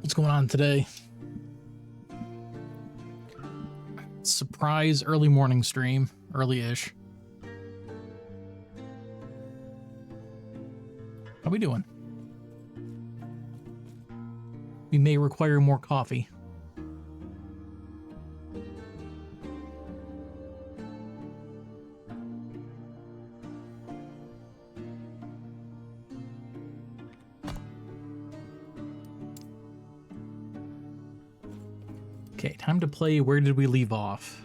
What's going on today? Surprise early morning stream, early-ish. How we doing? We may require more coffee. Okay, time to play Where Did We Leave Off?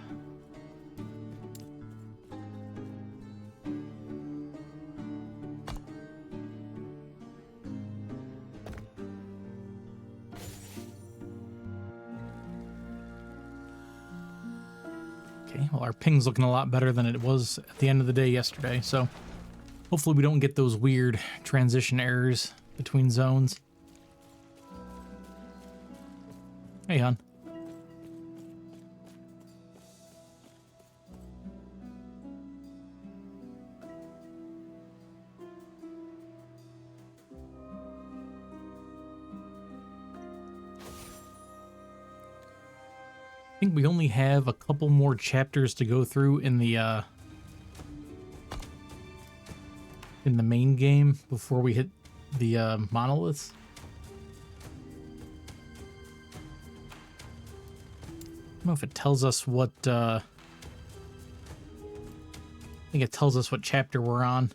Okay, well, our ping's looking a lot better than it was at the end of the day yesterday, so hopefully we don't get those weird transition errors between zones. Hey, hon. I think we only have a couple more chapters to go through in the main game before we hit the monoliths. I don't know if it tells us what I think it tells us what chapter we're on.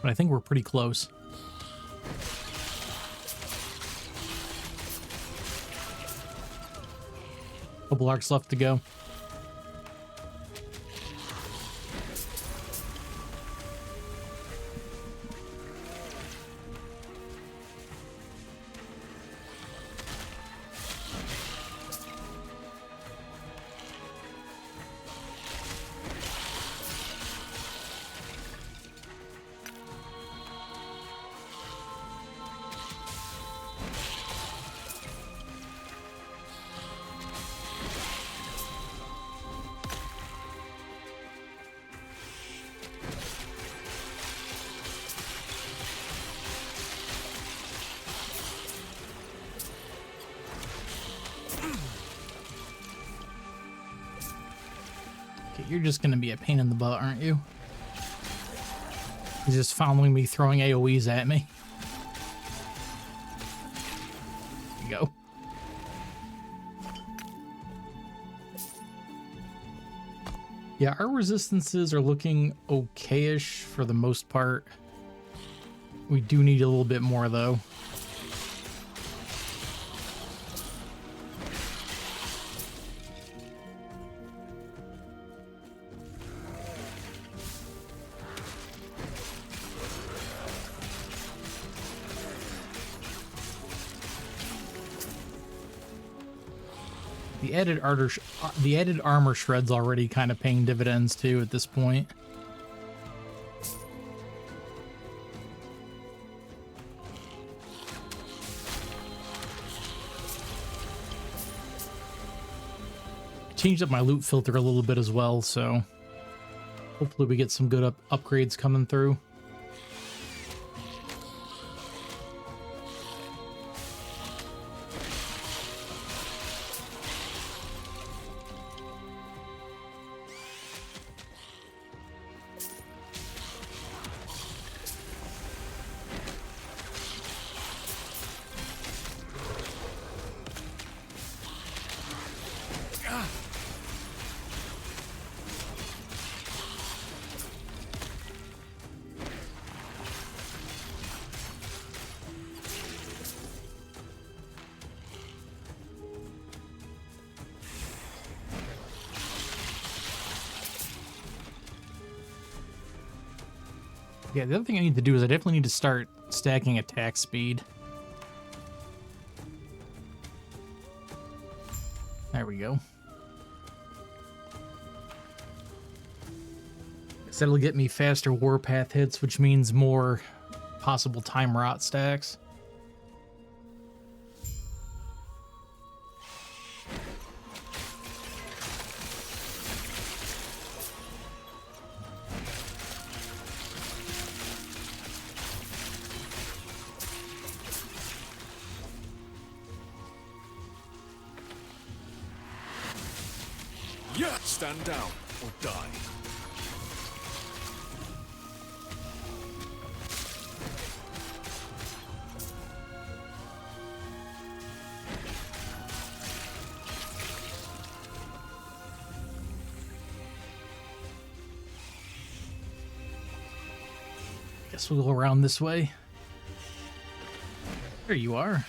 But I think we're pretty close. Couple arcs left to go. You're just gonna be a pain in the butt, aren't you? He's just following me, throwing AoEs at me. There you go. Yeah, our resistances are looking okay-ish for the most part. We do need a little bit more, though. The added armor shred's already kind of paying dividends too at this point. Changed up my loot filter a little bit as well, so hopefully we get some good upgrades coming through. Yeah, the other thing I need to do is I definitely need to start stacking attack speed. There we go. So that'll get me faster warpath hits, which means more possible time rot stacks. Stand down or die. Guess we'll go around this way. There you are.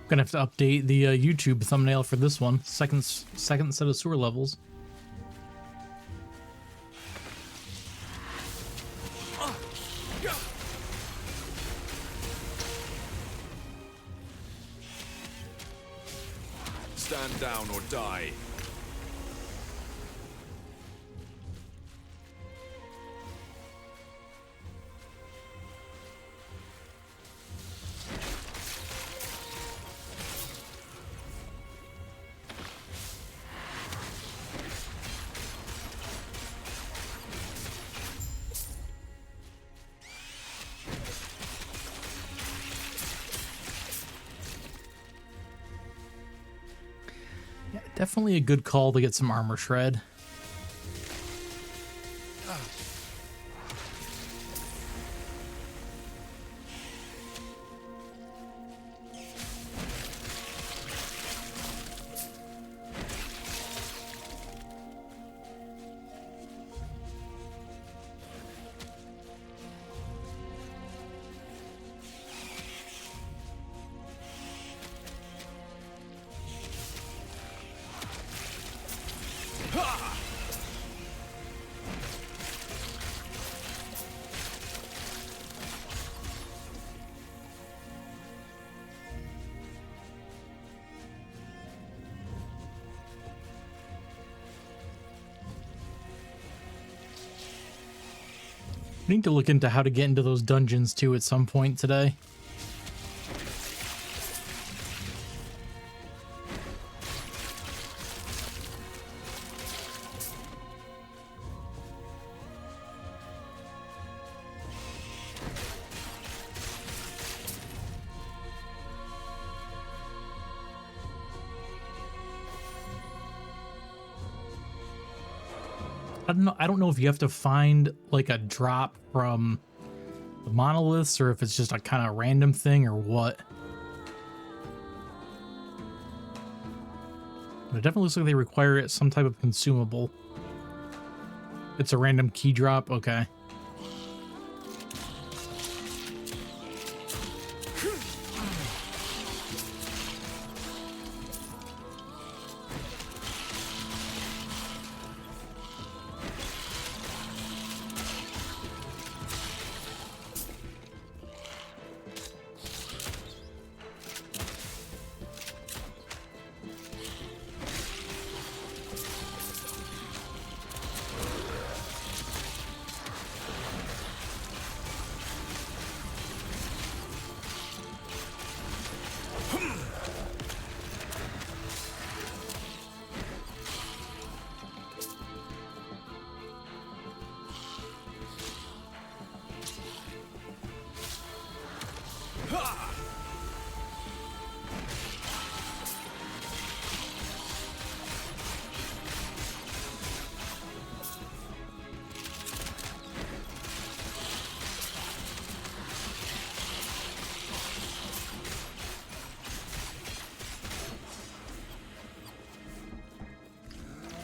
Gonna have to update the YouTube thumbnail for this one. Second set of sewer levels. Stand down or die. Yeah, definitely a good call to get some armor shred. I need to look into how to get into those dungeons too at some point today. I don't know if you have to find like a drop from the monoliths or if it's just a kind of random thing or what. But it definitely looks like they require it some type of consumable. It's a random key drop, okay.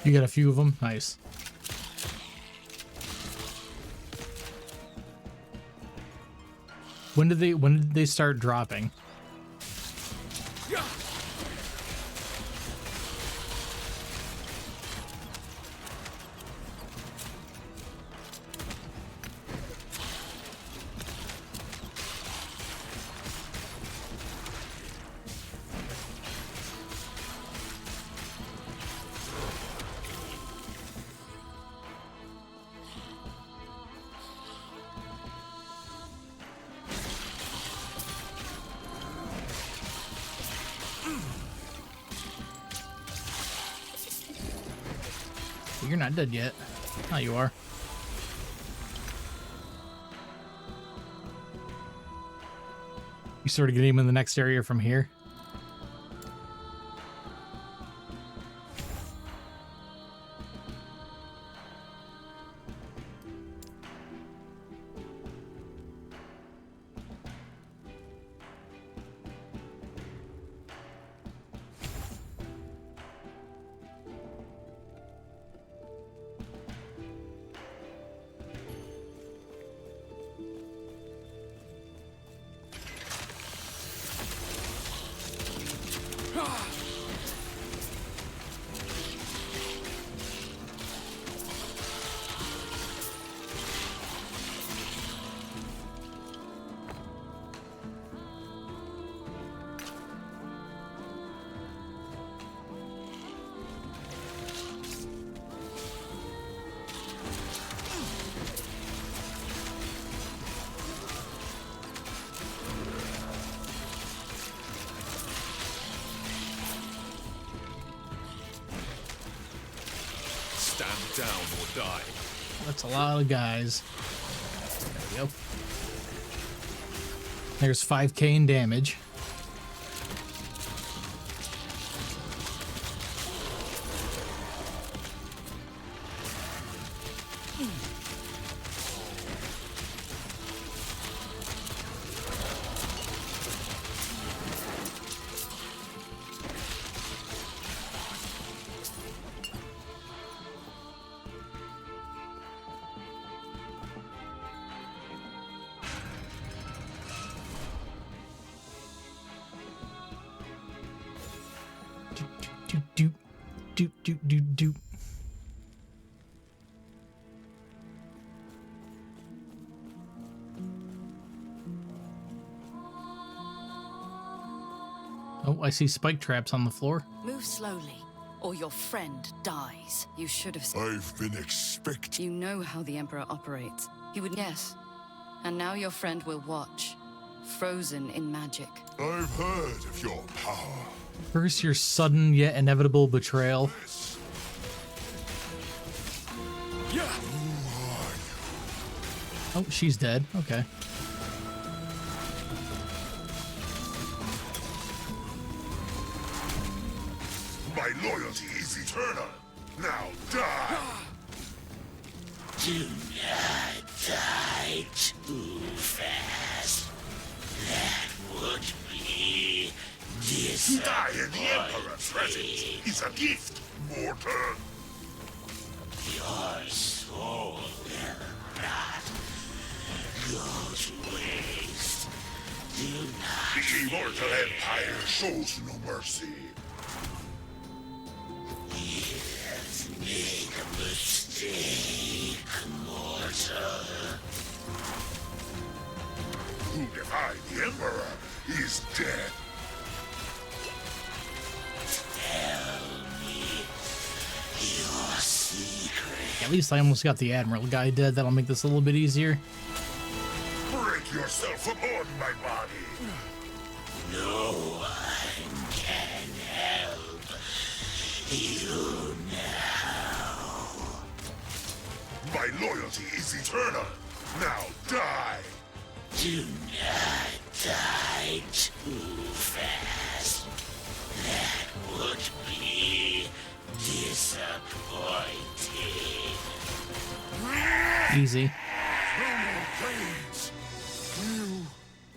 You got a few of them? Nice. When did they start dropping? You're not dead yet. Oh, you are. You sort of get him in the next area from here. Stand down or die. That's a lot of guys. There we go. There's 5k in damage. Doop, doop, doop, doop, doop. Oh, I see spike traps on the floor. Move slowly, or your friend dies. You should have said. I've been expecting. You know how the Emperor operates. He would guess. And now your friend will watch, frozen in magic. I've heard of your power. First, your sudden yet inevitable betrayal. Yeah. Oh, she's dead. Okay. My loyalty is eternal. Now die. Do not die too fast. That would be To die in the Emperor's presence is a gift, mortal. Your soul will not go to waste. Do not The immortal Empire shows no mercy. make a mistake, mortal. Who defied the Emperor is dead. Tell me your secret. At least I almost got the Admiral guy dead. That'll make this a little bit easier. Break yourself upon my body. No one can help you now. My loyalty is eternal. Now die. Do not die too fast. That would be disappointing. Easy. Please.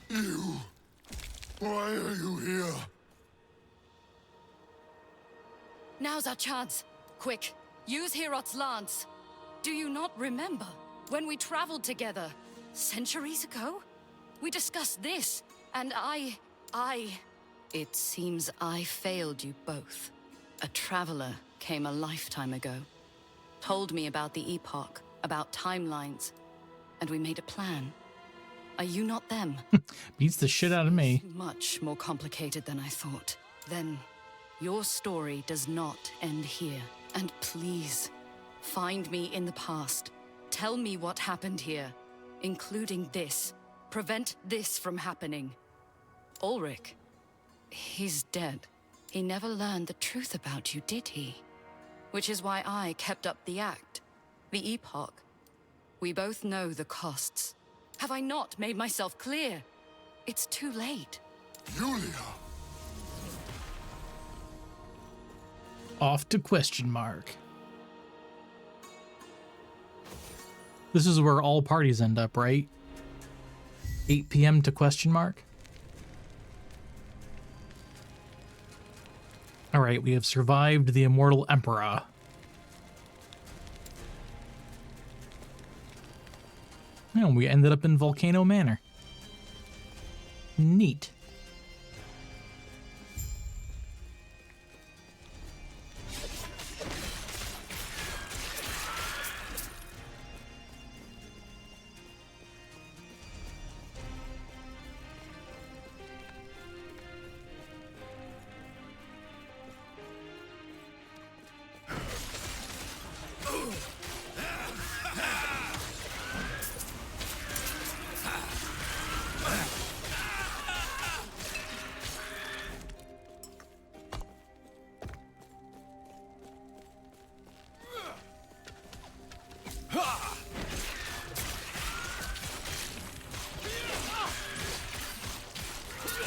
You. Why are you here? Now's our chance. Quick, use Herot's lance. Do you not remember when we traveled together centuries ago? We discussed this, and It seems I failed you both. A traveler came a lifetime ago. Told me about the Epoch, about timelines, and we made a plan. Are you not them? Beats the shit out of me. Much more complicated than I thought. Then, your story does not end here. And please, find me in the past. Tell me what happened here, including this. Prevent this from happening. Ulrich, he's dead. He never learned the truth about you, did he? which is why I kept up the act. The Epoch. We both know the costs. Have I not made myself clear? It's too late. Yulia! Off to question mark. This is where all parties end up, right? 8 p.m. to question mark. All right, we have survived the Immortal Emperor. And we ended up in Volcano Manor. Neat.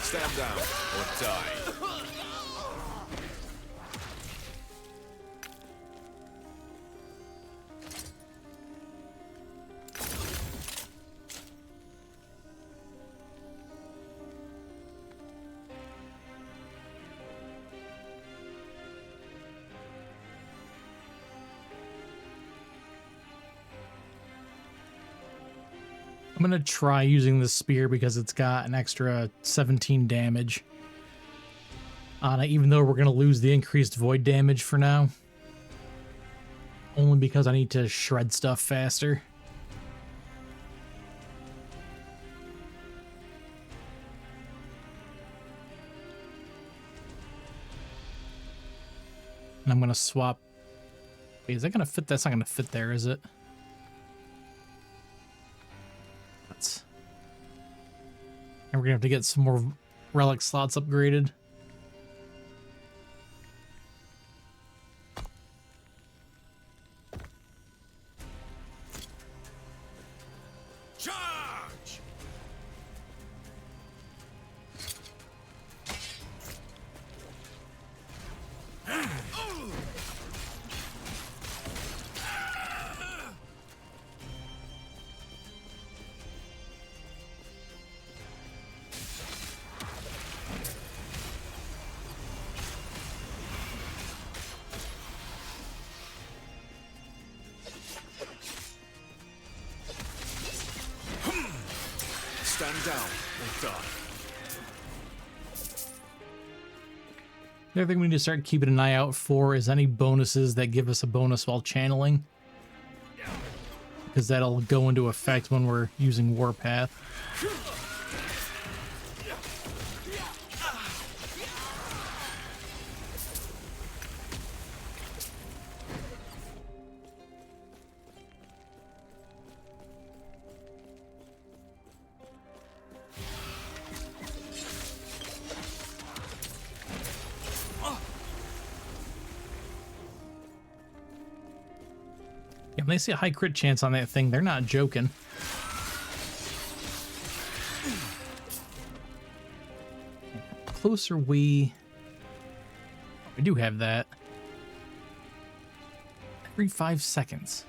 Stand down or die. I'm gonna try using this spear because it's got an extra 17 damage on it, even though we're gonna lose the increased void damage for now. Only because I need to shred stuff faster. And I'm gonna swap. Wait, is that gonna fit? That's not gonna fit there, is it? And we're gonna have to get some more relic slots upgraded. Charge! Stand down or die. The other thing we need to start keeping an eye out for is any bonuses that give us a bonus while channeling, because that'll go into effect when we're using Warpath. Yeah, when they see a high crit chance on that thing, they're not joking. Closer we do have that. Every 5 seconds.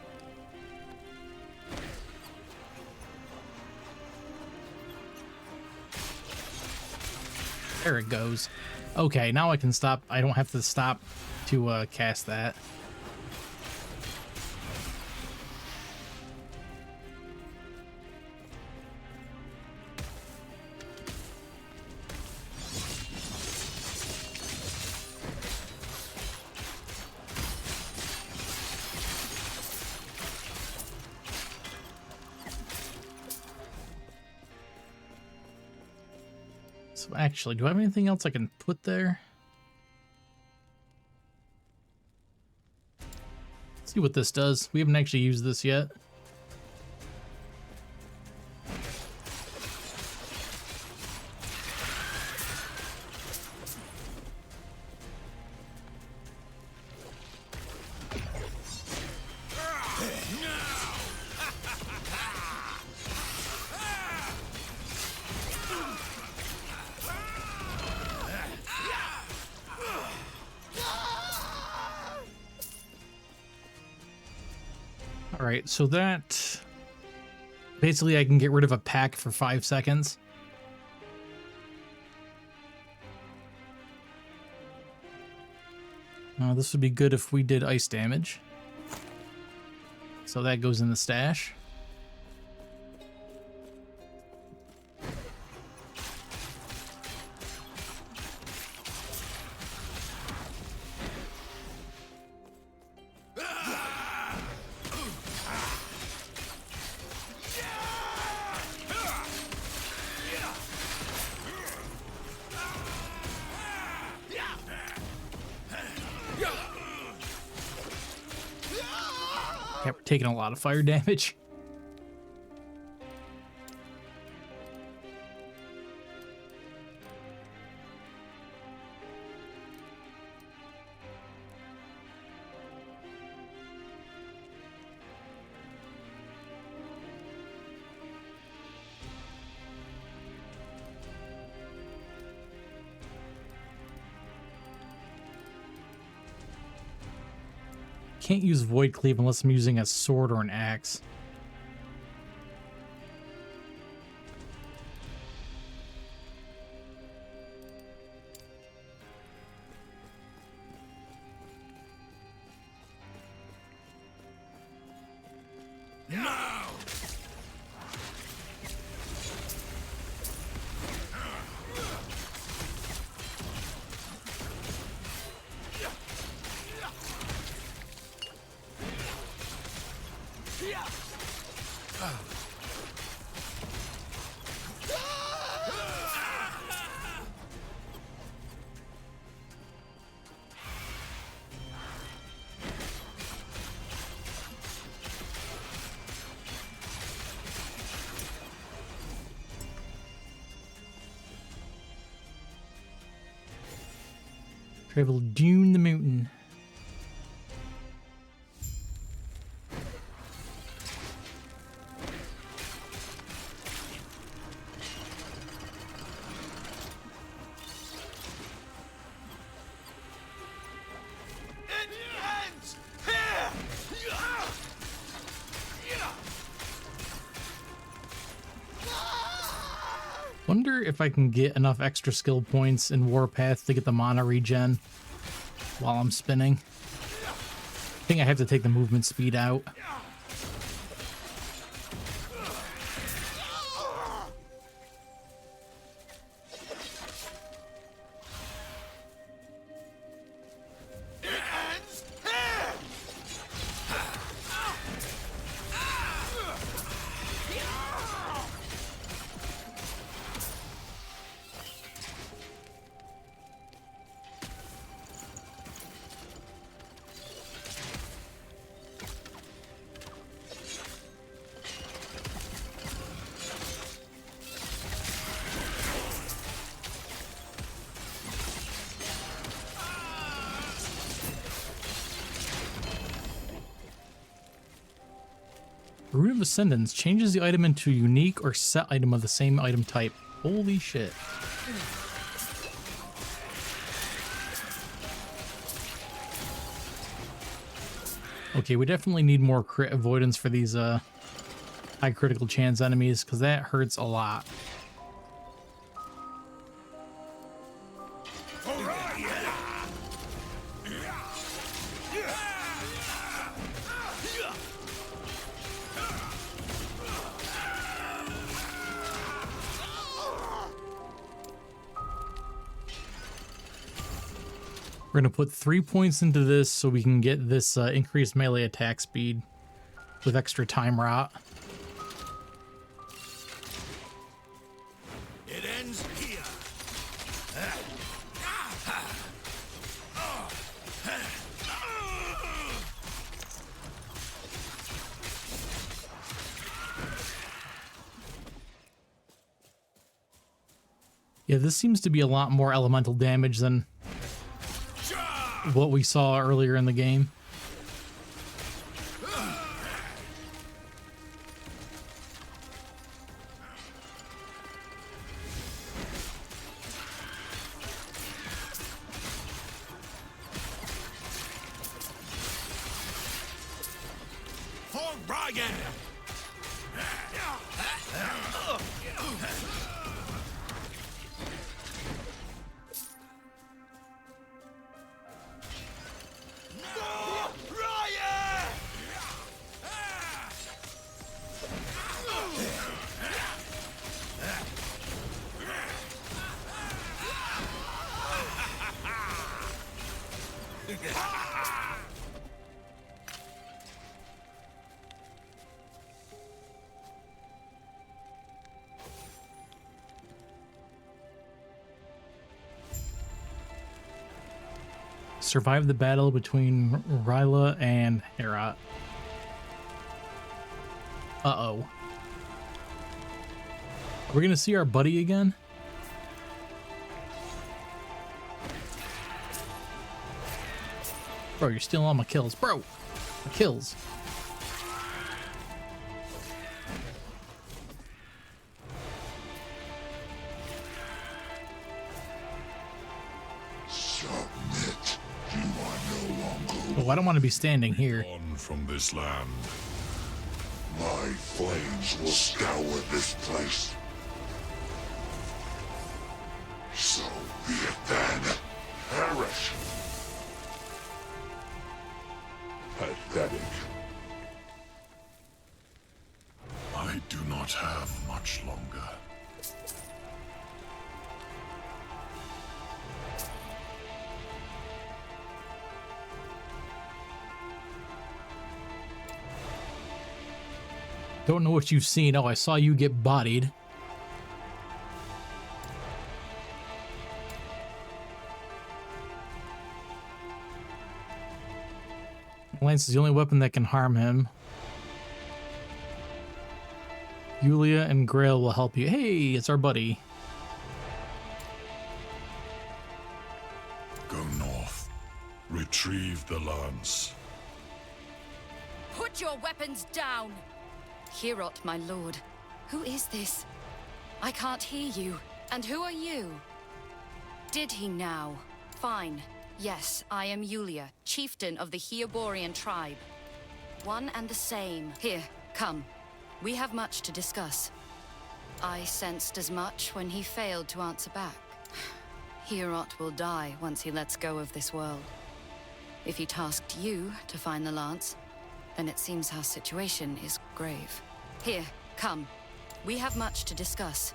There it goes. Okay, now I can stop. I don't have to stop to cast that. So actually, do I have anything else I can put there? Let's see what this does. We haven't actually used this yet. All right, so that basically I can get rid of a pack for 5 seconds. This would be good if we did ice damage. So that goes in the stash. Yeah, we're taking a lot of fire damage. Can't use Void Cleave unless I'm using a sword or an axe. Travel Dune the Mountain. Wonder if I can get enough extra skill points in Warpath to get the mana regen while I'm spinning. I think I have to take the movement speed out. Rune of Ascendance changes the item into a unique or set item of the same item type. Holy shit. Okay, we definitely need more crit avoidance for these high critical chance enemies, because that hurts a lot. We're going to put 3 points into this so we can get this increased melee attack speed with extra time rot. It ends here. Yeah, this seems to be a lot more elemental damage than what we saw earlier in the game. For Ryan! Survive the battle between Ryla and Herat. Uh-oh. Are we gonna see our buddy again? Bro, you're stealing all my kills. Bro! My kills. Submit. You are no longer Oh, I don't want to be standing here. on from this land. My flames will scour this place. So be it then. Perish. Pathetic. I do not have much longer. Don't know what you've seen. Oh, I saw you get bodied. Lance is the only weapon that can harm him. Yulia and Grail will help you. Hey, it's our buddy. Go north. Retrieve the lance. Put your weapons down! Heorot, my lord. Who is this? I can't hear you. And who are you? Did he now? Fine. Yes, I am Yulia, chieftain of the Heoborian tribe. One and the same. Here, come. We have much to discuss. I sensed as much when he failed to answer back. Heorot will die once he lets go of this world. If he tasked you to find the lance, then it seems our situation is grave. Here, come. We have much to discuss.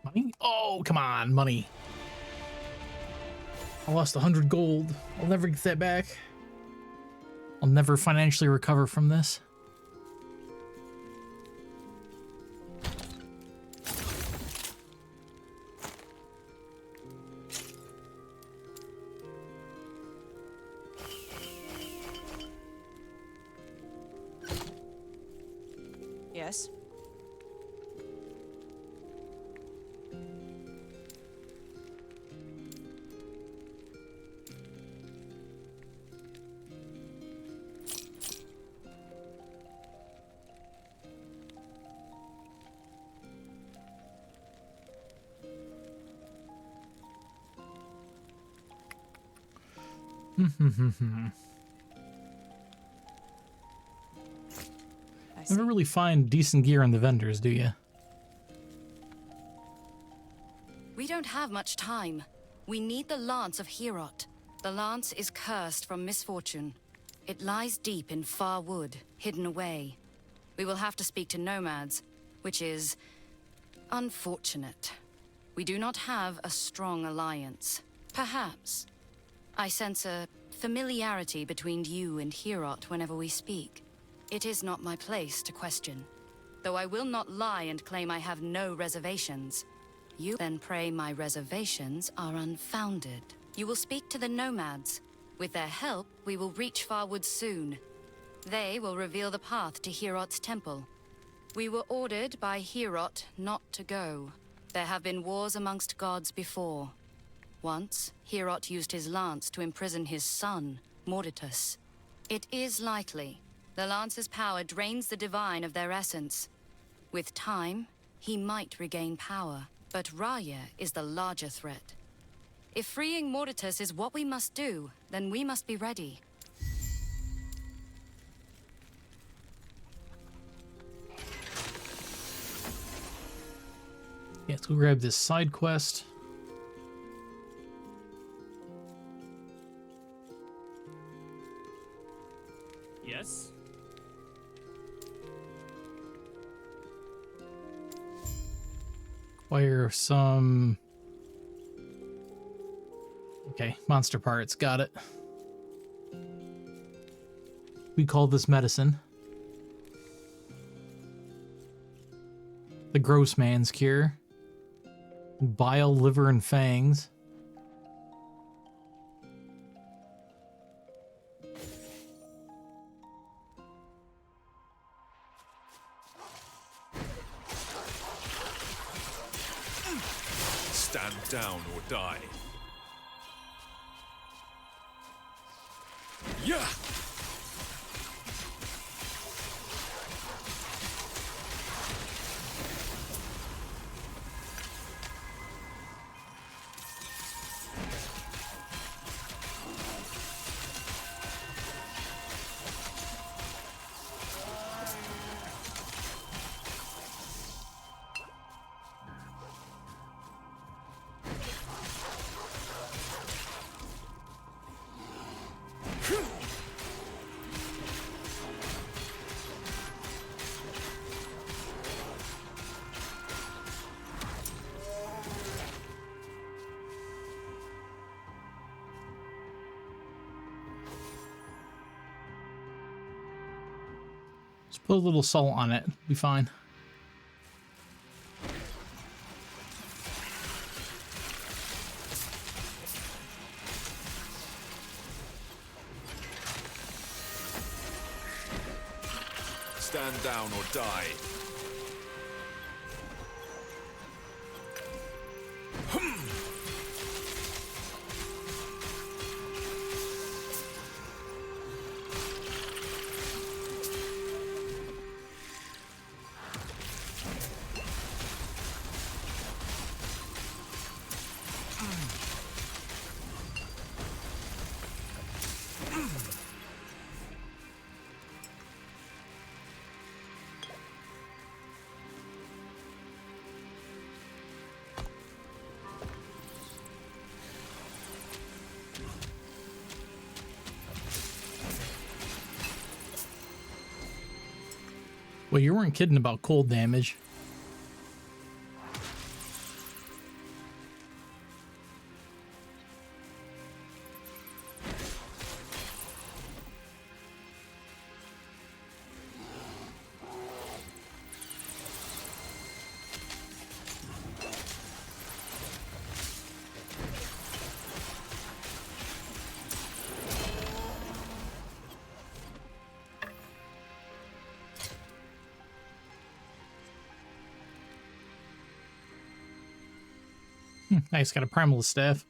Money? Oh, come on, money. I lost 100 gold. I'll never get that back. I'll never financially recover from this. Yes? I see. Never really find decent gear on the vendors, do you? We don't have much time. We need the lance of Heorot. The lance is cursed from misfortune. It lies deep in far wood, hidden away. We will have to speak to nomads, which is unfortunate. We do not have a strong alliance. Perhaps. I sense a familiarity between you and Heorot whenever we speak. It is not my place to question, though I will not lie and claim I have no reservations. You then pray my reservations are unfounded. You will speak to the nomads. With their help, we will reach Farwood soon. They will reveal the path to Heorot's temple. We were ordered by Heorot not to go. There have been wars amongst gods before. Once, Heorot used his lance to imprison his son, Morditus. It is likely the lance's power drains the divine of their essence. With time, he might regain power, but Raya is the larger threat. If freeing Morditus is what we must do, then we must be ready. Yeah, let's go grab this side quest. Yes? Acquire some... Okay, monster parts, got it. We call this medicine. The gross man's cure. Bile, liver, and fangs. Stand down or die. Yeah! Just put a little salt on it, be fine. Stand down or die. Well, you weren't kidding about cold damage. Nice, got a primal staff.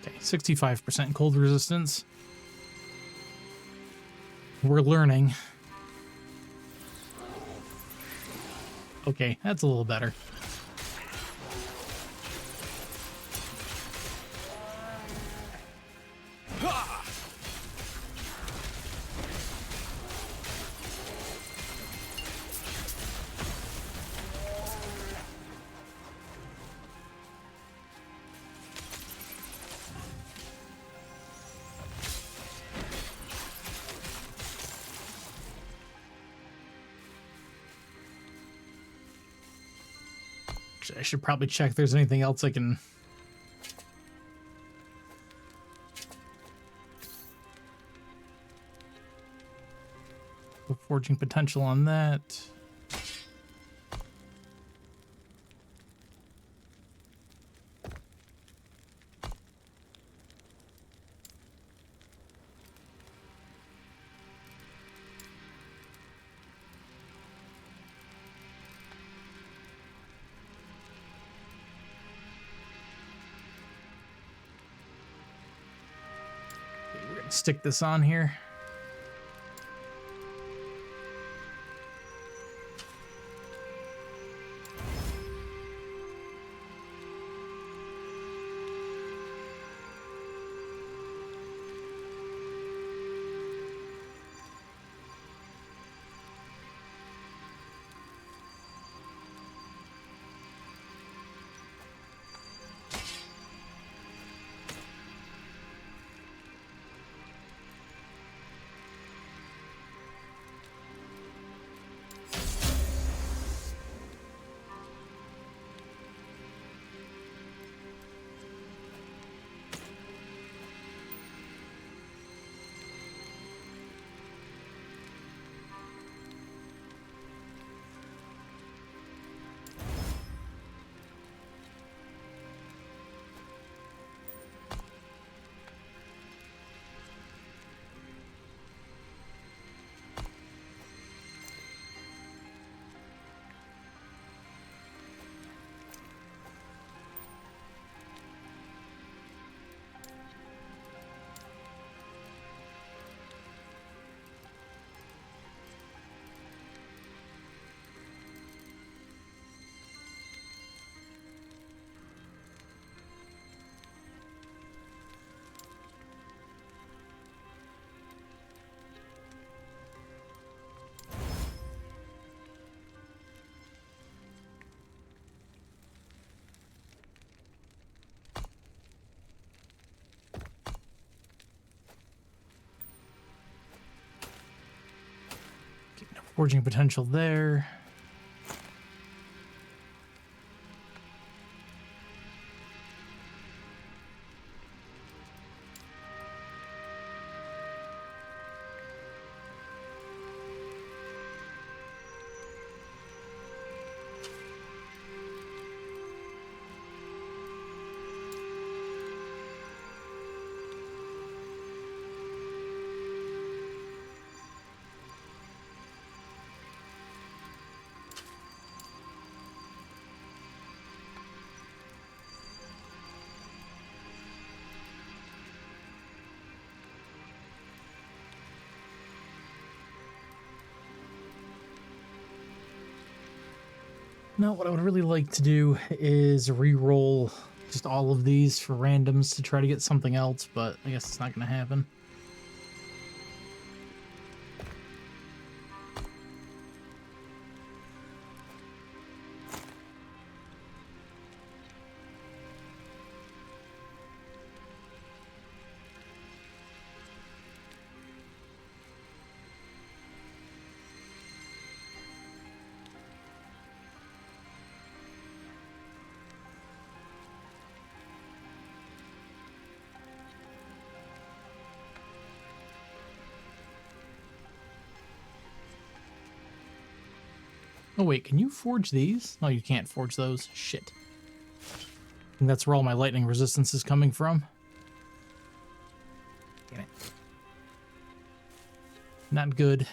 Okay, 65% cold resistance. We're learning. Okay, that's a little better. Actually, I should probably check if there's anything else I can... Forging potential on that. Okay, we're gonna stick this on here. Forging potential there. Now, what I would really like to do is re-roll just all of these for randoms to try to get something else, but I guess it's not going to happen. Oh wait, can you forge these? No, you can't forge those. Shit. I think that's where all my lightning resistance is coming from. Damn it. Not good.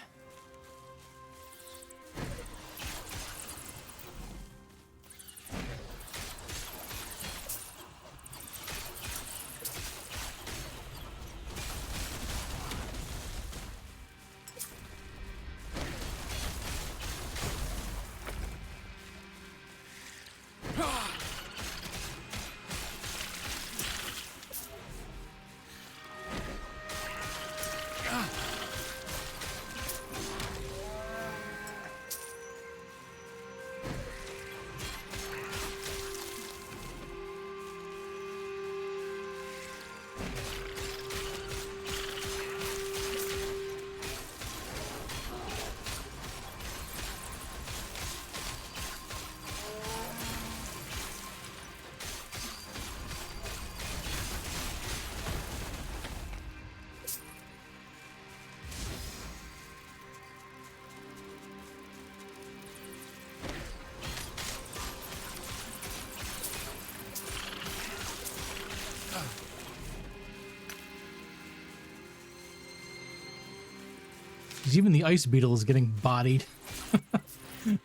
Because even the ice beetle is getting bodied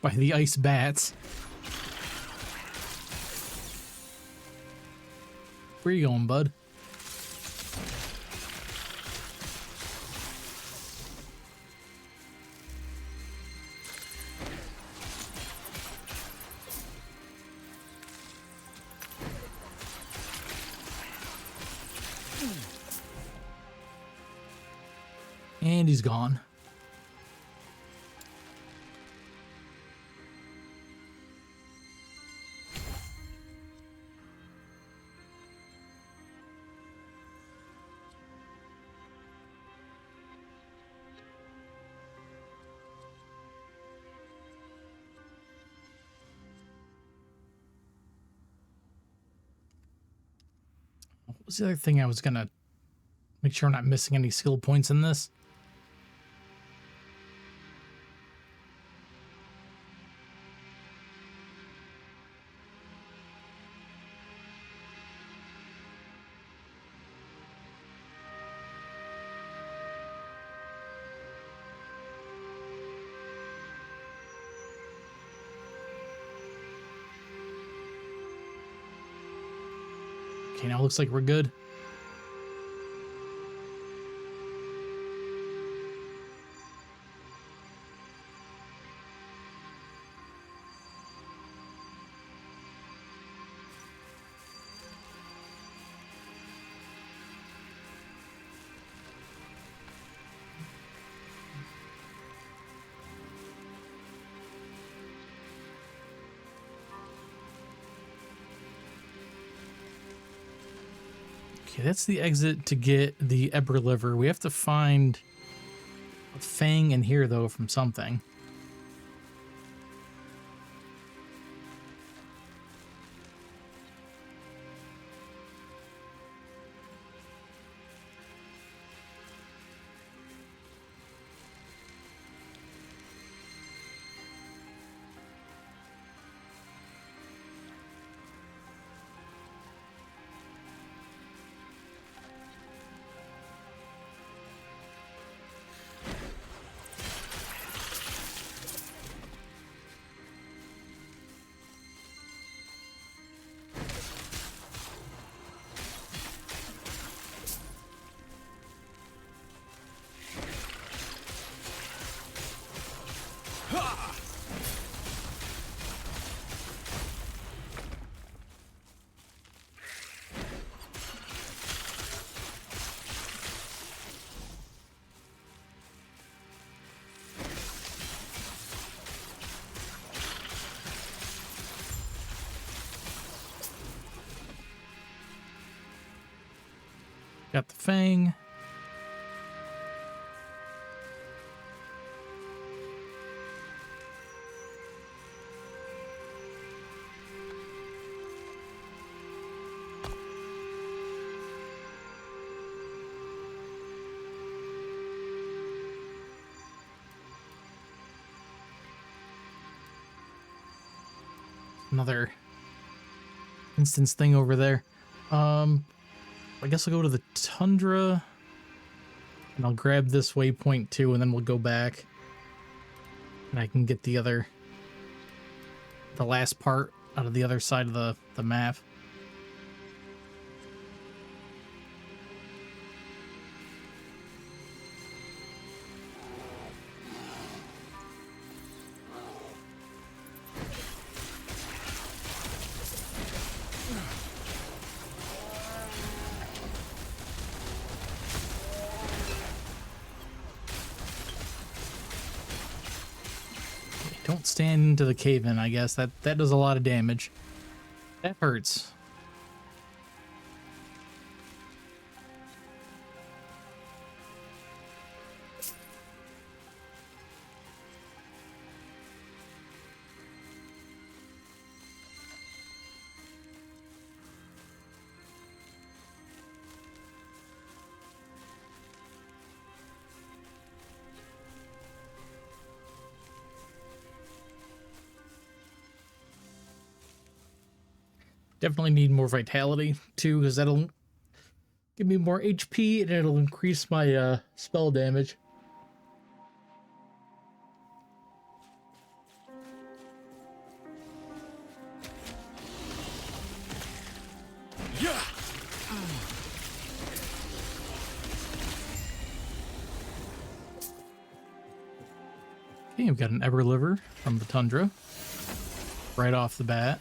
by the ice bats. Where you going, bud? And he's gone. What was the other thing I was gonna make sure I'm not missing any skill points in this? Okay, now it looks like we're good. Okay, that's the exit to get the Eber liver. We have to find a fang in here, though, from something. Got the fang. Another instance thing over there. I guess I'll go to the tundra and I'll grab this waypoint too, and then we'll go back and I can get the last part out of the other side of the map. Don't stand into the cave in, I guess. That does a lot of damage. That hurts. Definitely need more vitality too, because that'll give me more HP and it'll increase my spell damage. Okay, we've got an Everliver from the Tundra. Right off the bat.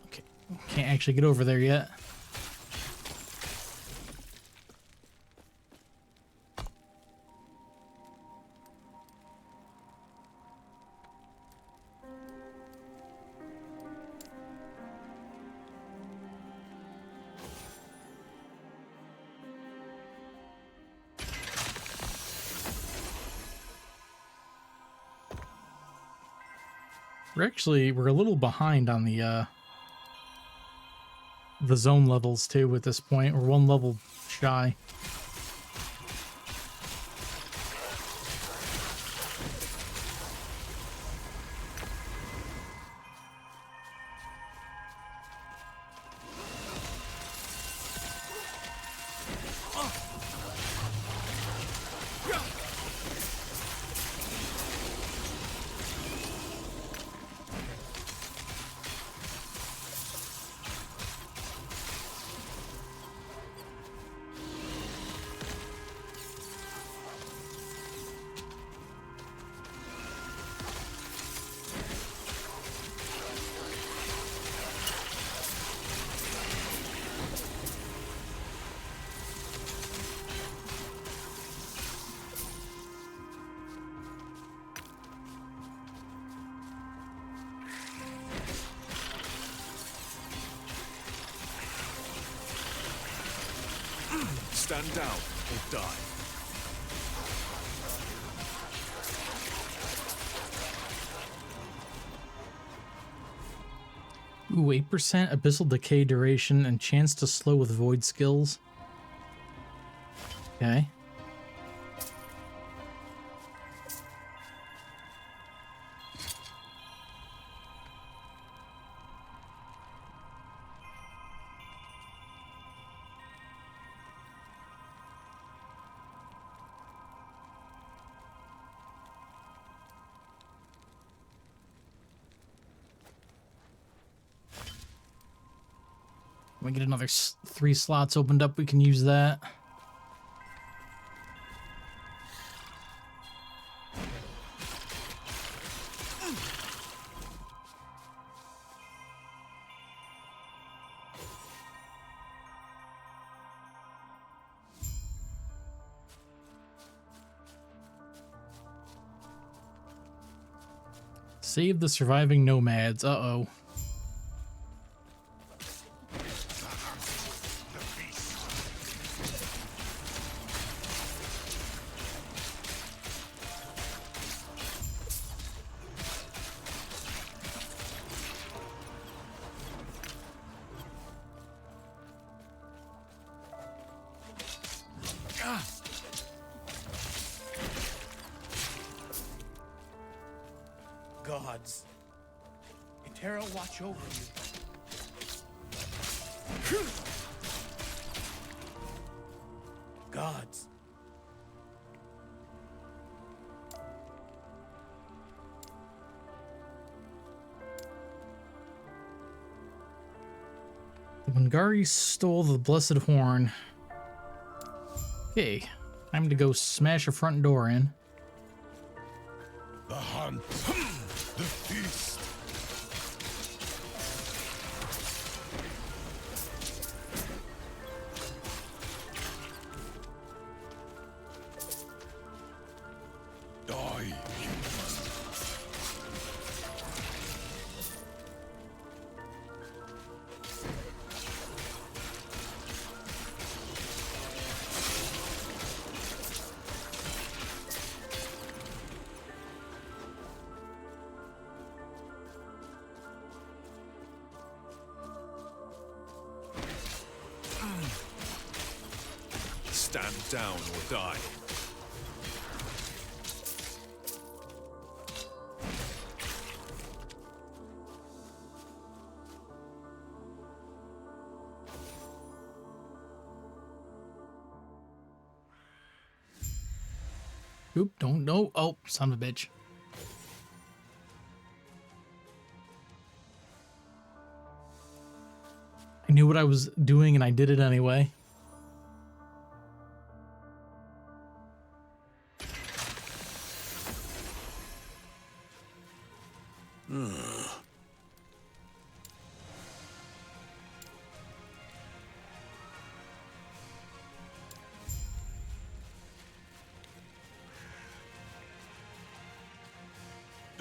Okay, can't actually get over there yet. We're a little behind on the zone levels too at this point. We're one level shy. Stand down or die. Ooh, 8% Abyssal Decay duration and chance to slow with Void skills. Okay. We get another 3 slots opened up. We can use that. Save the surviving nomads. Uh-oh. Gods, Etera watch over you. Gods. The Wangari stole the Blessed Horn. Okay, time to go smash a front door in. The hunt. The feast. Die, human. Stand down or die. Oop, don't know. Oh, son of a bitch. I knew what I was doing and I did it anyway.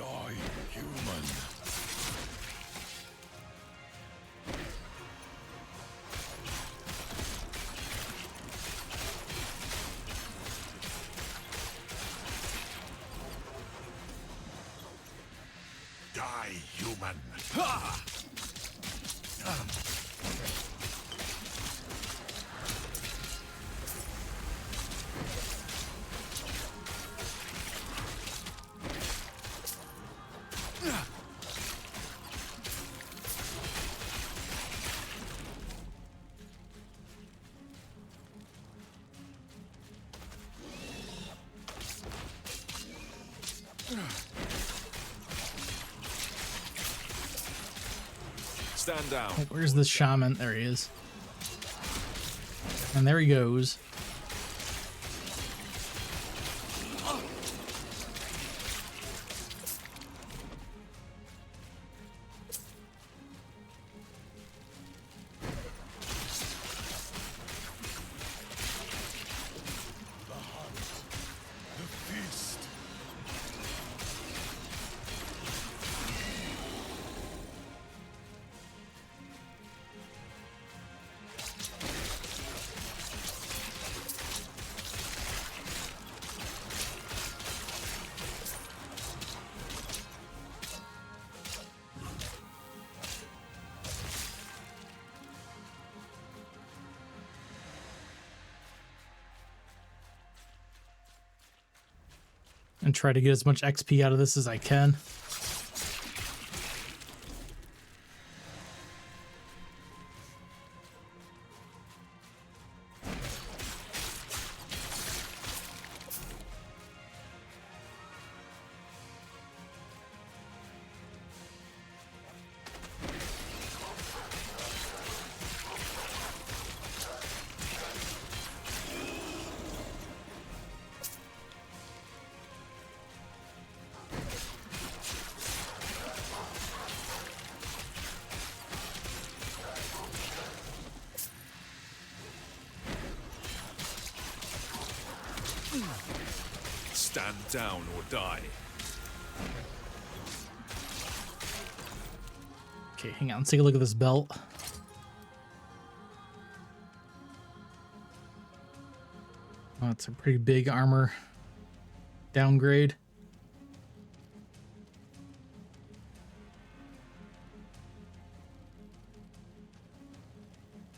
Die, human. Die, human. Stand down. Like, where's the shaman? There he is. And there he goes. The feast. And try to get as much XP out of this as I can. Stand down or die. Okay, hang on. Let's take a look at this belt. Oh, it's a pretty big armor downgrade.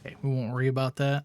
Okay, we won't worry about that.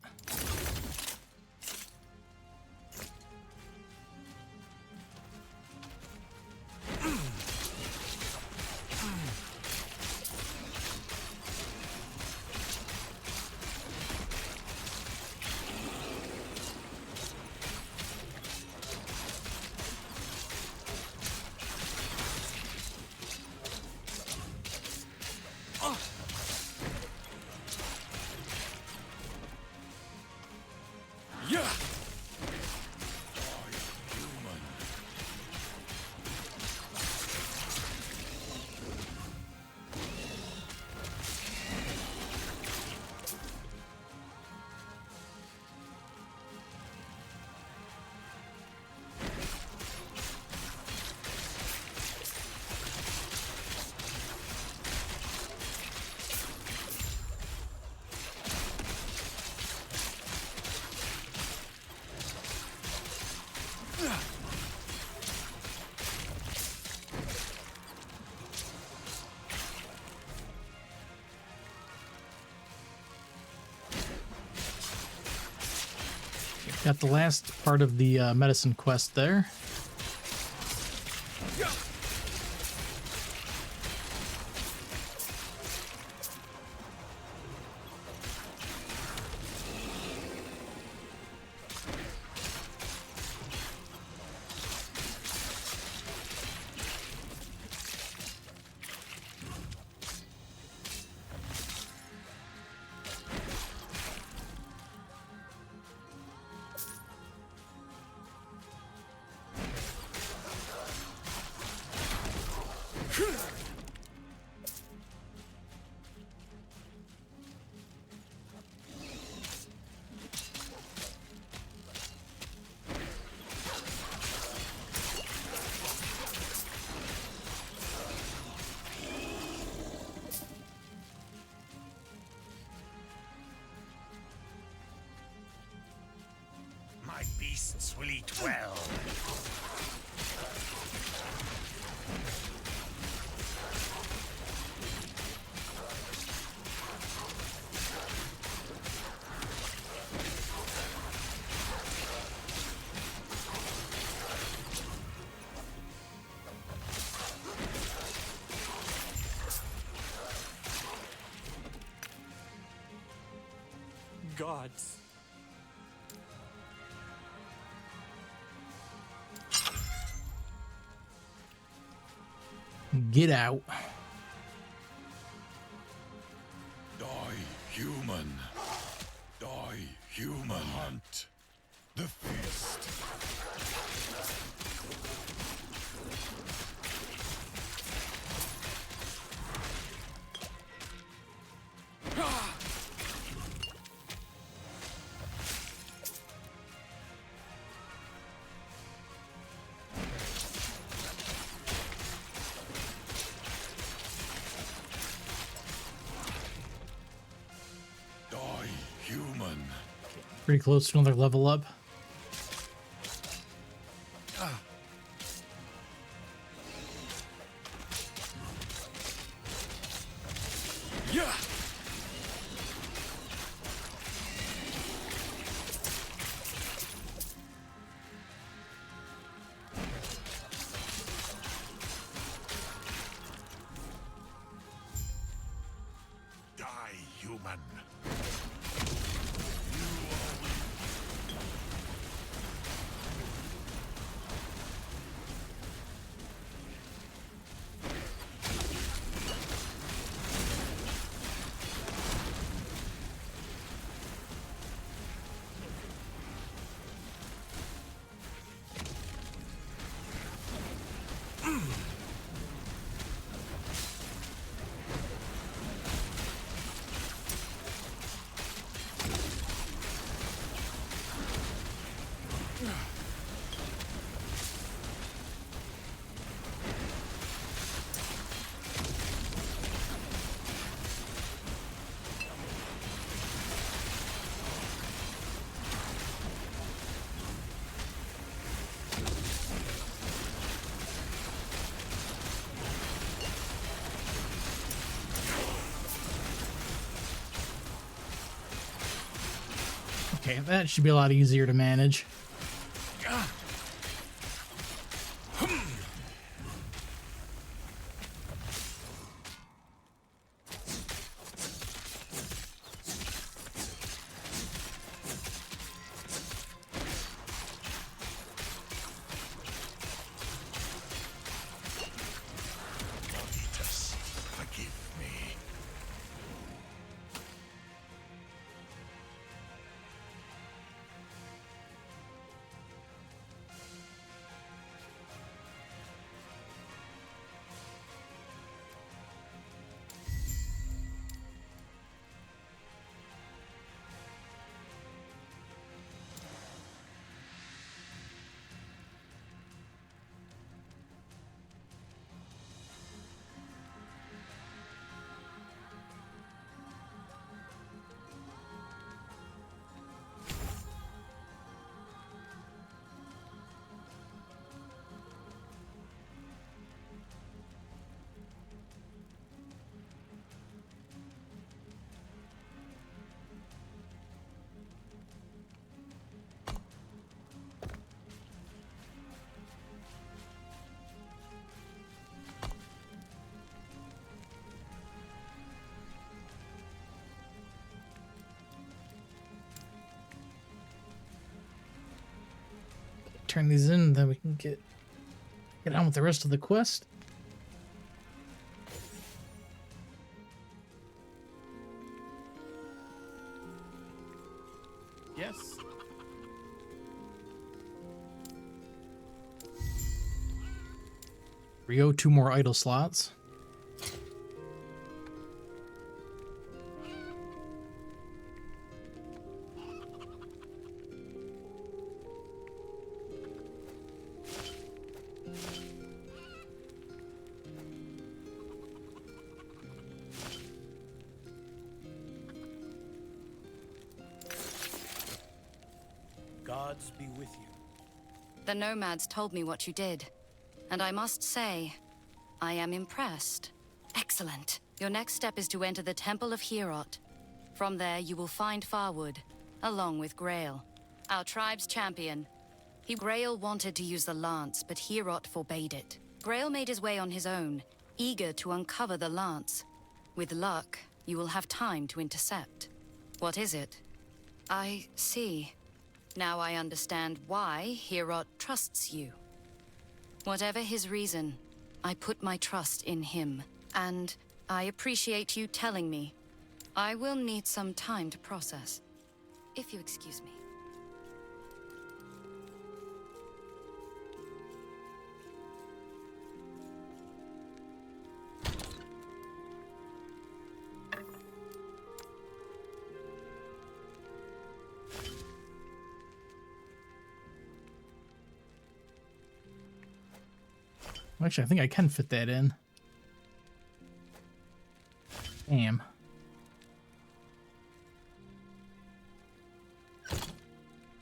Got the last part of the medicine quest there. My beasts will eat well. Gods. Get out. Die, human. Die, human. Hunt. The feast. Die, human. Pretty close to another level up. Yeah. Die, human. Okay, that should be a lot easier to manage. Eaters, forgive me. turn these in, then we can get on with the rest of the quest. Yes. Rio, 2 more idle slots. Gods be with you. The nomads told me what you did, and I must say, I am impressed. Excellent. Your next step is to enter the Temple of Herot. From there, you will find Farwood, along with Grail, our tribe's champion. Grail wanted to use the lance, but Herot forbade it. Grail made his way on his own, eager to uncover the lance. With luck, you will have time to intercept. What is it? I see. Now I understand why Herot trusts you. Whatever his reason, I put my trust in him. And I appreciate you telling me. I will need some time to process, if you excuse me. Actually, I think I can fit that in. Damn.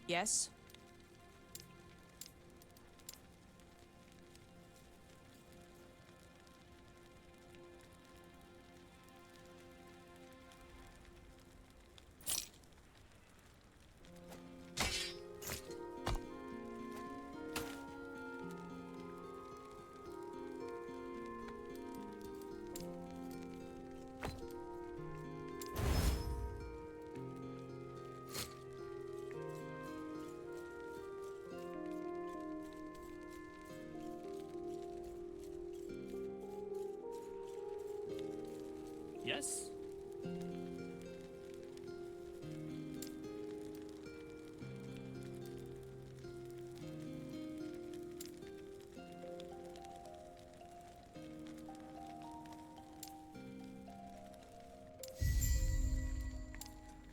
Yes. Yes.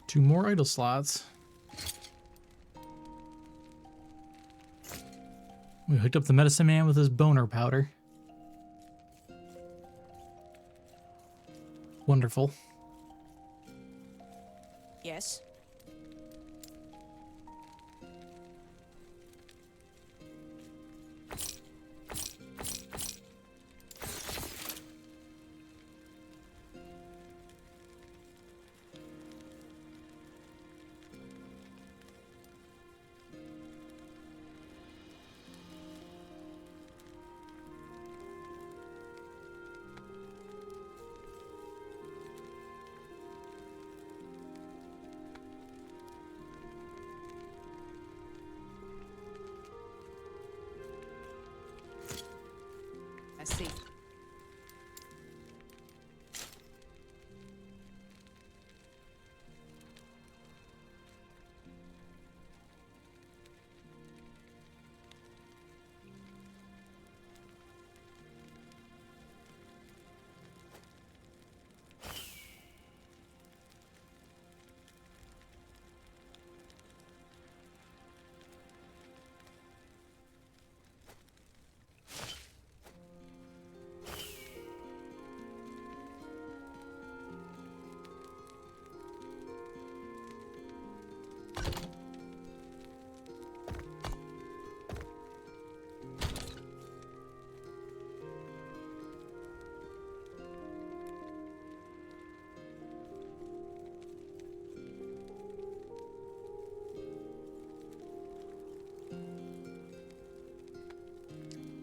Two more idle slots. We hooked up the medicine man with his boner powder. Wonderful. Yes. I see.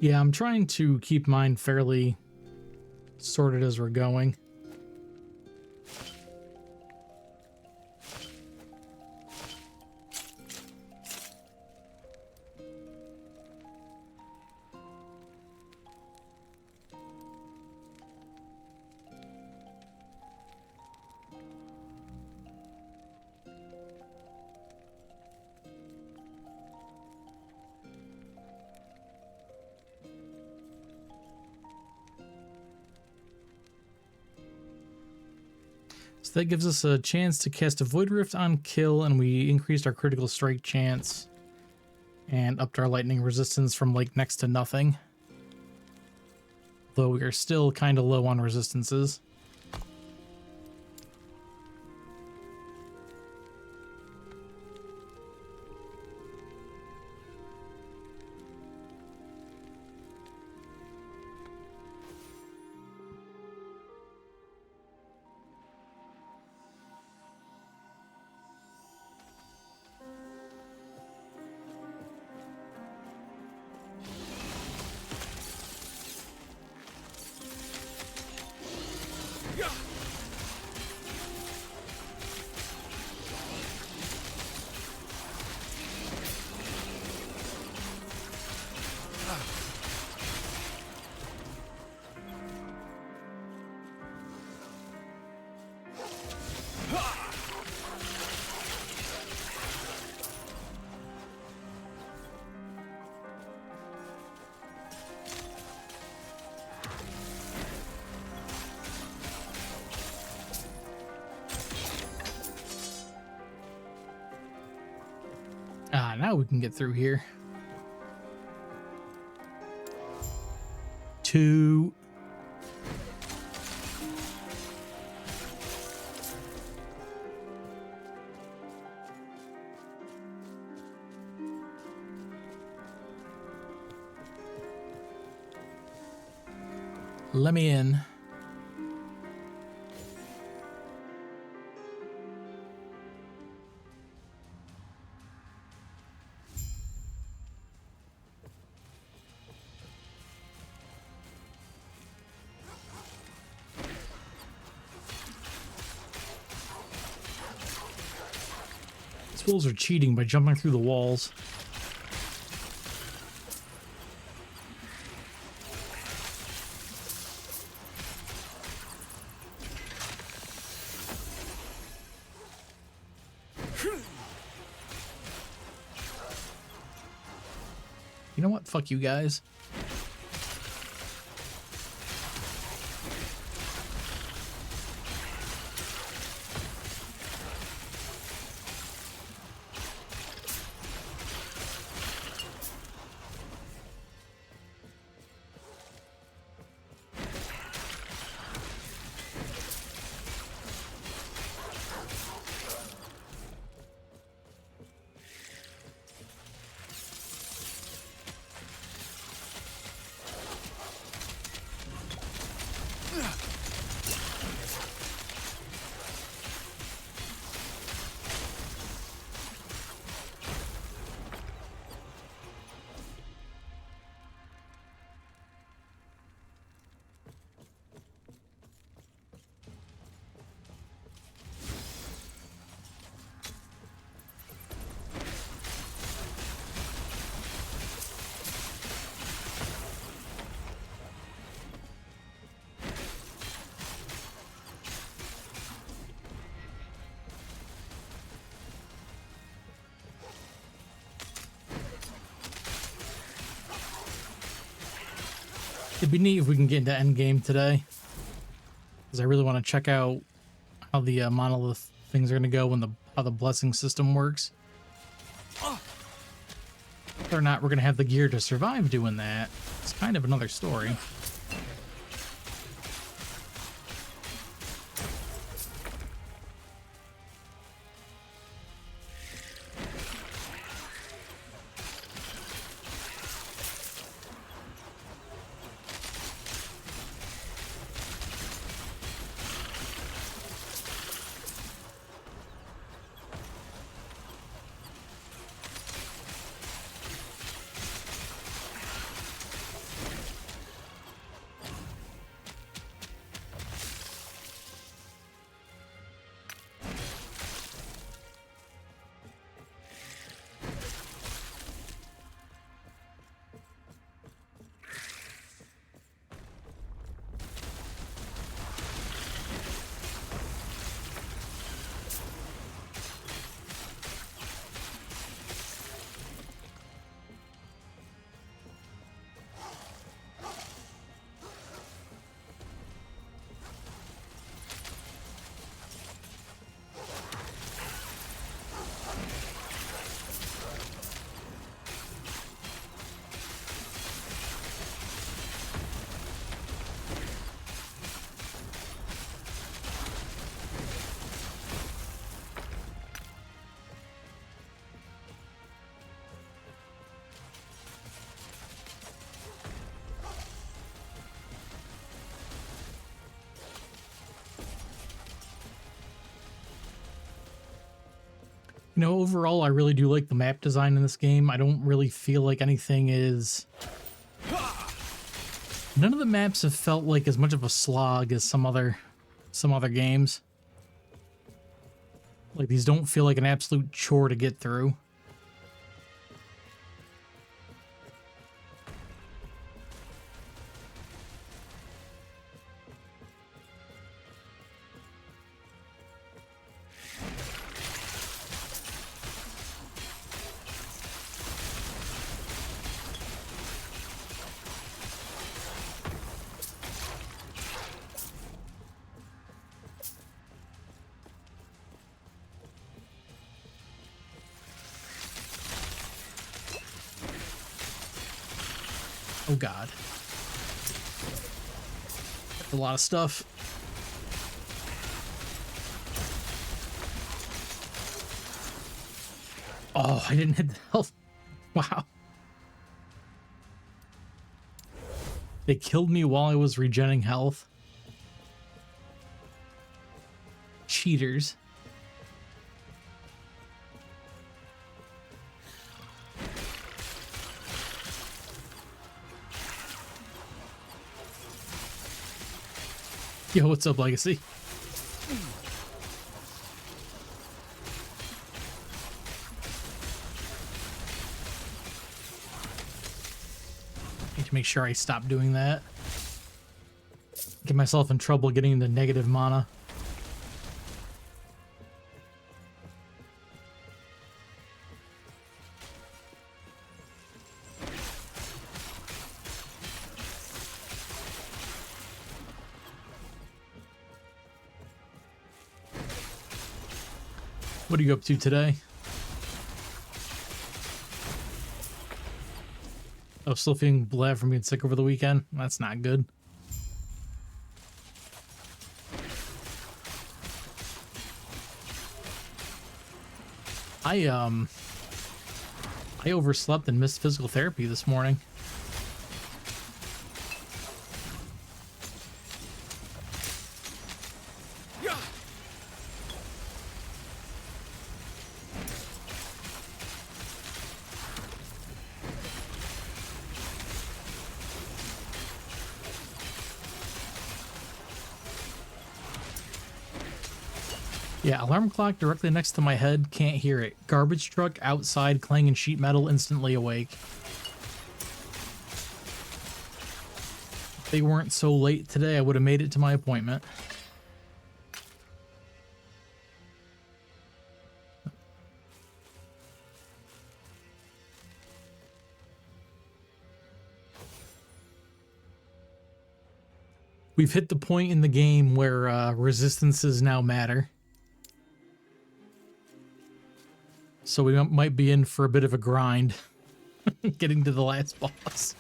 Yeah, I'm trying to keep mine fairly sorted as we're going. So that gives us a chance to cast a Void Rift on kill, and we increased our critical strike chance and upped our lightning resistance from like next to nothing. Though we are still kind of low on resistances. Ah, now we can get through here. 2. Let me in. These fools are cheating by jumping through the walls. You know what? Fuck you guys. It'd be neat if we can get into endgame today, because I really want to check out how the monolith things are going to go when how the blessing system works. Whether or not we're going to have the gear to survive doing that, it's kind of another story. You know, overall, I really do like the map design in this game. I don't really feel like anything is... None of the maps have felt like as much of a slog as some other games. Like, these don't feel like an absolute chore to get through. Oh god. That's a lot of stuff. Oh, I didn't hit the health. Wow. They killed me while I was regenning health. Cheaters. Yo, what's up, Legacy? Need to make sure I stop doing that. Get myself in trouble getting the negative mana. What are you up to today? Oh, still feeling bad from being sick over the weekend? That's not good. I overslept and missed physical therapy this morning. Yeah, alarm clock directly next to my head, can't hear it. Garbage truck outside, clanging sheet metal, instantly awake. If they weren't so late today, I would have made it to my appointment. We've hit the point in the game where resistances now matter. So we might be in for a bit of a grind getting to the last boss.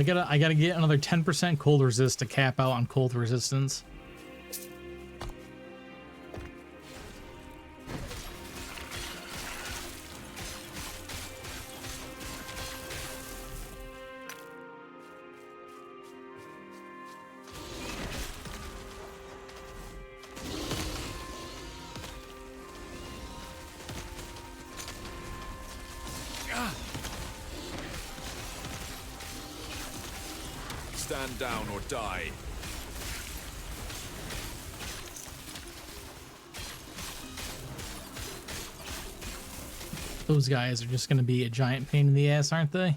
I gotta get another 10% cold resist to cap out on cold resistance. Stand down or die. Those guys are just gonna be a giant pain in the ass, aren't they?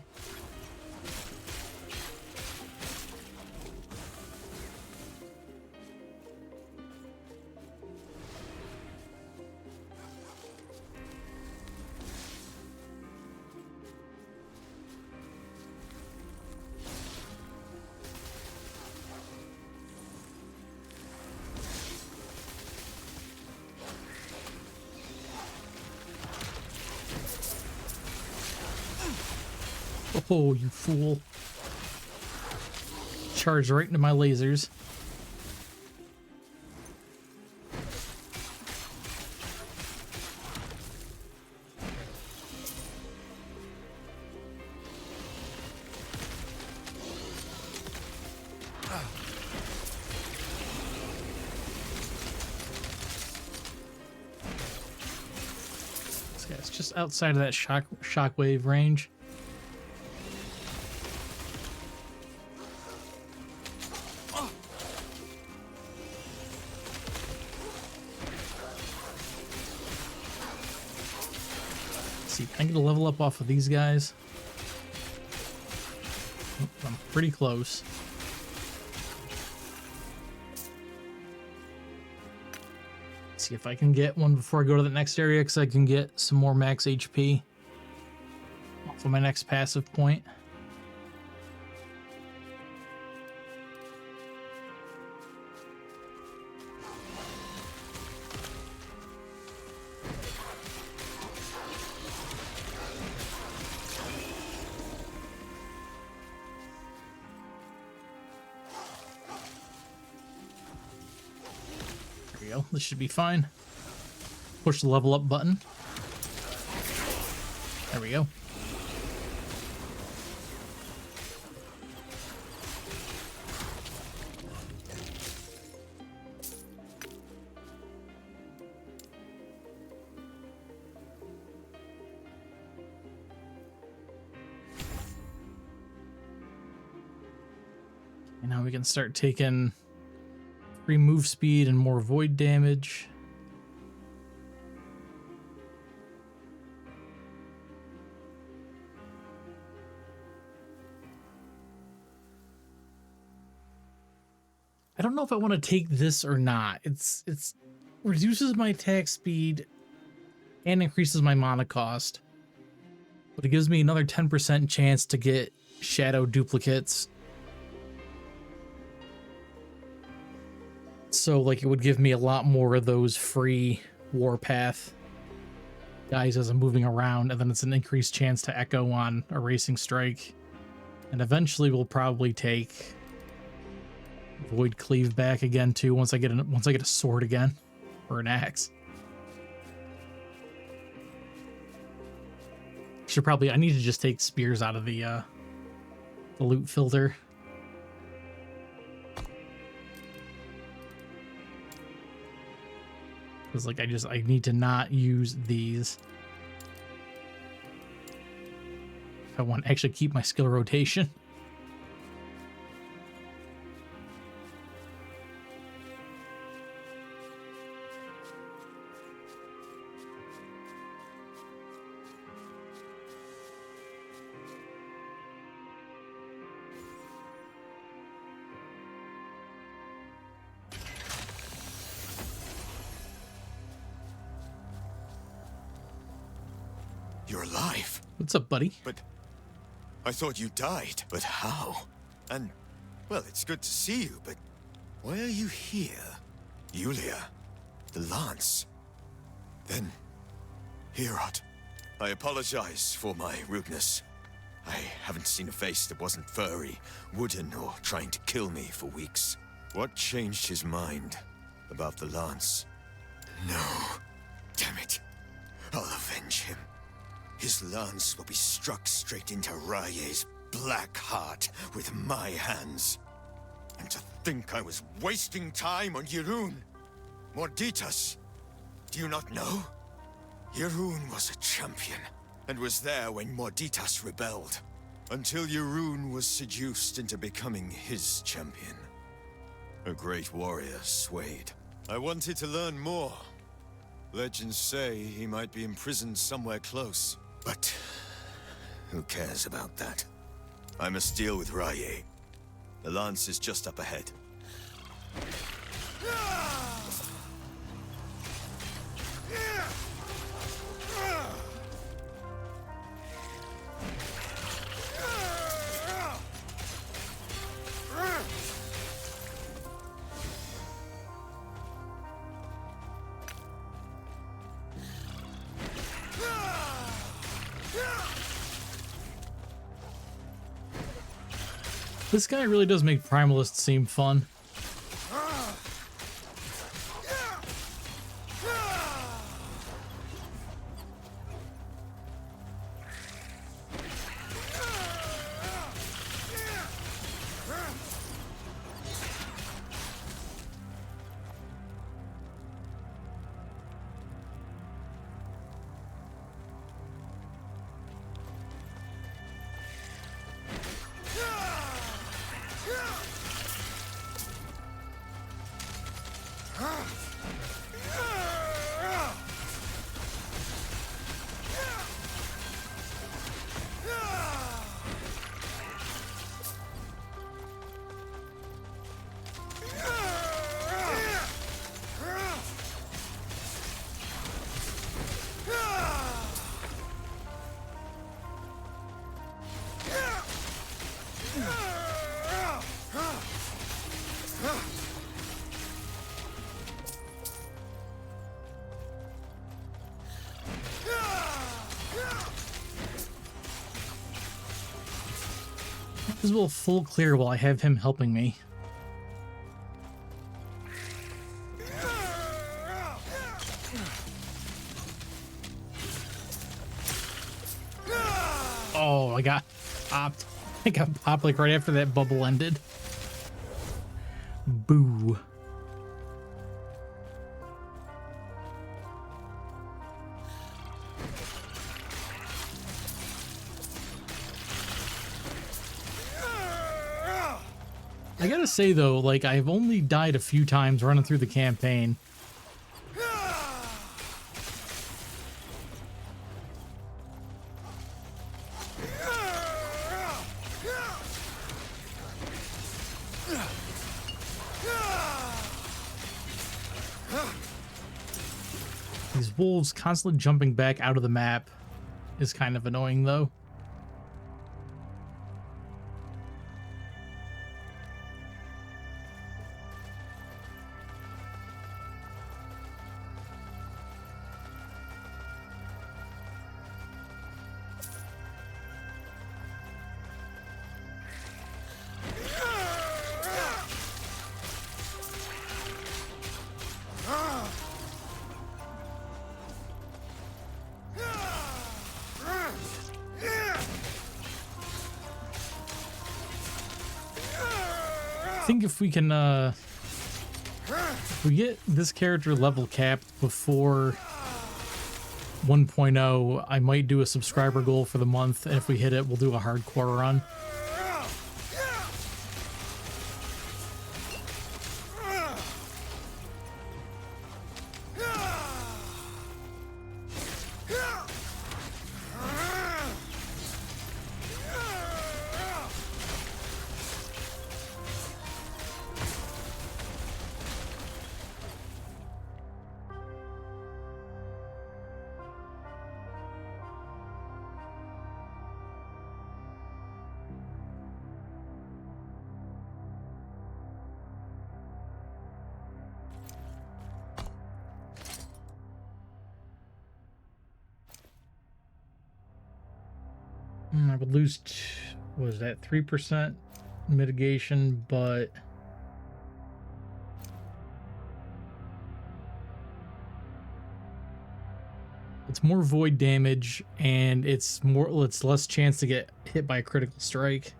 Oh, you fool. Charged right into my lasers. This guy's just outside of that shockwave range. See, can I get a level up off of these guys? Oh, I'm pretty close. See if I can get one before I go to the next area, because I can get some more max HP off of my next passive point. There we go. This should be fine. Push the level up button. There we go. And now we can start taking free move speed and more void damage. I don't know if I want to take this or not. It's reduces my attack speed and increases my mana cost, but it gives me another 10% chance to get shadow duplicates. So like it would give me a lot more of those free warpath guys as I'm moving around, and then it's an increased chance to echo on a racing strike, and eventually we'll probably take Void Cleave back again too once I get a sword again or an axe. I need to just take spears out of the loot filter. Because like I need to not use these if I want to actually keep my skill rotation. You're alive. What's up, buddy? But I thought you died. But how? And, well, it's good to see you, but why are you here? Yulia, the lance. Then, Herod. I apologize for my rudeness. I haven't seen a face that wasn't furry, wooden, or trying to kill me for weeks. What changed his mind about the lance? No. Damn it. I'll avenge him. His lance will be struck straight into Raye's black heart with my hands. And to think I was wasting time on Yirun. Morditas, do you not know? Yirun was a champion, and was there when Morditas rebelled. Until Yirun was seduced into becoming his champion. A great warrior swayed. I wanted to learn more. Legends say he might be imprisoned somewhere close. But who cares about that? I must deal with Raye. The lance is just up ahead. This guy really does make Primalists seem fun. This will full clear while I have him helping me. Oh, I got popped. I got popped like right after that bubble ended. Boo. I gotta say though, like, I've only died a few times running through the campaign. These wolves constantly jumping back out of the map is kind of annoying though. I think if we can, if we get this character level capped before 1.0, I might do a subscriber goal for the month, and if we hit it, we'll do a hardcore run. I would lose, what was that, 3% mitigation, but it's more void damage and it's less chance to get hit by a critical strike.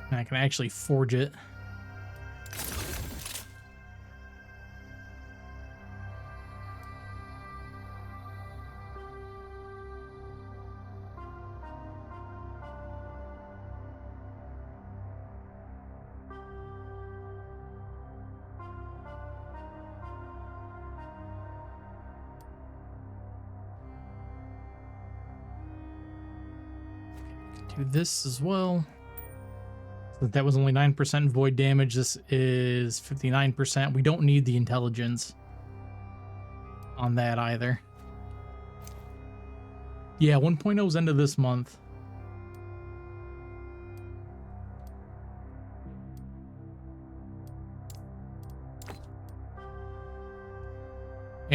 And I can actually forge it. Do this as well. So that was only 9% void damage. This is 59%. We don't need the intelligence on that either. Yeah, 1.0's end of this month.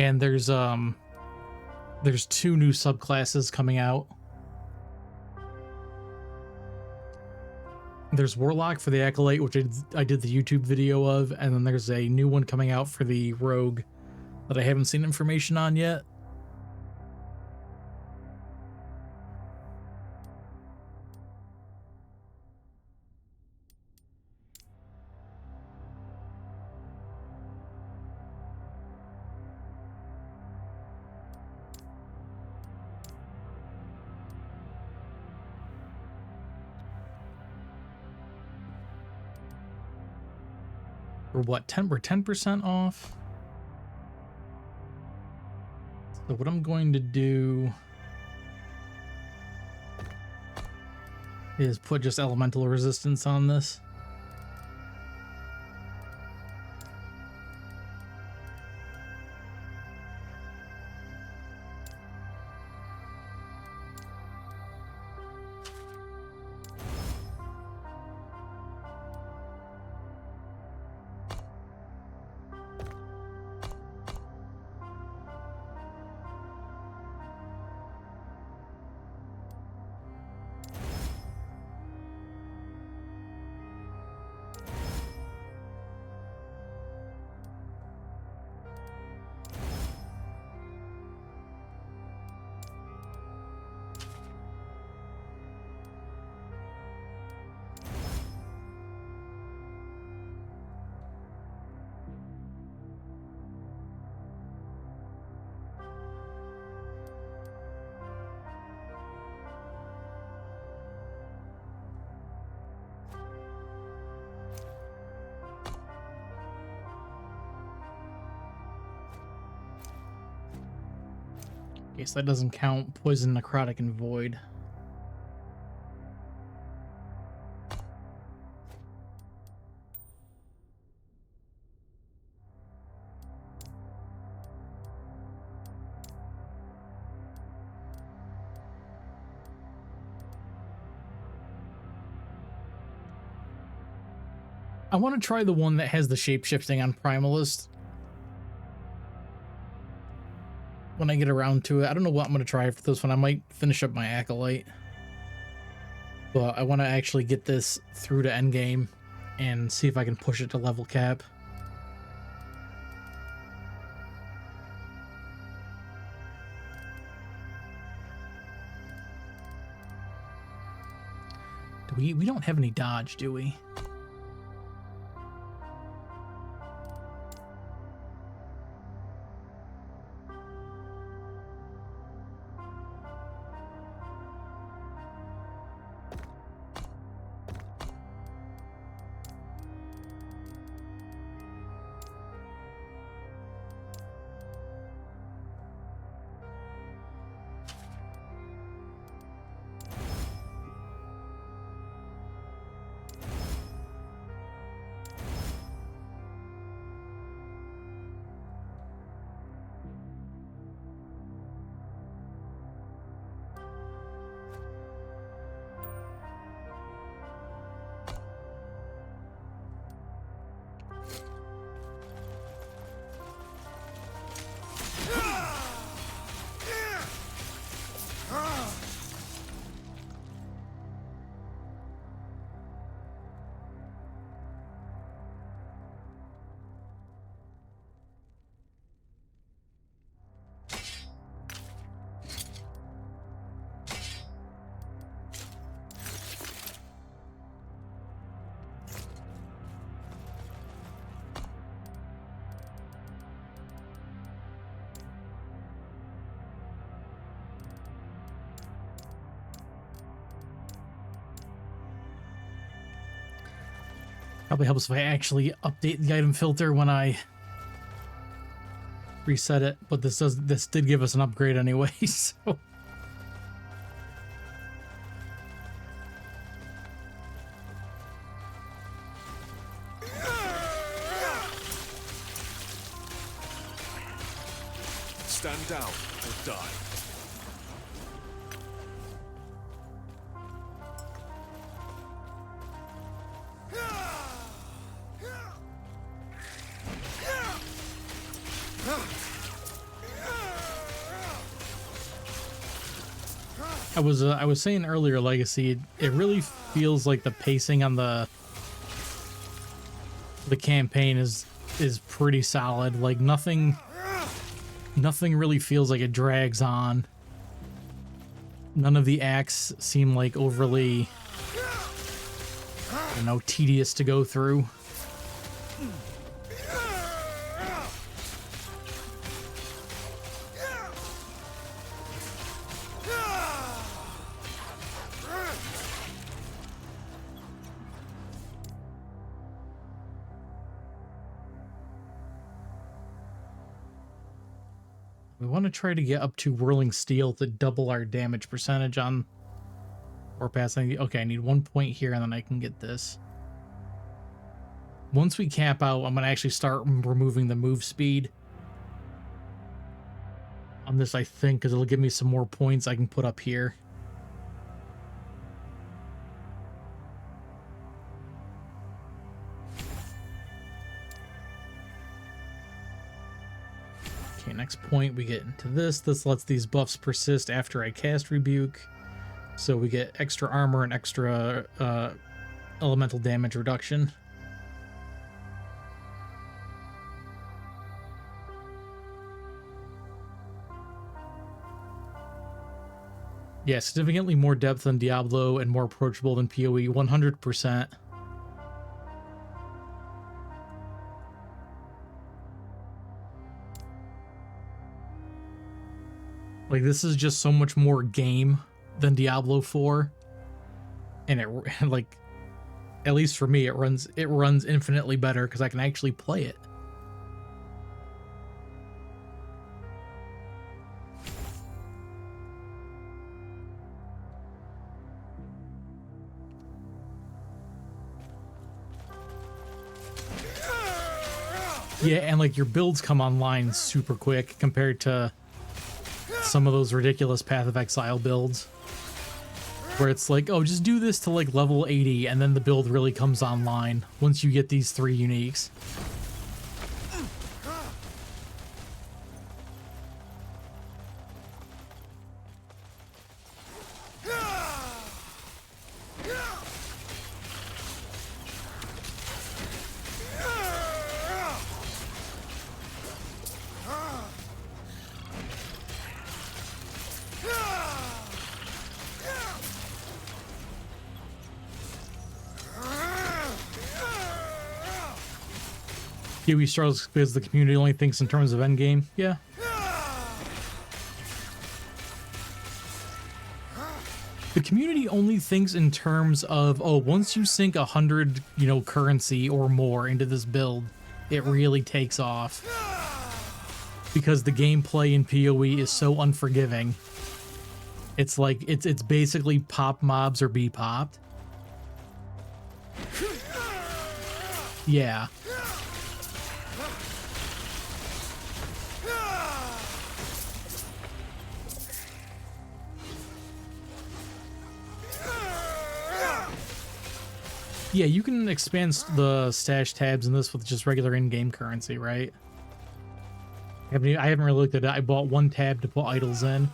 And there's 2 new subclasses coming out. There's Warlock for the Acolyte, which I did the YouTube video of, and then there's a new one coming out for the Rogue that I haven't seen information on yet. We're 10% off. So what I'm going to do is put just elemental resistance on this. Okay, so that doesn't count Poison, Necrotic, and Void. I want to try the one that has the shape-shifting on Primalist. When I get around to it. I don't know what I'm going to try for this one. I might finish up my Acolyte. But I want to actually get this through to endgame and see if I can push it to level cap. We don't have any dodge, do we? Probably helps if I actually update the item filter when I reset it, but this did give us an upgrade anyway, so Stand down or die. I was saying earlier, Legacy, it really feels like the pacing on the campaign is pretty solid. Like nothing really feels like it drags on. None of the acts seem like overly, you know, tedious to go through. We want to try to get up to Whirling Steel to double our damage percentage on Warpath. Okay, I need 1 point here, and then I can get this. Once we cap out, I'm going to actually start removing the move speed on this, I think, because it'll give me some more points I can put up here. Okay, next point, we get into this. This lets these buffs persist after I cast Rebuke. So we get extra armor and extra elemental damage reduction. Yeah, significantly more depth than Diablo and more approachable than PoE, 100%. Like, this is just so much more game than Diablo 4. And it, like, at least for me, it runs infinitely better because I can actually play it. Yeah, and like your builds come online super quick compared to some of those ridiculous Path of Exile builds where it's like, oh, just do this to like level 80 and then the build really comes online once you get these 3 uniques. PoE struggles because the community only thinks in terms of endgame. Yeah. The community only thinks in terms of, oh, once you sink 100, you know, currency or more into this build, it really takes off. Because the gameplay in PoE is so unforgiving. It's like, it's basically pop mobs or be popped. Yeah. Yeah, you can expand the stash tabs in this with just regular in-game currency, right? I haven't really looked at it. I bought 1 tab to put idols in.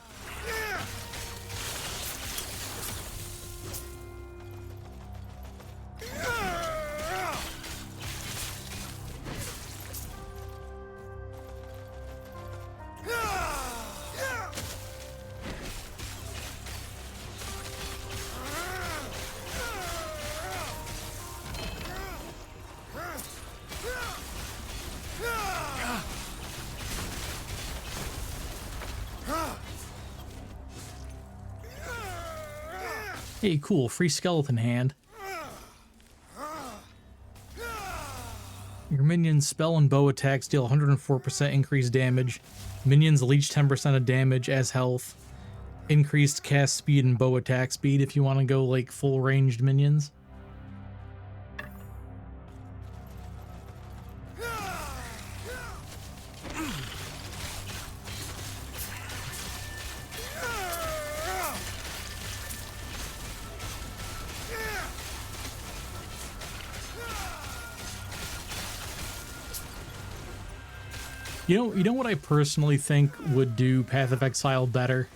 Hey, cool, free skeleton hand. Your minions' spell and bow attacks deal 104% increased damage. Minions leech 10% of damage as health. Increased cast speed and bow attack speed if you want to go like full ranged minions. You know what I personally think would do Path of Exile better?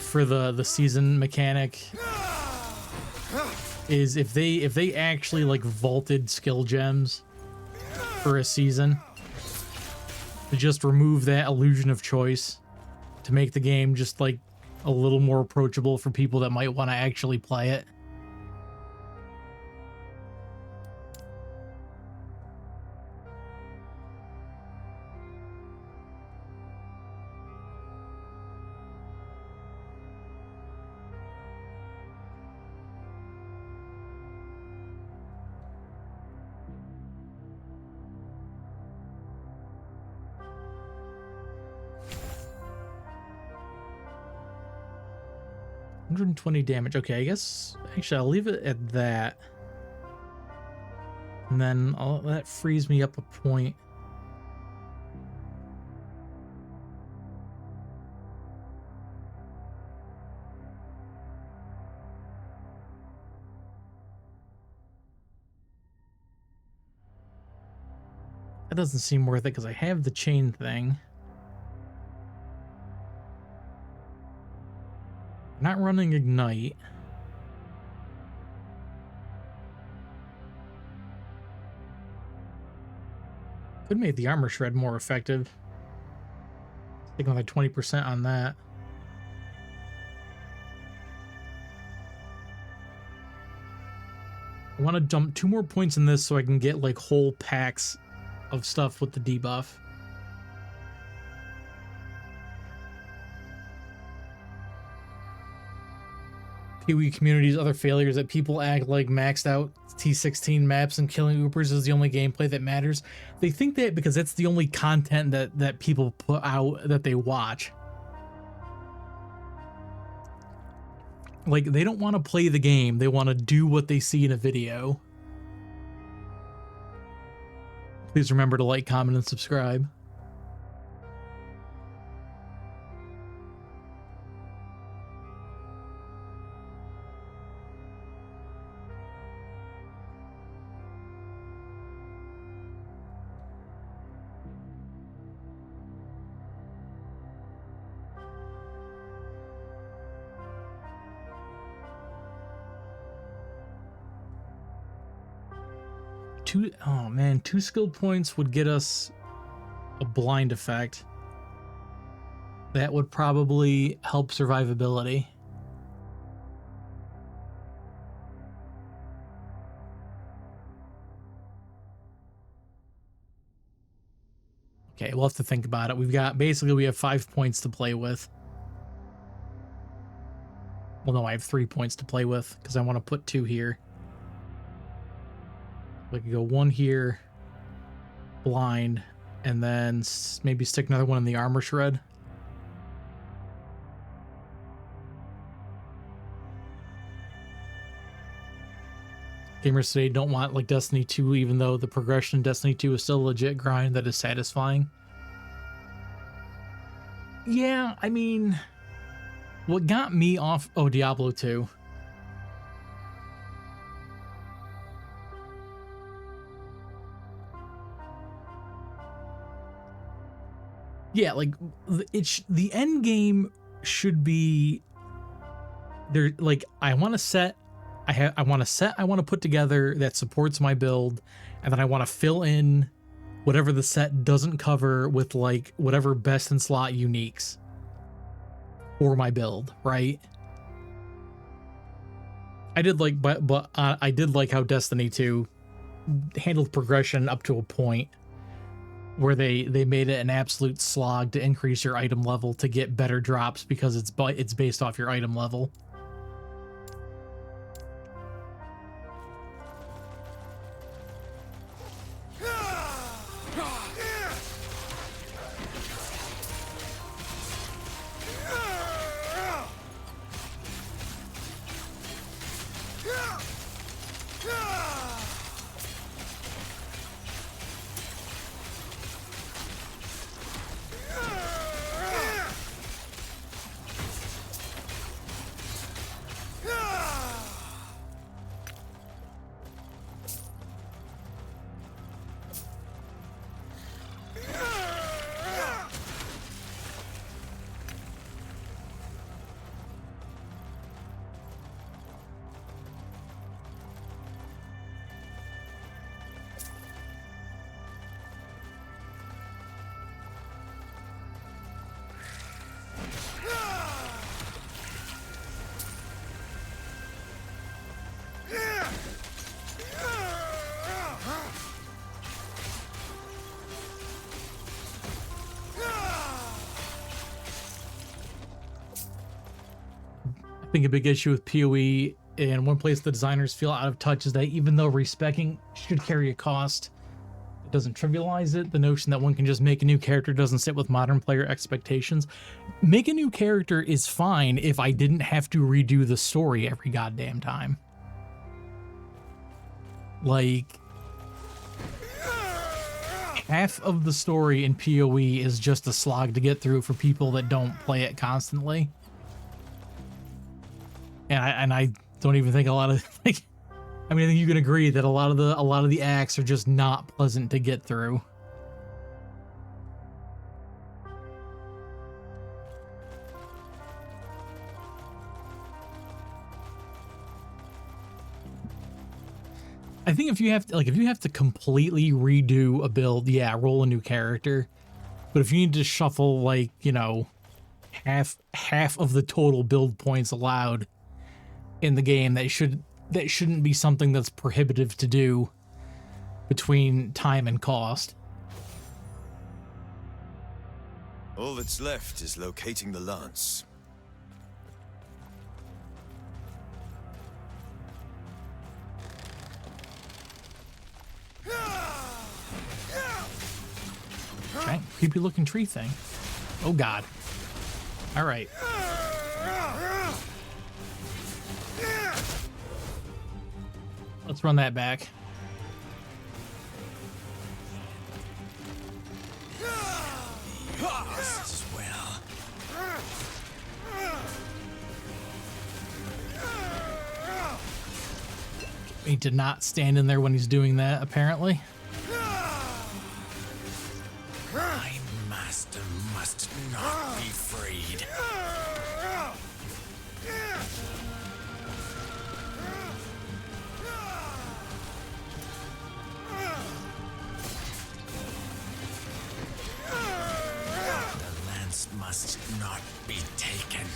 for the season mechanic is if they actually like vaulted skill gems for a season, to just remove that illusion of choice, to make the game just like a little more approachable for people that might want to actually play it. $120 damage. Okay, I guess actually I'll leave it at that. And then that frees me up a point. That doesn't seem worth it because I have the chain thing. Not running ignite. Could make the armor shred more effective. Taking like 20% on that. I want to dump 2 more points in this so I can get like whole packs of stuff with the debuff. PoE community's other failures that people act like maxed out T16 maps and killing Oopers is the only gameplay that matters. They think that because that's the only content that people put out that they watch. Like, they don't want to play the game, they want to do what they see in a video. Please remember to like, comment, and subscribe. Oh man, 2 skill points would get us a blind effect. That would probably help survivability. Okay, we'll have to think about it. We have 5 points to play with. Well, no, I have 3 points to play with because I want to put 2 here. We could go 1 here, blind, and then maybe stick another one in the armor shred. Gamers today don't want like Destiny 2, even though the progression in Destiny 2 is still a legit grind that is satisfying. Yeah, I mean, what got me off... Oh, Diablo 2. Yeah, like the end game should be there. Like, I want a set. I want a set I want to put together that supports my build, and then I want to fill in whatever the set doesn't cover with like whatever best in slot uniques for my build, right? I did like, but I did like how Destiny 2 handled progression up to a point where they made it an absolute slog to increase your item level to get better drops because it's based off your item level. think a big issue with PoE, and one place the designers feel out of touch, is that even though respecing should carry a cost, it doesn't trivialize it. The notion that one can just make a new character doesn't sit with modern player expectations. Make a new character is fine if I didn't have to redo the story every goddamn time. Like, half of the story in PoE is just a slog to get through for people that don't play it constantly. And I don't even think a lot of, like, I mean, I think you can agree that a lot of the acts are just not pleasant to get through. I think if you have to completely redo a build, yeah, roll a new character. But if you need to shuffle, like, you know, half of the total build points allowed in the game, that shouldn't be something that's prohibitive to do between time and cost. All that's left is locating the lance. Giant creepy looking tree thing. Oh god. All right. Let's run that back. As well. He did not stand in there when he's doing that, apparently. My master must not be freed. The lance must not be taken.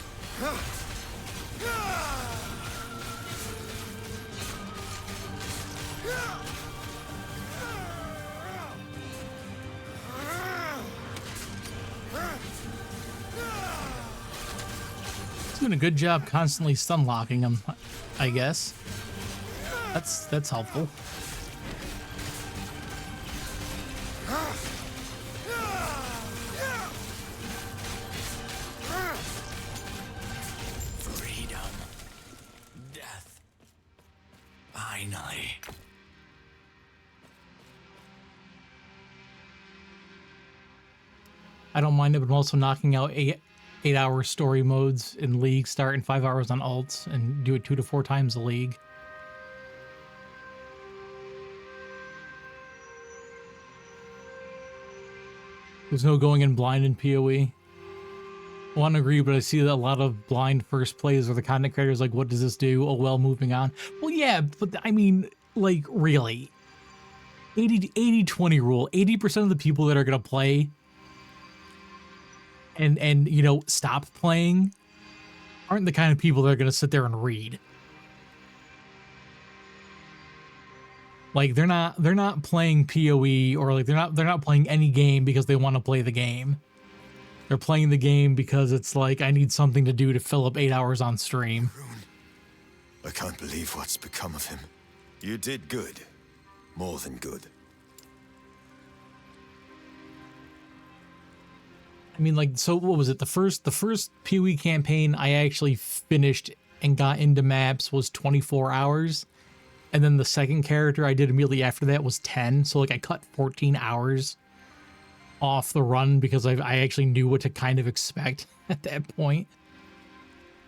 He's doing a good job constantly stun locking him, I guess. That's helpful. Freedom. Death. Finally. I don't mind it, but I'm also knocking out 8-hour story modes in League, start in 5 hours on alts, and do it 2 to 4 times a League. There's no going in blind in PoE. I want to agree, but I see that a lot of blind first plays where the content creators like, what does this do? Oh, well, moving on. Well, yeah, but I mean, like, really. 80-20 rule. 80% of the people that are going to play and you know, stop playing aren't the kind of people that are going to sit there and read. Like, they're not playing PoE, or like they're not playing any game because they want to play the game. They're playing the game because it's like, I need something to do to fill up 8 hours on stream. I can't believe what's become of him. You did good. More than good. I mean, like, so what was it? The first PoE campaign I actually finished and got into maps was 24 hours. And then the second character I did immediately after that was 10. So, like, I cut 14 hours off the run because I actually knew what to kind of expect at that point.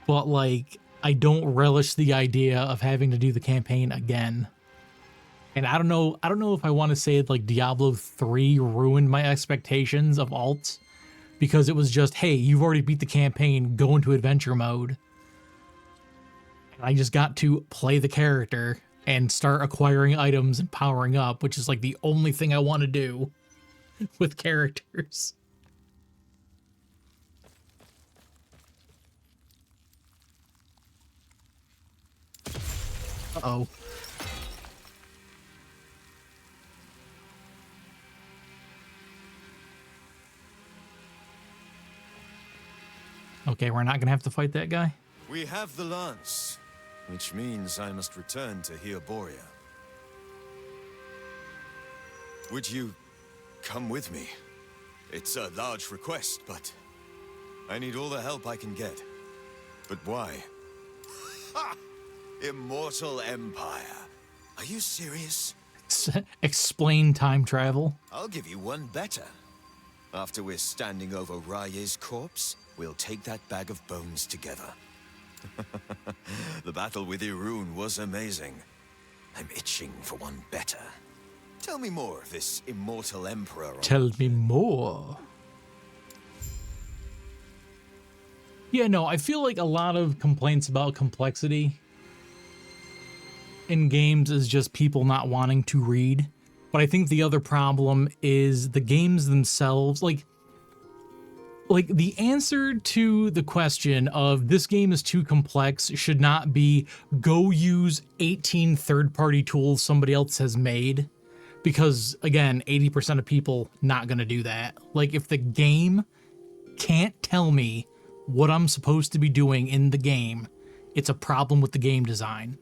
But, like, I don't relish the idea of having to do the campaign again. And I don't know if I want to say, like, Diablo 3 ruined my expectations of alts, because it was just, hey, you've already beat the campaign, go into adventure mode. And I just got to play the character and start acquiring items and powering up, which is like the only thing I want to do with characters. Uh-oh. Okay, we're not gonna have to fight that guy. We have the lance, which means I must return to Borea. Would you come with me? It's a large request, but I need all the help I can get. But why? Ha! Immortal Empire. Are you serious? Explain time travel. I'll give you one better. After we're standing over Raye's corpse, we'll take that bag of bones together. The battle with Irun was amazing. I'm itching for one better. Tell me more of this immortal emperor. Tell me more. Yeah, no, I feel like a lot of complaints about complexity in games is just people not wanting to read. But I think the other problem is the games themselves. Like the answer to the question of this game is too complex should not be go use 18 third-party tools somebody else has made. Because, again, 80% of people not going to do that. Like, if the game can't tell me what I'm supposed to be doing in the game, it's a problem with the game design.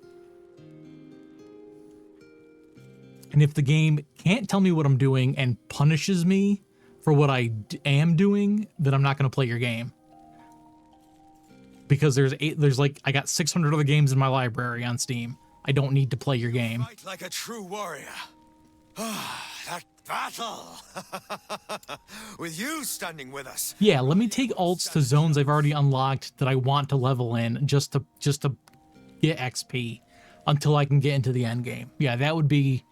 And if the game can't tell me what I'm doing and punishes me for what I am doing, then I'm not going to play your game. Because I got 600 other games in my library on Steam. I don't need to play your game. Fight like a true warrior. That battle! With you standing with us. Yeah, let me take alts to zones I've already unlocked that I want to level in just to get XP until I can get into the end game. Yeah, that would be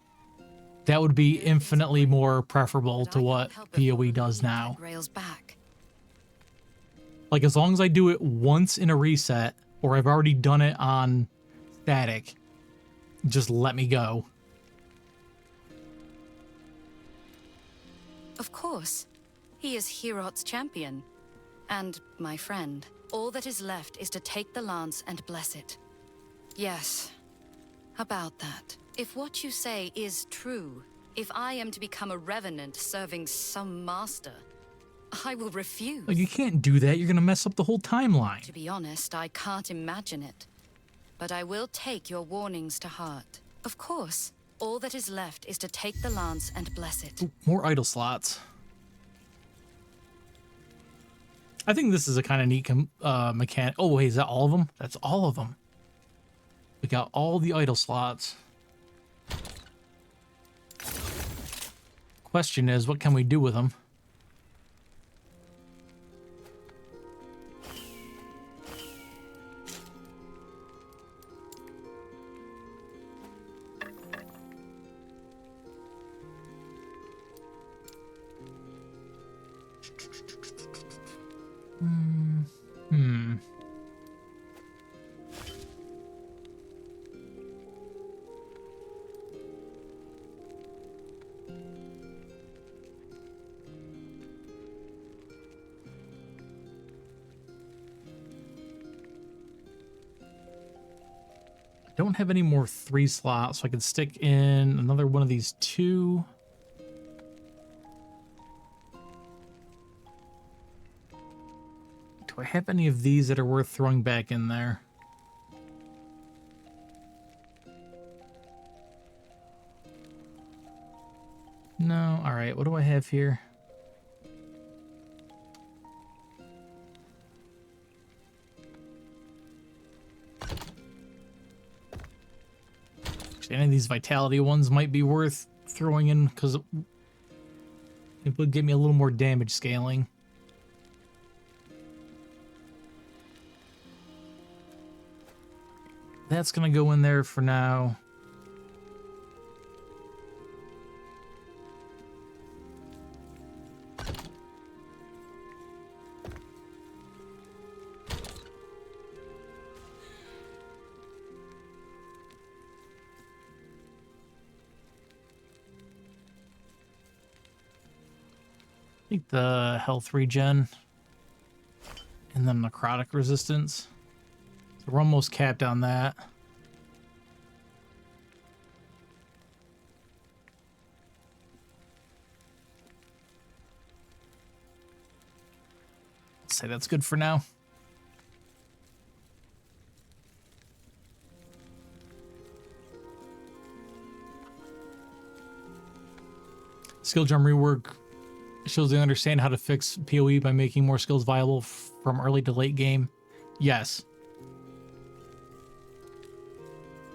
infinitely more preferable to what PoE does now. Rails back. Like, as long as I do it once in a reset, or I've already done it on static, just let me go. Of course. He is Herot's champion. And my friend. All that is left is to take the lance and bless it. Yes. About that. If what you say is true, if I am to become a revenant serving some master, I will refuse. Oh, you can't do that. You're going to mess up the whole timeline. To be honest, I can't imagine it. But I will take your warnings to heart. Of course. All that is left is to take the lance and bless it. Ooh, more idle slots. I think this is a kind of neat mechanic. Oh, wait, is that all of them? That's all of them. We got all the idle slots. Question is, what can we do with them? Don't have any more 3 slots, so I could stick in another one of these 2. Do I have any of these that are worth throwing back in there? No. All right, what do I have here? Any of these vitality ones might be worth throwing in because it would give me a little more damage scaling. That's gonna go in there for now. Take the health regen and then necrotic resistance. So we're almost capped on that. I'll say that's good for now. Skill gem rework shows they understand how to fix PoE by making more skills viable from early to late game. Yes.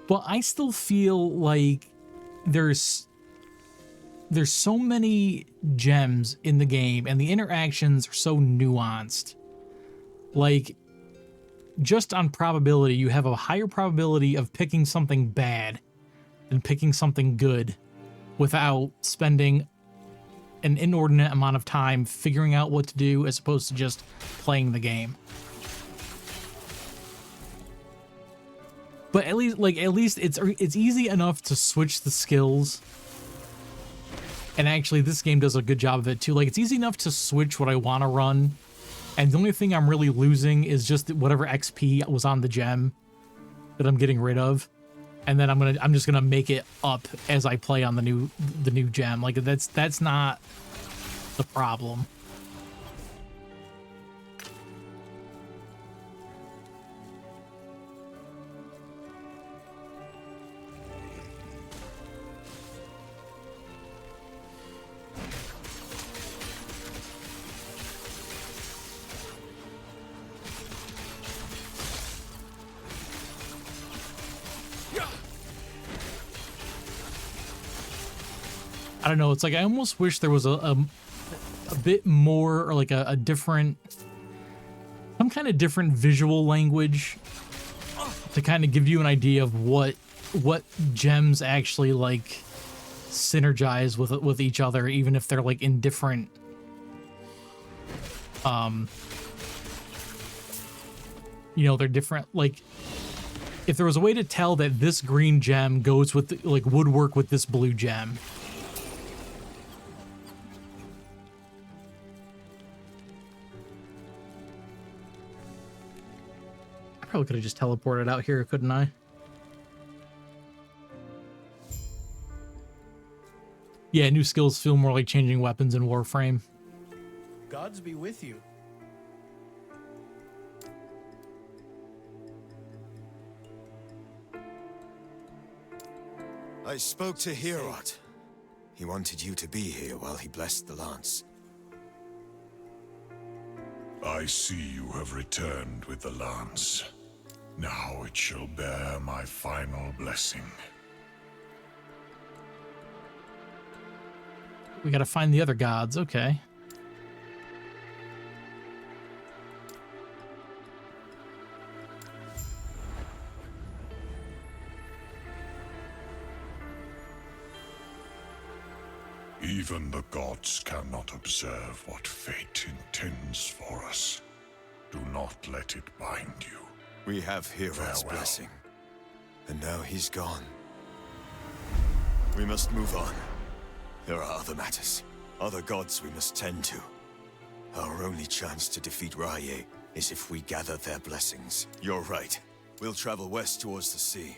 But I still feel like there's so many gems in the game and the interactions are so nuanced. Like, just on probability, you have a higher probability of picking something bad than picking something good without spending an inordinate amount of time figuring out what to do as opposed to just playing the game. But at least it's easy enough to switch the skills. And actually this game does a good job of it too. Like, it's easy enough to switch what I want to run. And the only thing I'm really losing is just whatever XP was on the gem that I'm getting rid of. And then I'm just gonna make it up as I play on the new gem. Like, that's not the problem. I don't know. It's like I almost wish there was a bit more, or like a different, some kind of different visual language to kind of give you an idea of what gems actually like synergize with each other, even if they're like in different you know, they're different. Like, if there was a way to tell that this green gem goes with like would work with this blue gem. Probably could have just teleported out here, couldn't I? Yeah, new skills feel more like changing weapons in Warframe. Gods be with you. I spoke to Herod. He wanted you to be here while he blessed the lance. I see you have returned with the lance. Now it shall bear my final blessing. We gotta find the other gods, okay. Even the gods cannot observe what fate intends for us. Do not let it bind you. We have Herod's Farewell. blessing. And now he's gone. We must move on. There are other matters. Other gods we must tend to. Our only chance to defeat Rye is if we gather their blessings. You're right. We'll travel west towards the sea.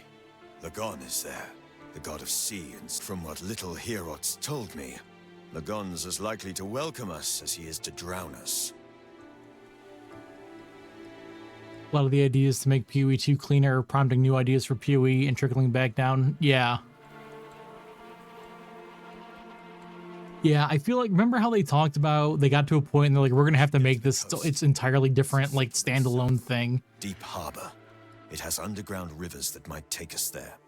Lagon is there, the god of sea, and from what little Herod's told me, Lagon's as likely to welcome us as he is to drown us. A lot of the ideas to make PoE 2 cleaner, prompting new ideas for PoE and trickling back down. Yeah. Yeah, I feel like, remember how they talked about, they got to a point and they're like, we're going to have to make this its entirely different, like, standalone thing. Deep harbor. It has underground rivers that might take us there.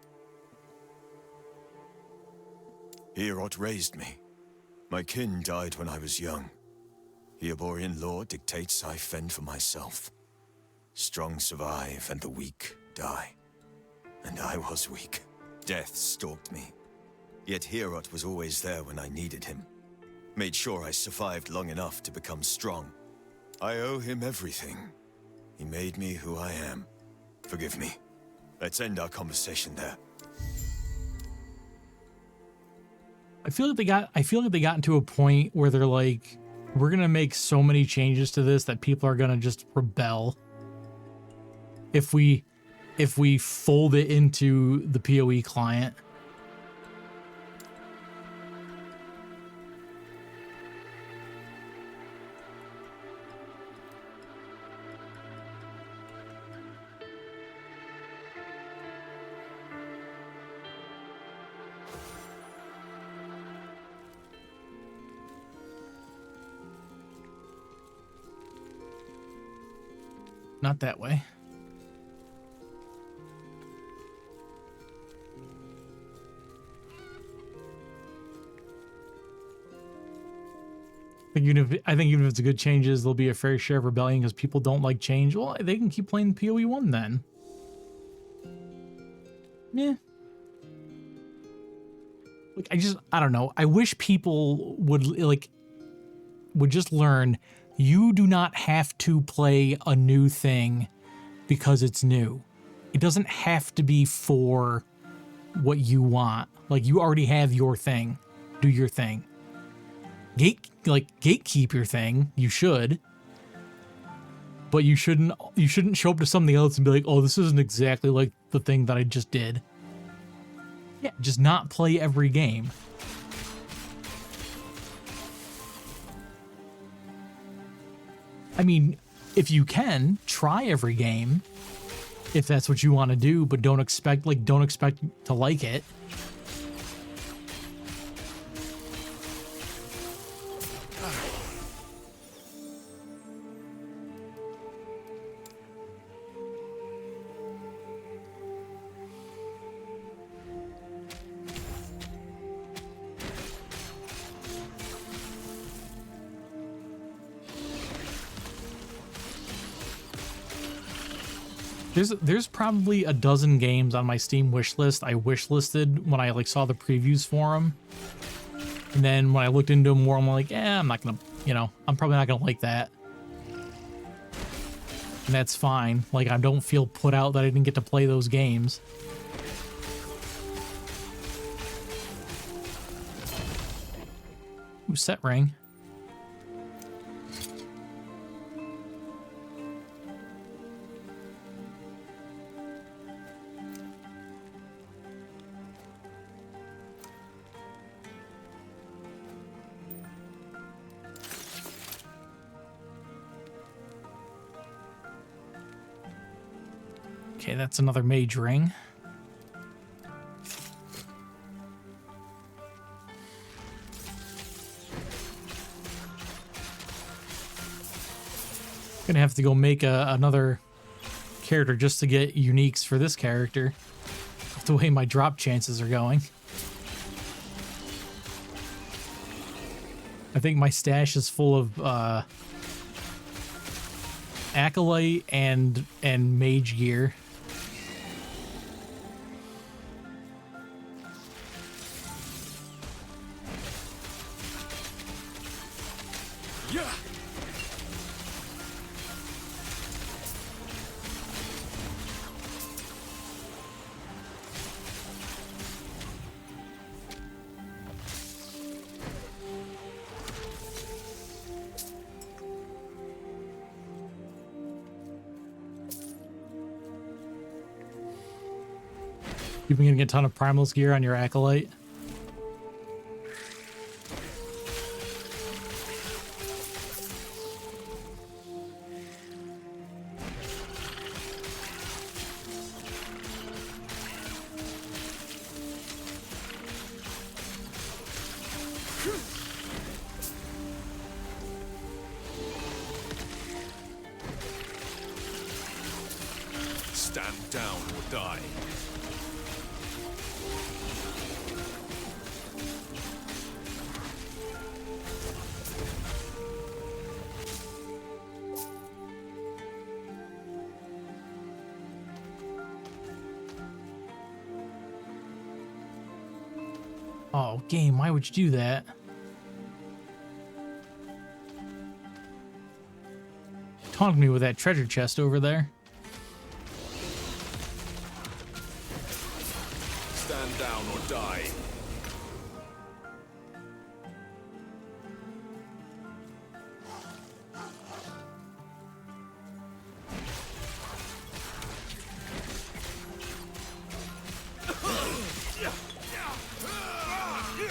Herod raised me. My kin died when I was young. Eoborian law dictates I fend for myself. Strong survive and the weak die. And I was weak. Death stalked me. Yet Herod was always there when I needed him. Made sure I survived long enough to become strong. I owe him everything. He made me who I am. Forgive me. Let's end our conversation there. I feel like they got into a point where they're like, we're going to make so many changes to this that people are going to just rebel. If we fold it into the PoE client. Not that way. I think even if it's a good changes, there'll be a fair share of rebellion because people don't like change. Well, they can keep playing PoE 1 then. Yeah. Like, I don't know. I wish people would just learn you do not have to play a new thing because it's new. It doesn't have to be for what you want. Like, you already have your thing. Do your thing. Gatekeep your thing. You should. But you shouldn't show up to something else and be like, oh, this isn't exactly like the thing that I just did. Yeah, just not play every game. I mean, if you can, try every game if that's what you want to do, but don't expect to like it. There's probably a dozen games on my Steam wish list I wishlisted when I saw the previews for them. And then when I looked into them more, I'm like, I'm not gonna, I'm probably not gonna like that. And that's fine. Like, I don't feel put out that I didn't get to play those games. Ooh, set ring. Okay, that's another mage ring. Gonna have to go make another character just to get uniques for this character. The way my drop chances are going. I think my stash is full of Acolyte and mage gear. Yeah. You've been getting a ton of Primal's gear on your Acolyte. Stand down or die. Oh, game, why would you do that? Taunted me with that treasure chest over there. Stand down or die.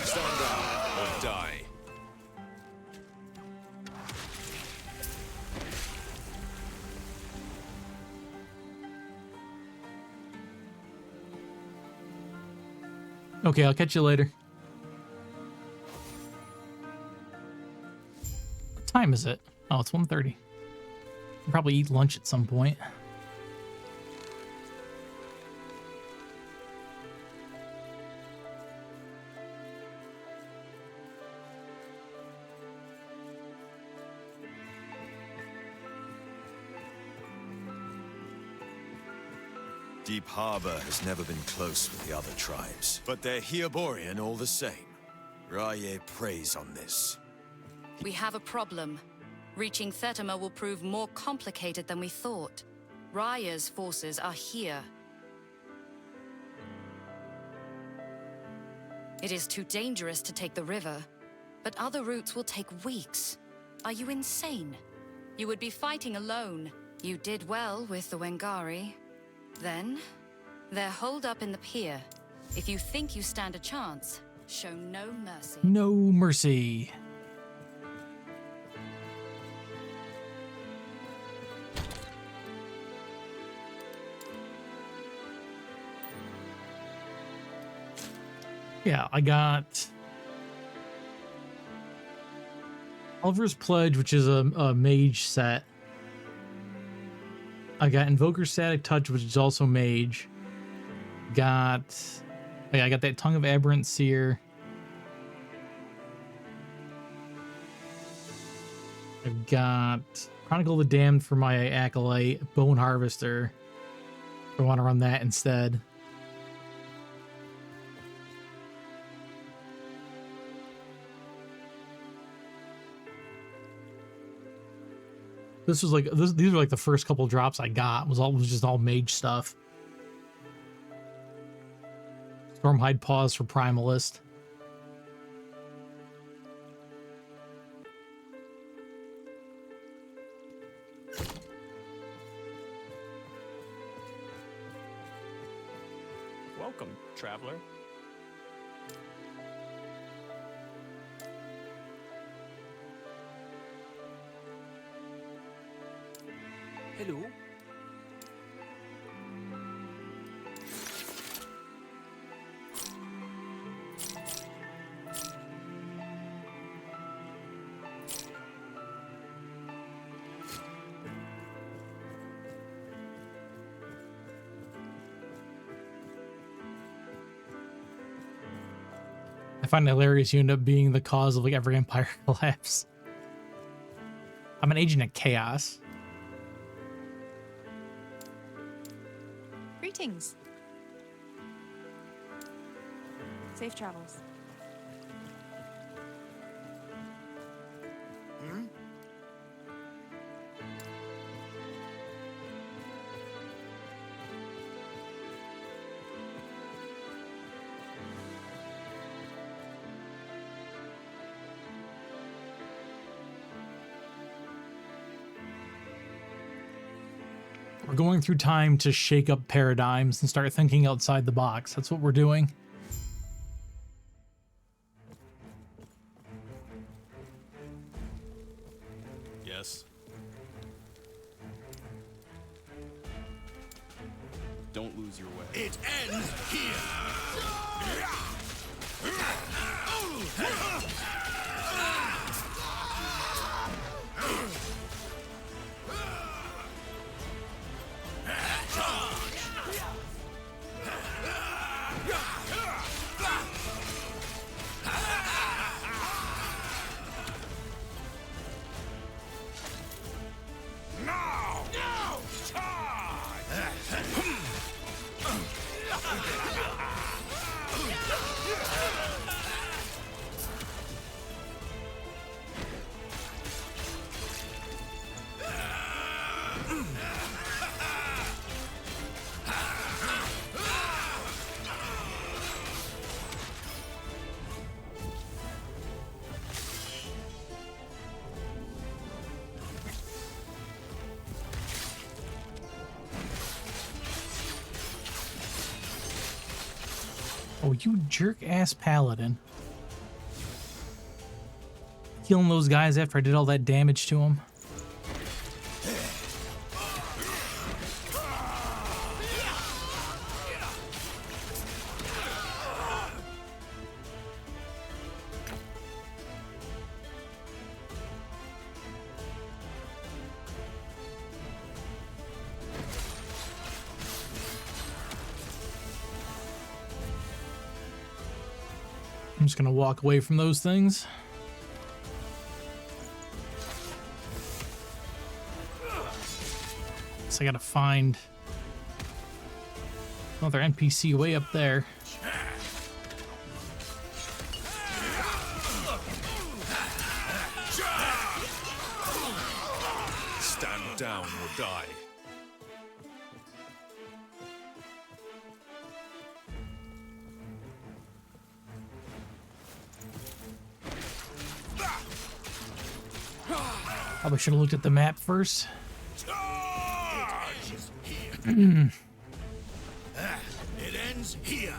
Stand down or die. Okay, I'll catch you later. What time is it? Oh, it's 1:30. Probably eat lunch at some point. Deep Harbor has never been close with the other tribes, but they're Hyoborian all the same. Raye preys on this. We have a problem. Reaching Thetima will prove more complicated than we thought. Raya's forces are here. It is too dangerous to take the river, but other routes will take weeks. Are you insane? You would be fighting alone. You did well with the Wengari. Then, they're holed up in the pier. If you think you stand a chance, show no mercy. No mercy. Yeah, I got Oliver's Pledge, which is a mage set. I got Invoker Static Touch, which is also mage. Oh yeah, I got that Tongue of Aberrant Seer. I've got Chronicle of the Damned for my Acolyte, Bone Harvester. I want to run that instead. This was like these were like the first couple drops I got. Was just all mage stuff. Stormhide Paws for Primalist. Welcome, traveler. Hello. I find it hilarious you end up being the cause of like every empire collapse. I'm an agent of chaos. Greetings. Safe travels. We're going through time to shake up paradigms and start thinking outside the box. That's what we're doing. Yes. Don't lose your way. It ends here. Oh, you jerk-ass paladin. Killing those guys after I did all that damage to them. I'm just gonna walk away from those things. So I gotta find another NPC way up there. Stand down or die. Probably should have looked at the map first. It ends here. It ends here.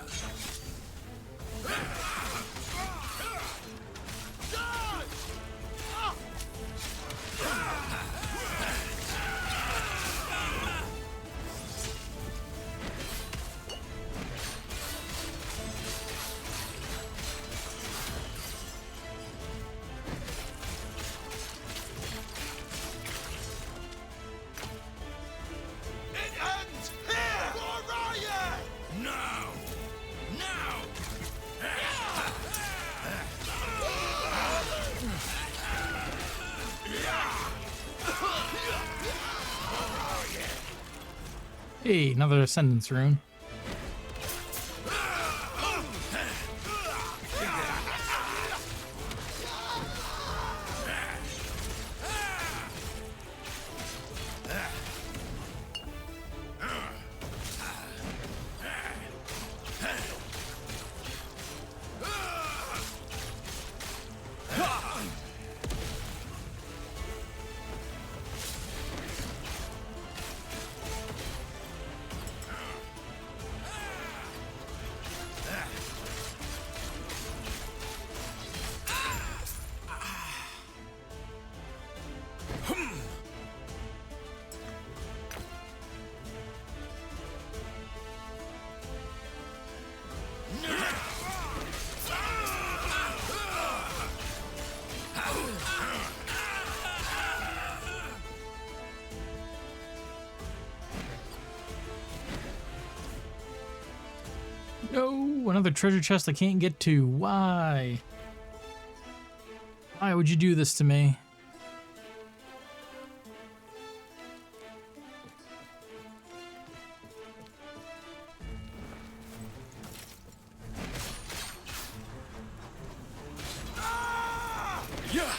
Now. Now. Hey, another Ascendance rune. No, another treasure chest I can't get to. Why? Why would you do this to me? Yeah.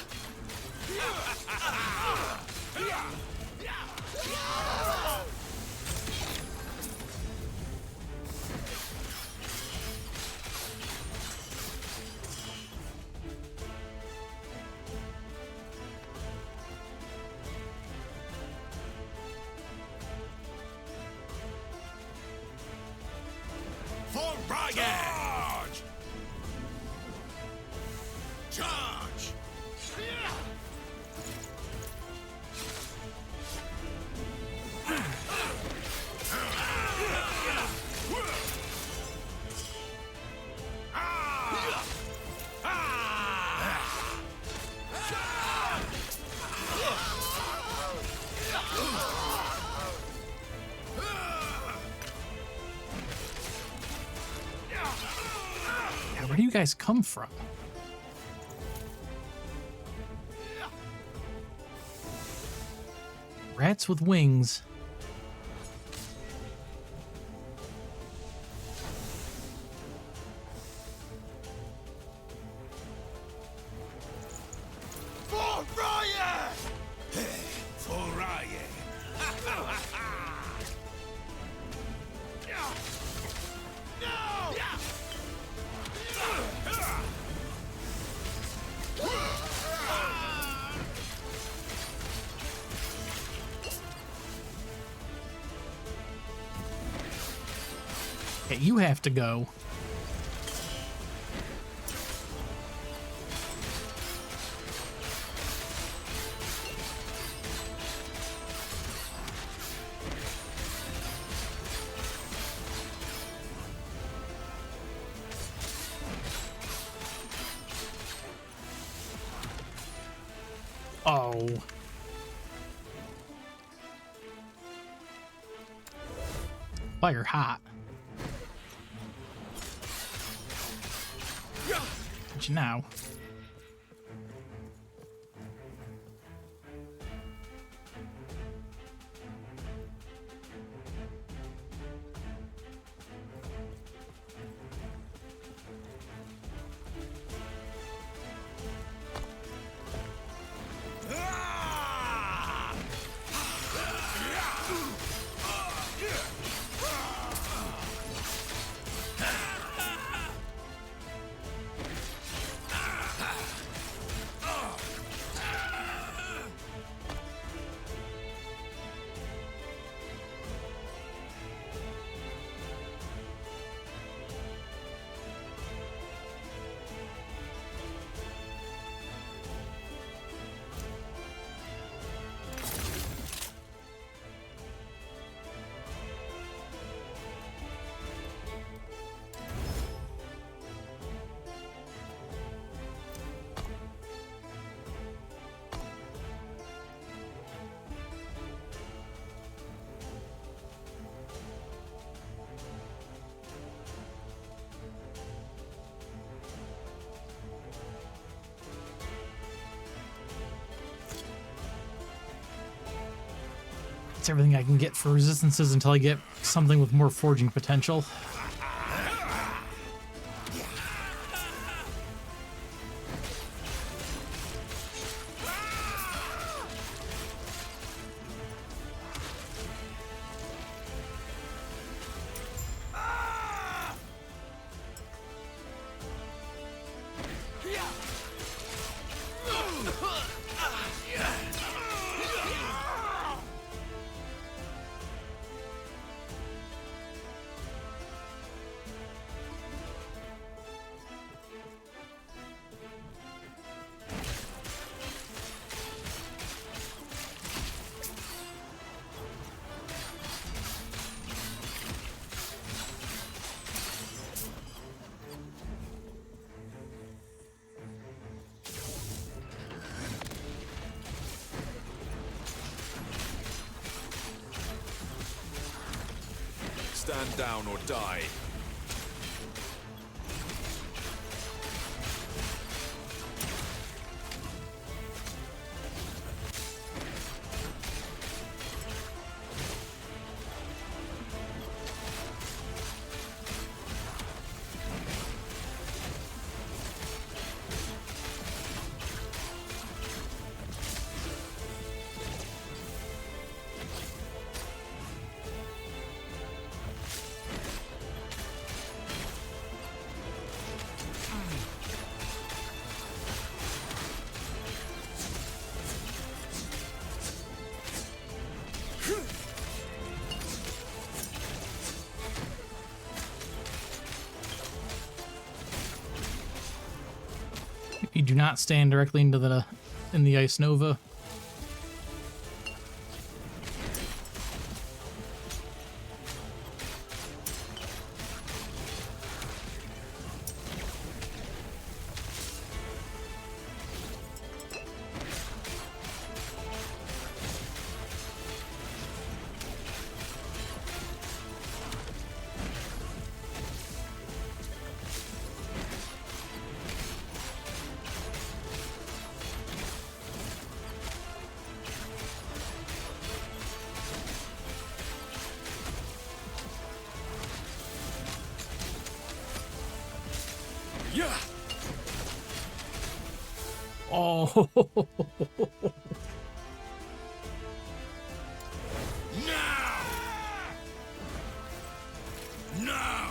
For Ryan! Charge! Charge! Yeah, where do you guys come from? Rats with wings. For Ryan! For Ryan! No! Okay, you have to go. Oh. Fire hot. Got you now. It's everything I can get for resistances until I get something with more forging potential. Stand down or die. You do not stand directly into the ice nova. Yeah. Oh, Now! Now!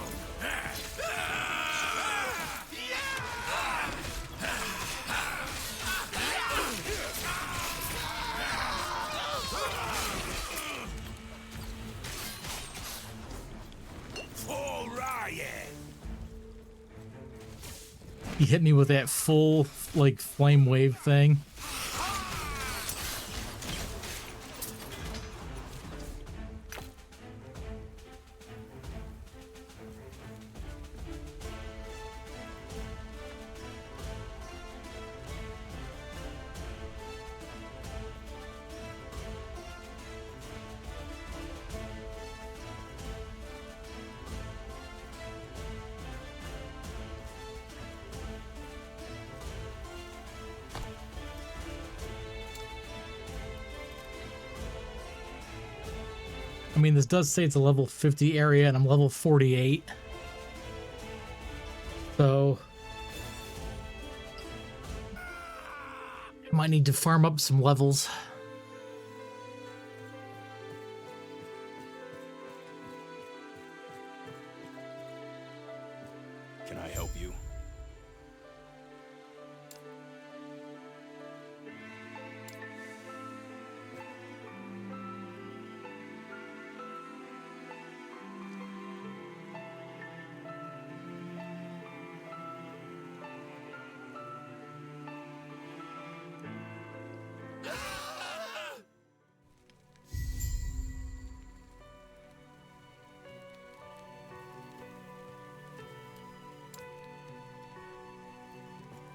For Ryan! he hit me with that full, like, flame wave thing. mean, this does say it's a level 50 area, and I'm level 48. So I might need to farm up some levels. Can I help you?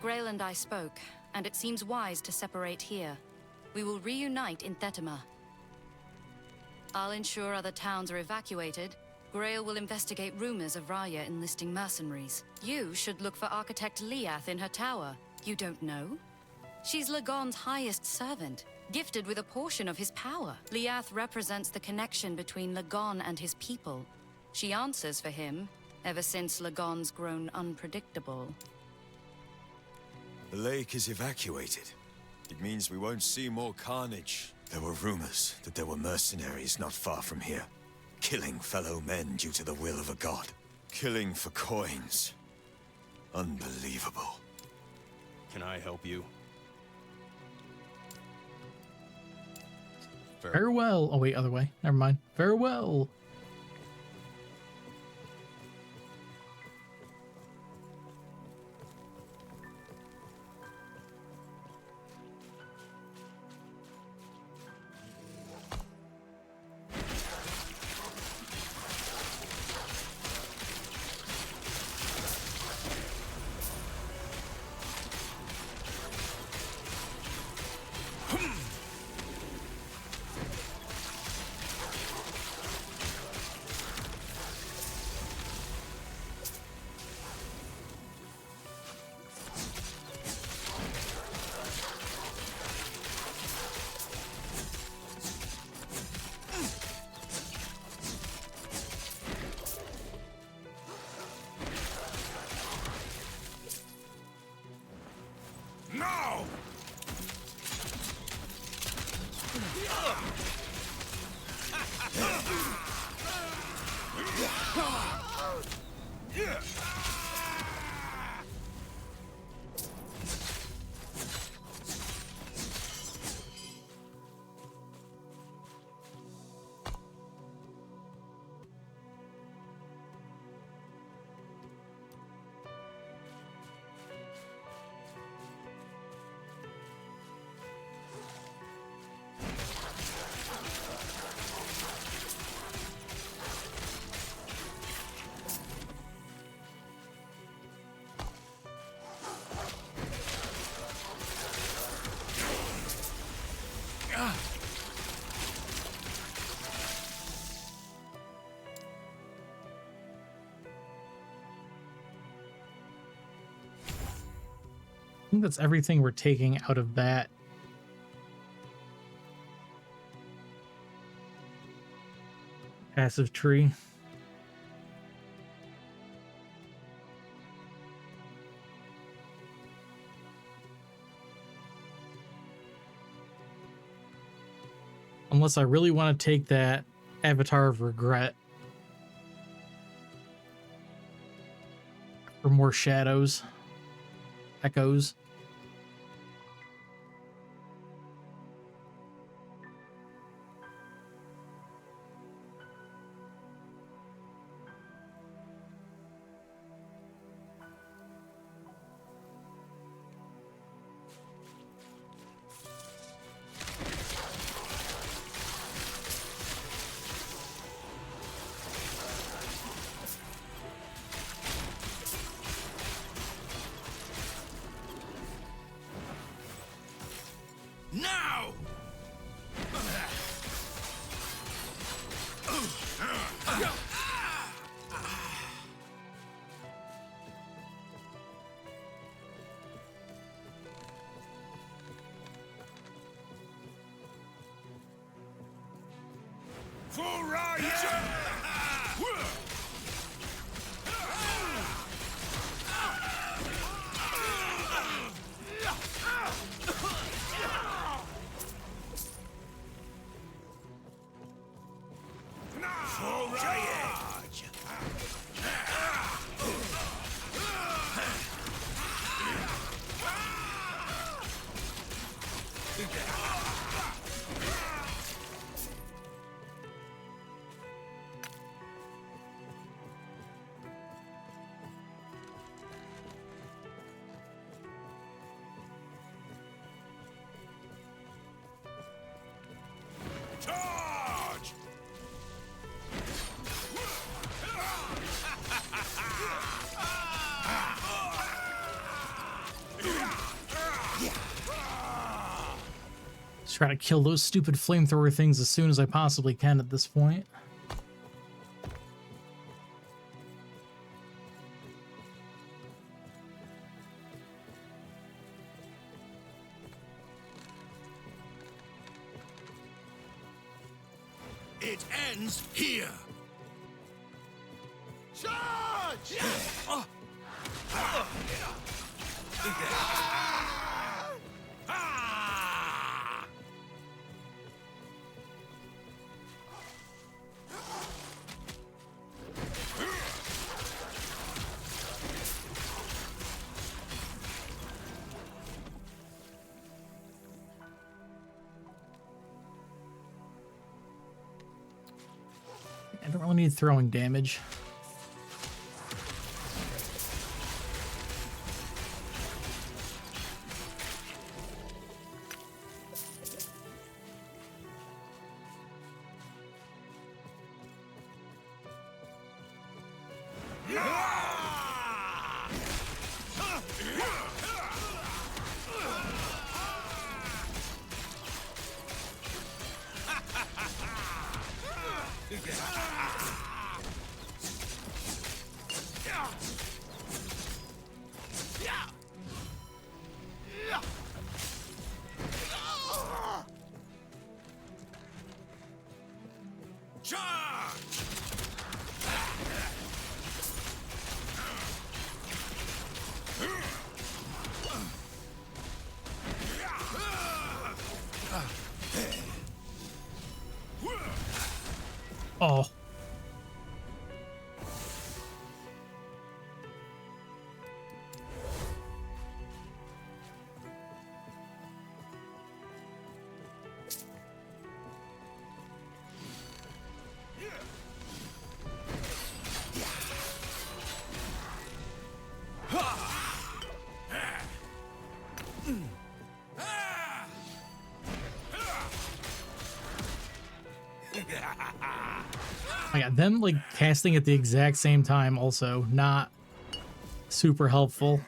Grail and I spoke, and it seems wise to separate here. We will reunite in Thetima. I'll ensure other towns are evacuated. Grail will investigate rumors of Raya enlisting mercenaries. You should look for Architect Liath in her tower. You don't know? She's Lagon's highest servant, gifted with a portion of his power. Liath represents the connection between Lagon and his people. She answers for him, ever since Lagon's grown unpredictable. The lake is evacuated. It means we won't see more carnage. There were rumors that there were mercenaries not far from here, killing fellow men due to the will of a god. Killing for coins. Unbelievable. Can I help you? Farewell. Oh wait, other way. Never mind. Farewell. No! I think that's everything we're taking out of that. Passive tree. Unless I really want to take that Avatar of Regret for more shadows, echoes. Now! Charge! Just try to kill those stupid flamethrower things as soon as I possibly can at this point. It ends here. Charge! I don't really need throwing damage. Oh. Oh yeah, them like casting at the exact same time also not super helpful.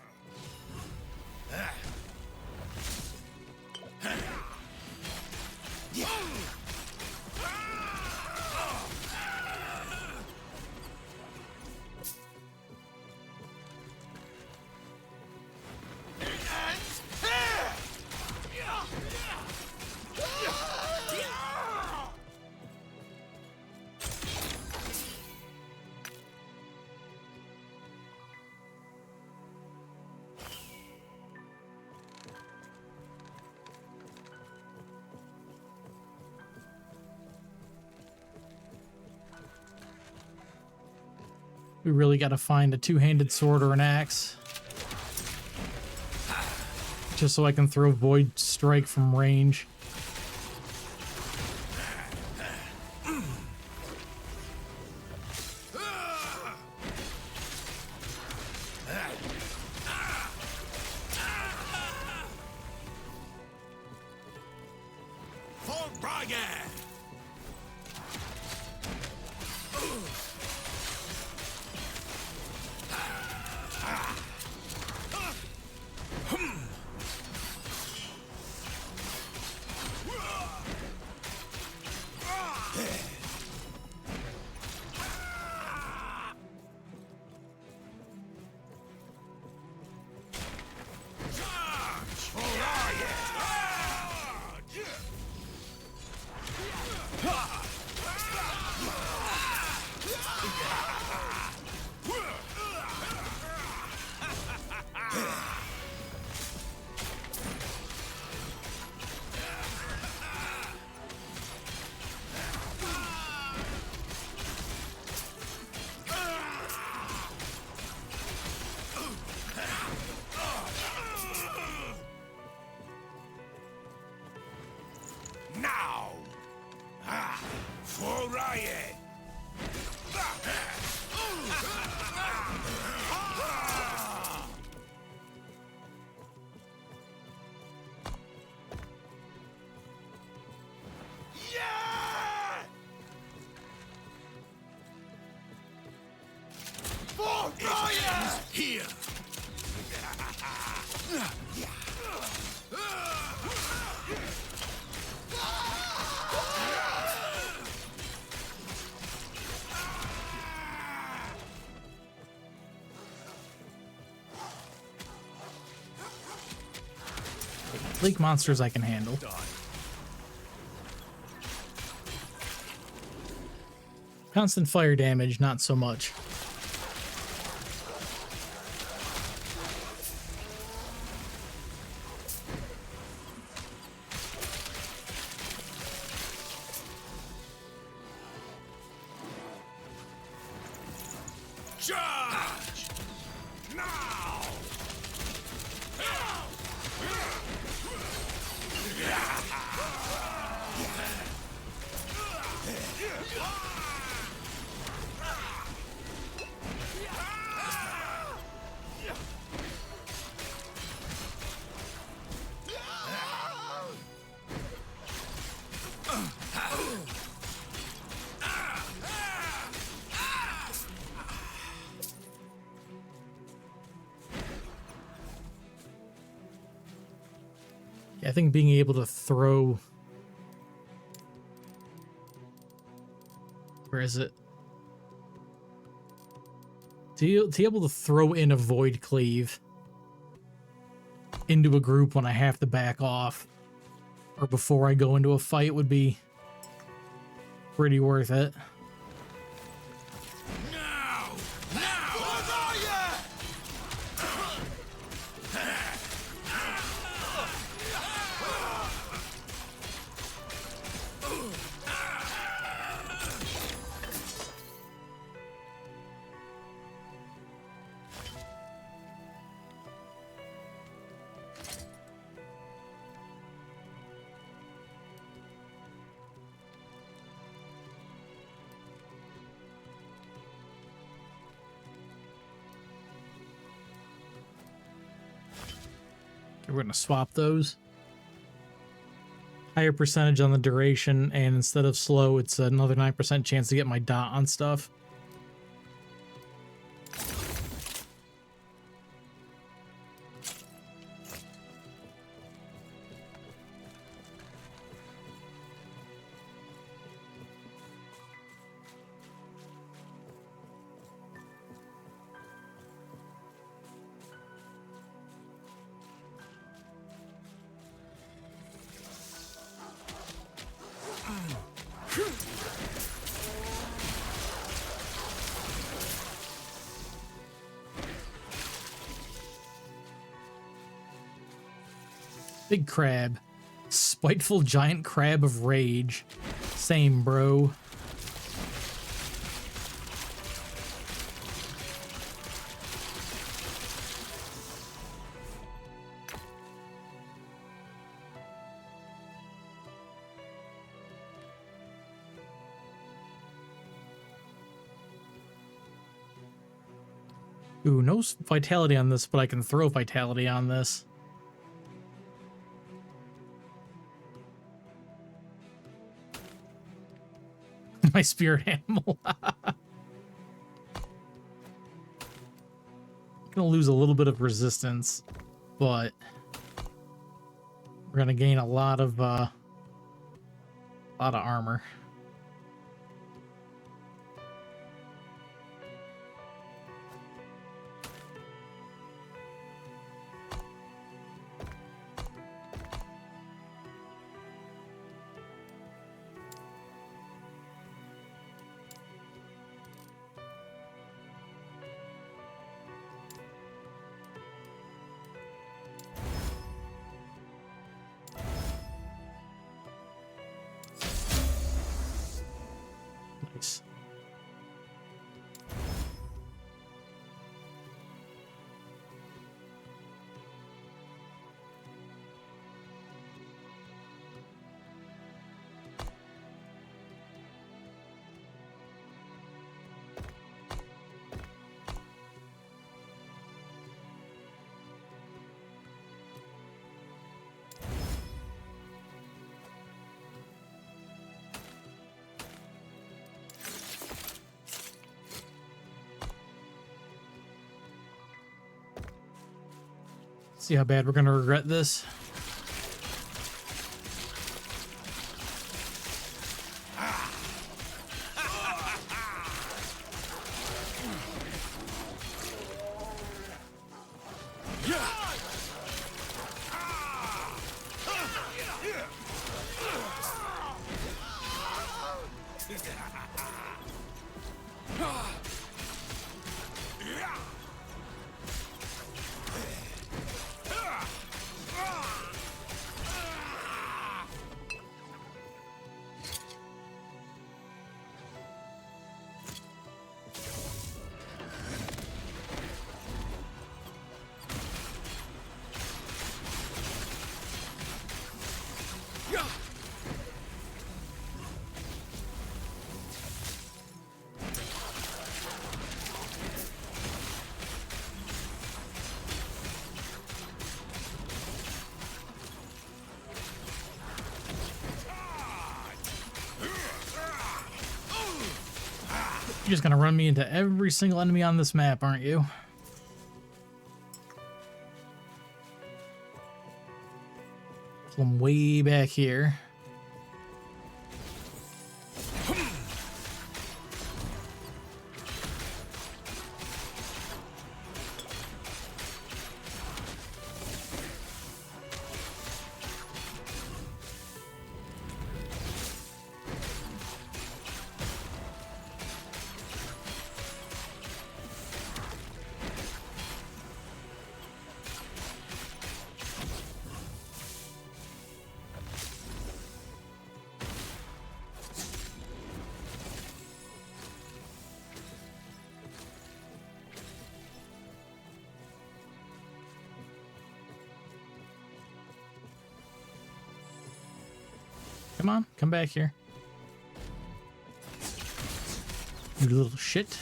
We really got to find a two-handed sword or an axe. Just so I can throw Void Strike from range. Now! For riot! Yeah! For riot! Here! Leak monsters I can handle. Constant fire damage, not so much. Charge! Now! I think being able to throw... Where is it? To be able to throw in a void cleave into a group when I have to back off or before I go into a fight would be pretty worth it. Now! Now! For riot! We're going to swap those. Higher percentage on the duration, and instead of slow, it's another 9% chance to get my dot on stuff. Big crab. Spiteful giant crab of rage. Same, bro. Ooh, no vitality on this, but I can throw vitality on this. My spirit animal. Gonna lose a little bit of resistance, but we're gonna gain a lot of armor. See how bad we're gonna regret this. You're just gonna run me into every single enemy on this map, aren't you? So I'm way back here. Come on, come back here. You little shit.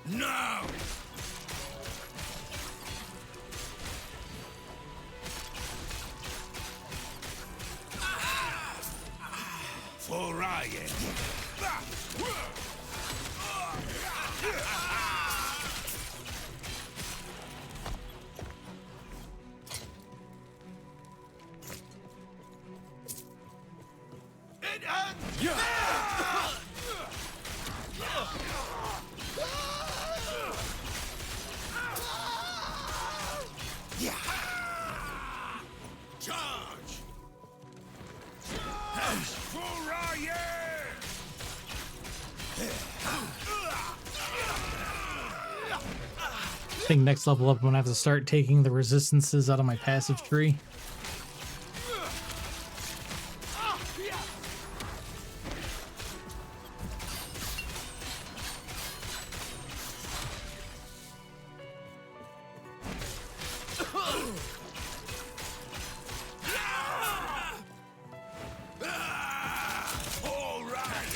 No! For Ryan. Charge! For Ryan! I think next level up, I'm gonna have to start taking the resistances out of my passive tree. All right!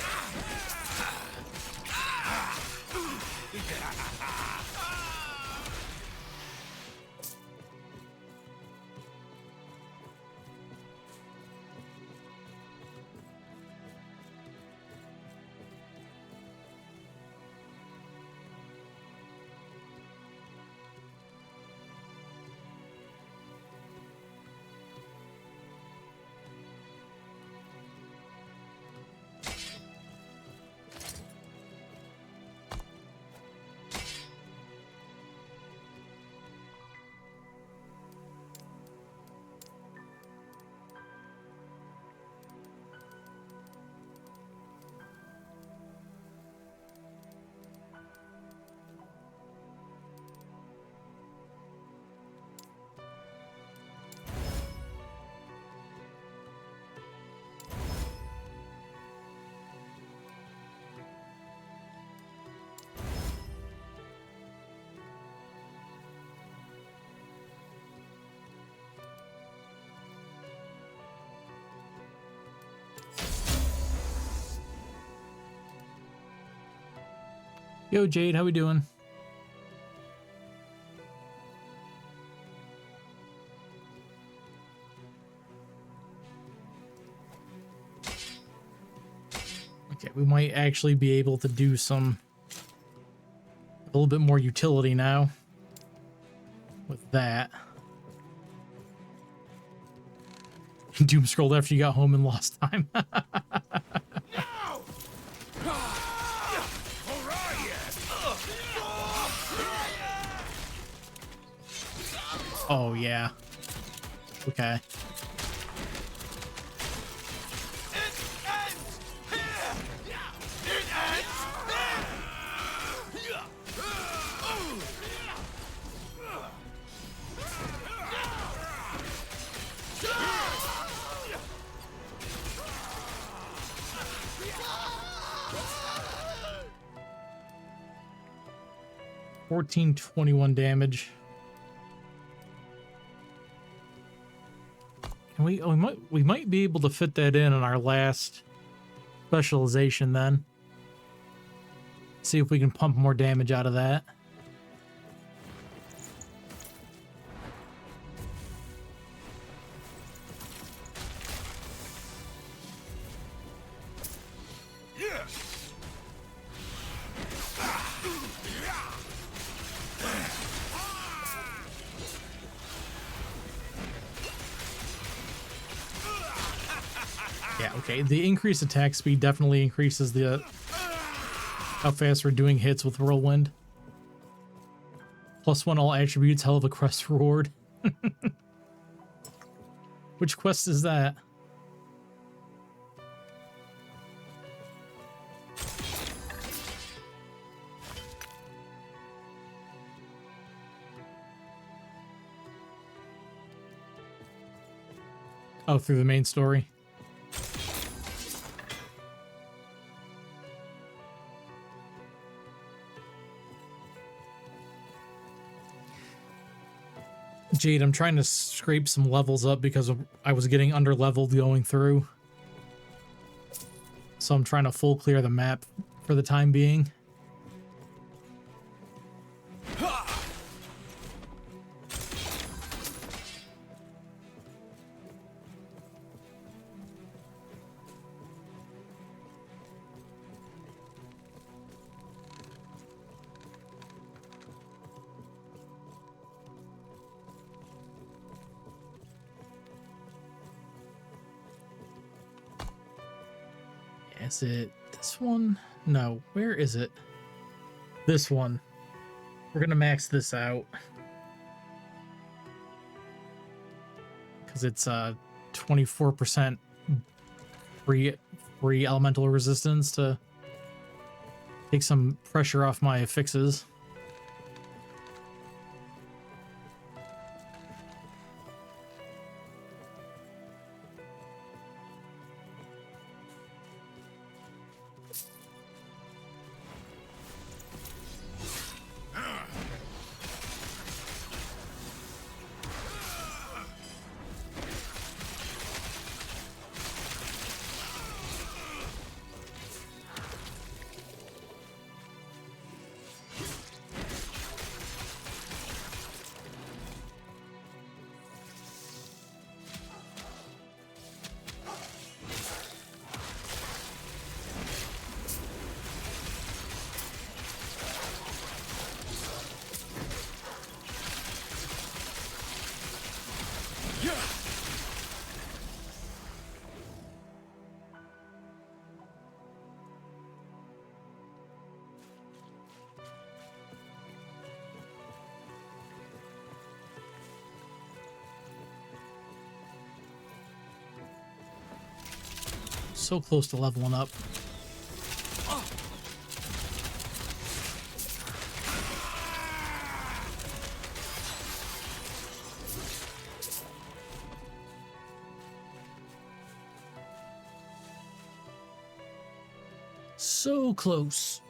Yo, Jade, how we doing? Okay, we might actually be able to do a little bit more utility now with that. Doom scrolled after you got home and lost time. Oh, yeah. Okay. $14.21 damage. And we might be able to fit that in on our last specialization then. See if we can pump more damage out of that. Yeah, okay. The increased attack speed definitely increases the how fast we're doing hits with Whirlwind. +1 all attributes, hell of a quest reward. Which quest is that? Oh, through the main story. Jade, I'm trying to scrape some levels up because I was getting under leveled going through. So I'm trying to full clear the map for the time being. Is it this one? No, where is it? This one. We're gonna max this out. Because it's 24% free elemental resistance to take some pressure off my fixes. So close to leveling up. So close.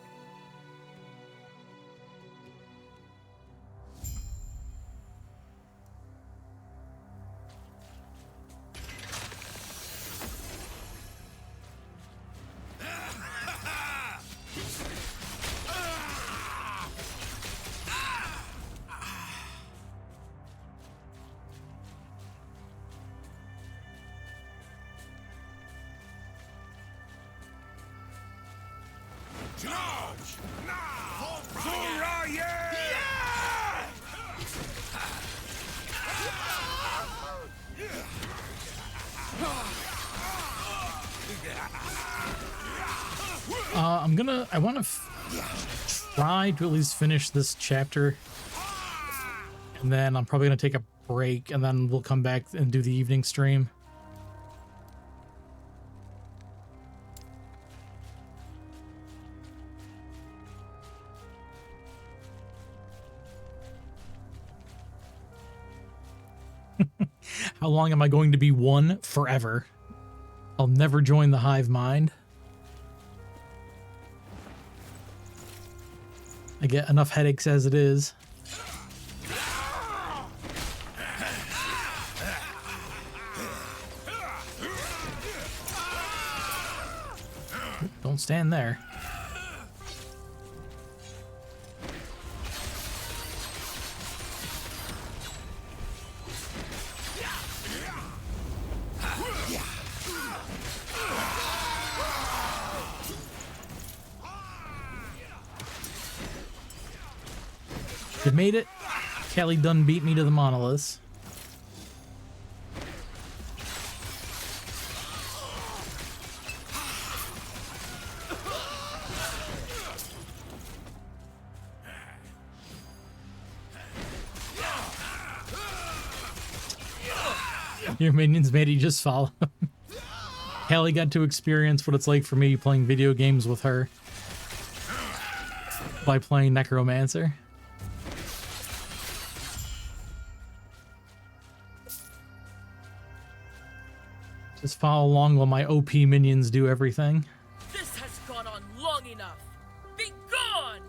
Charge! Now! Furion! I want to try to at least finish this chapter, and then I'm probably gonna take a break, and then we'll come back and do the evening stream. How long am I going to be one? Forever. I'll never join the hive mind. I get enough headaches as it is. Don't stand there. You made it. Kelly done beat me to the monoliths. Your minions made you just follow. Kelly got to experience what it's like for me playing video games with her by playing Necromancer. Just follow along while my OP minions do everything. This has gone on long enough. Be gone!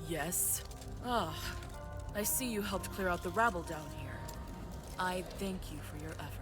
Yes? Ah, I see you helped clear out the rabble down here. I thank you for your effort.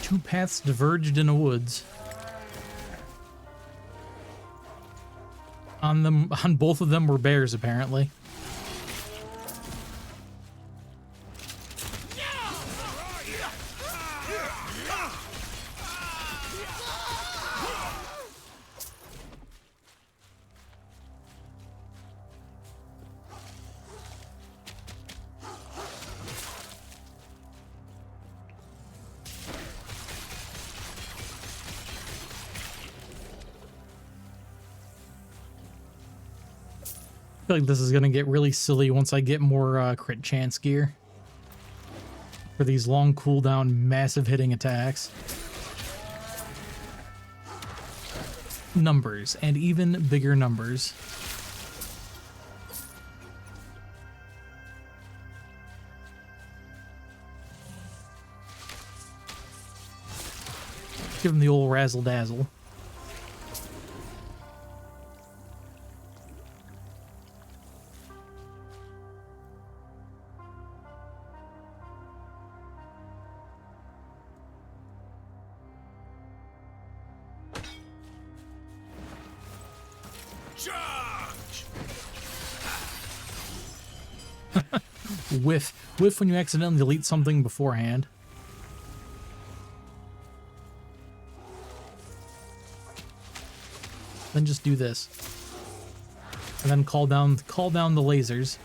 Two paths diverged in the woods. On both of them were bears, apparently. I feel like this is going to get really silly once I get more crit chance gear for these long cooldown, massive hitting attacks. Numbers, and even bigger numbers. Give them the old razzle dazzle. Whiff when you accidentally delete something beforehand. Then just do this. And then call down the lasers.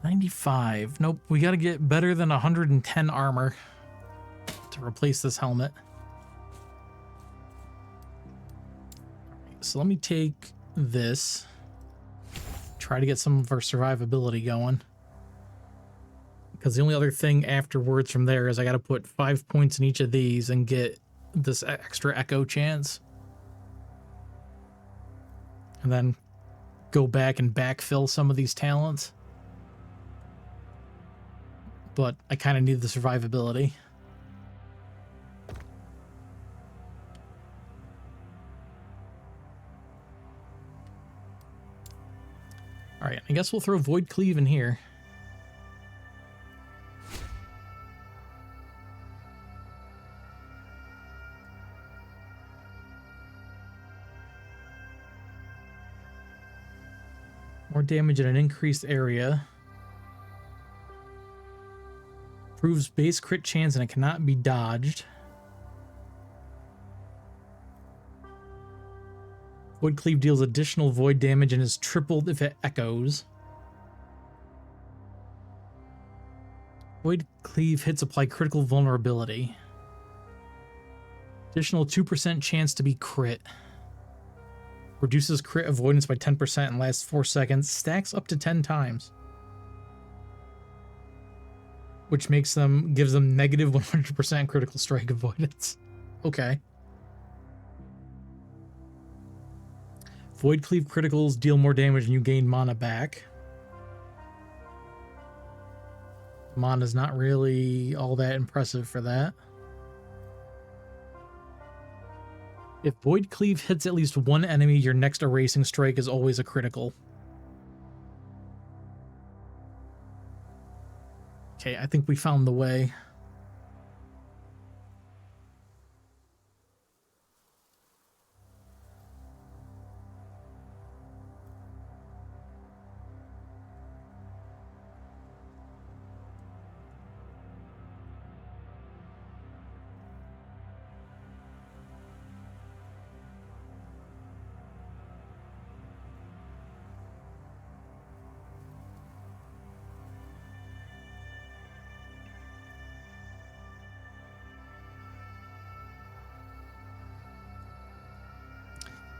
$95. Nope, we gotta get better than 110 armor to replace this helmet. So let me take this. Try to get some of our survivability going. Because the only other thing afterwards from there is I gotta put 5 points in each of these and get this extra echo chance. and then go back and backfill some of these talents. But I kind of need the survivability. All right, I guess we'll throw Void Cleave in here. More damage in an increased area. Proves base crit chance and it cannot be dodged. Void Cleave deals additional void damage and is tripled if it echoes. Void Cleave hits apply critical vulnerability. Additional 2% chance to be crit. Reduces crit avoidance by 10% and lasts 4 seconds. Stacks up to 10 times. Which gives them negative 100% critical strike avoidance. Okay. Void Cleave criticals deal more damage and you gain mana back. Mana's not really all that impressive for that. If Void Cleave hits at least one enemy, your next erasing strike is always a critical. Okay, I think we found the way.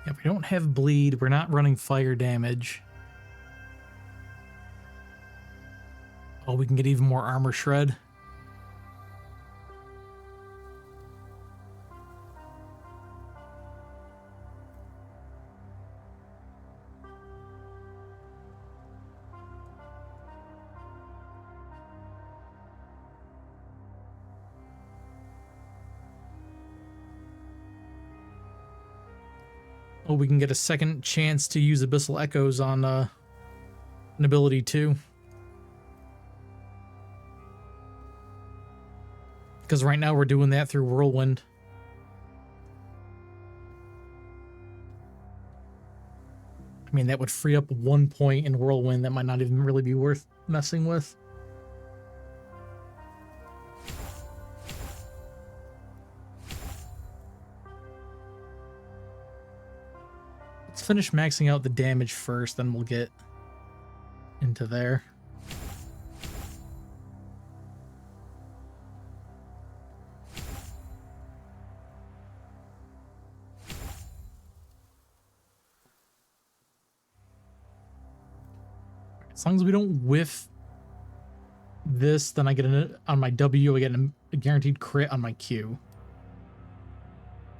If we don't have bleed, we're not running fire damage. Oh, we can get even more armor shred. Oh, we can get a second chance to use Abyssal Echoes on an ability too. Because right now we're doing that through Whirlwind. I mean, that would free up 1 point in Whirlwind that might not even really be worth messing with. Let's finish maxing out the damage first, then we'll get into there. As long as we don't whiff this, then I get on my W, I get a guaranteed crit on my Q.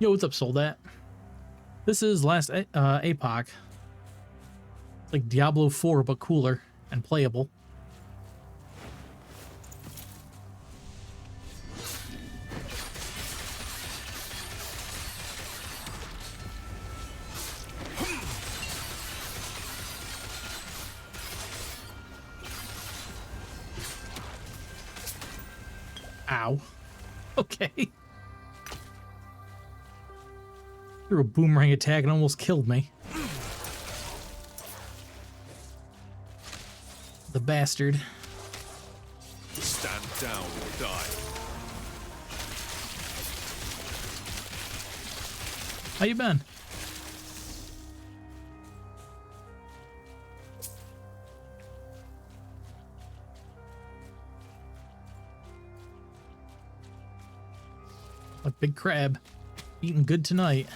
Yo, what's up, Soldat? This is last Epoch. It's like Diablo 4, but cooler and playable. Ow. Okay. Threw a boomerang attack and almost killed me. The bastard. Stand down or die. How you been? A big crab. Eating good tonight.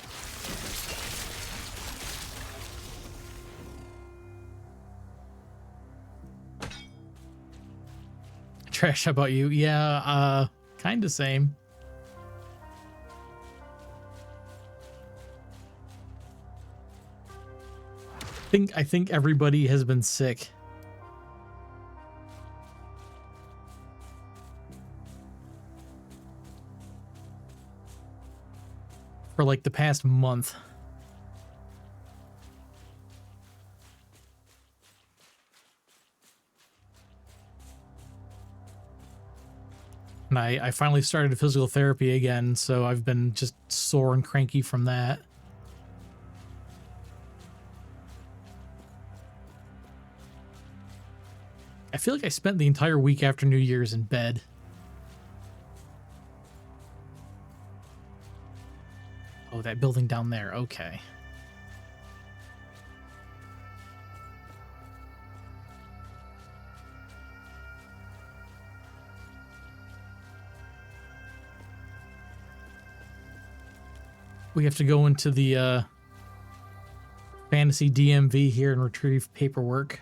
Trash, how about you? Yeah, kind of same. I think everybody has been sick. For like the past month. And I finally started physical therapy again, so I've been just sore and cranky from that. I feel like I spent the entire week after New Year's in bed. Oh, that building down there. Okay. We have to go into the fantasy DMV here and retrieve paperwork.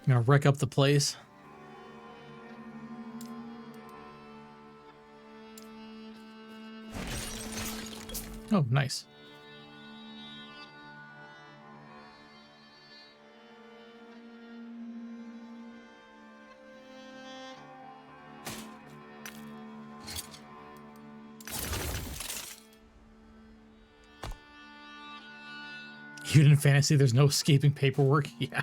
I'm gonna wreck up the place. Oh, nice. Even in fantasy, there's no escaping paperwork. Yeah.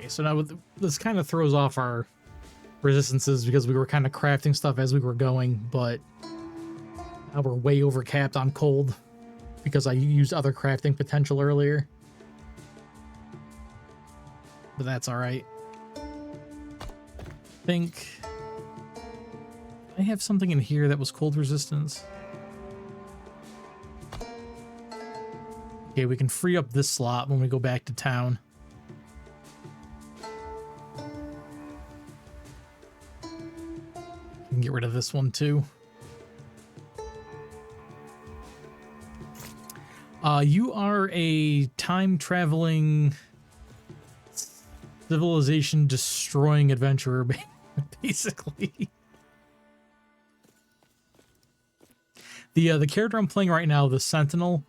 So now this kind of throws off our resistances because we were kind of crafting stuff as we were going, but now we're way overcapped on cold because I used other crafting potential earlier. But that's all right. I think I have something in here that was cold resistance. Okay, we can free up this slot when we go back to town. Get rid of this one too. You are a time-traveling, civilization-destroying adventurer, basically. The character I'm playing right now, the Sentinel,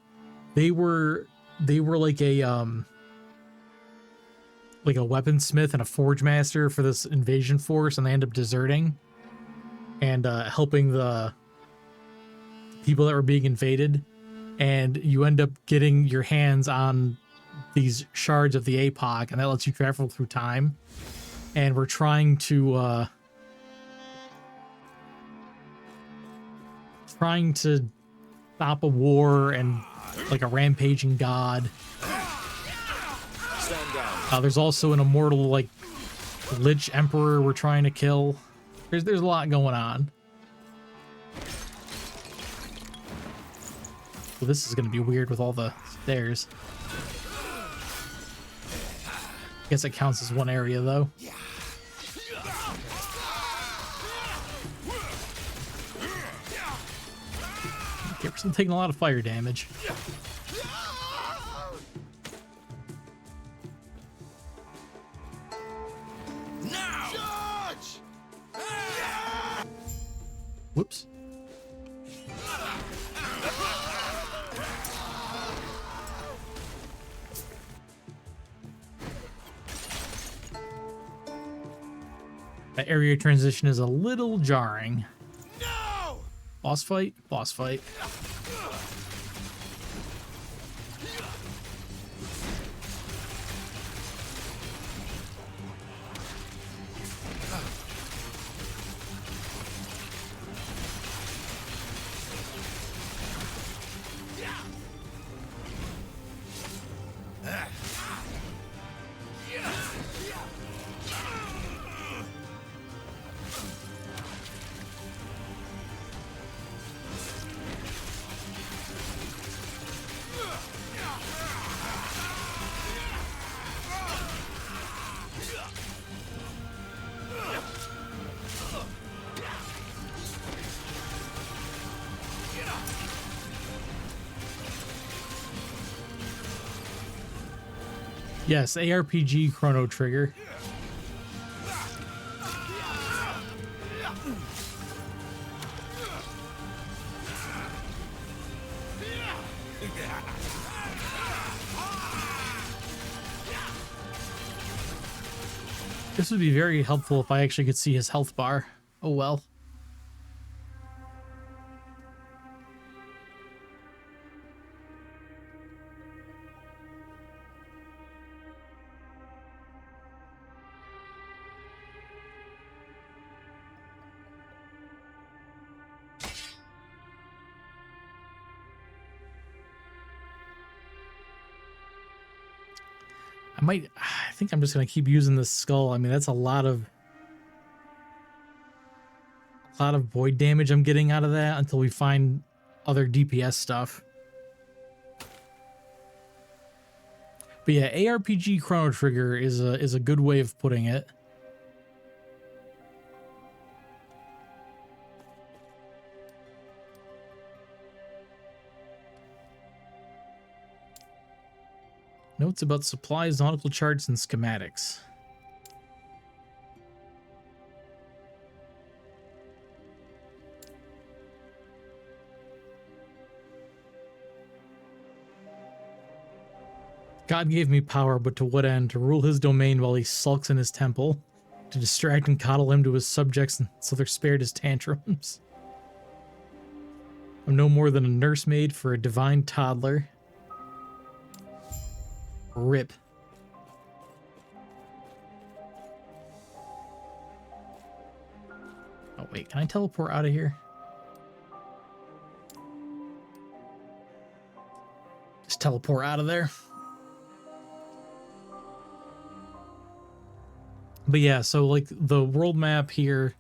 they were like a weaponsmith and a forge master for this invasion force, and they end up deserting and helping the people that were being invaded, and you end up getting your hands on these shards of the Epoch, and that lets you travel through time. And we're trying to stop a war and like a rampaging god. Stand down. There's also an immortal like Lich Emperor we're trying to kill. There's a lot going on. Well, this is going to be weird with all the stairs. Guess it counts as one area, though. Okay, we're still taking a lot of fire damage. Whoops. That area transition is a little jarring. No! Boss fight? Boss fight. Yes, ARPG Chrono Trigger. This would be very helpful if I actually could see his health bar. Oh well. I think I'm just going to keep using this skull. I mean, that's a lot of void damage I'm getting out of that until we find other DPS stuff. But yeah, ARPG Chrono Trigger is a good way of putting it. Notes about supplies, nautical charts, and schematics. God gave me power, but to what end? To rule his domain while he sulks in his temple, to distract and coddle him to his subjects so they're spared his tantrums. I'm no more than a nursemaid for a divine toddler. Rip. Oh wait, can I teleport out of here? Just teleport out of there. But yeah, so like the world map here.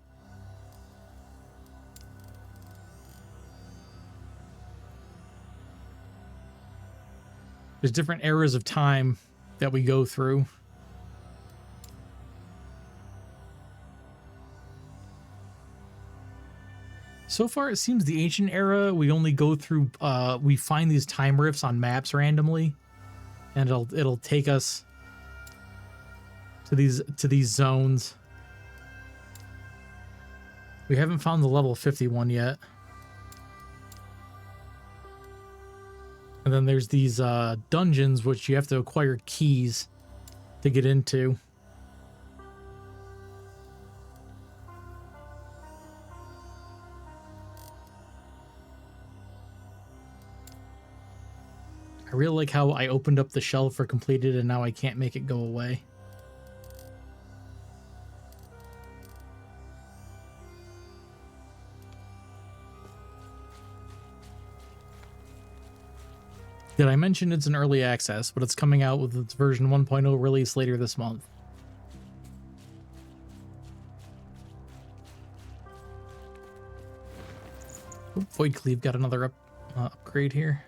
There's different eras of time that we go through. So far, it seems the ancient era, we only go through, we find these time rifts on maps randomly, and it'll take us to these zones. We haven't found the level 51 yet. And then there's these dungeons which you have to acquire keys to get into. I really like how I opened up the shelf for completed and now I can't make it go away. Did I mention it's an early access, but it's coming out with its version 1.0 release later this month. Oh, Void Cleave got another upgrade here.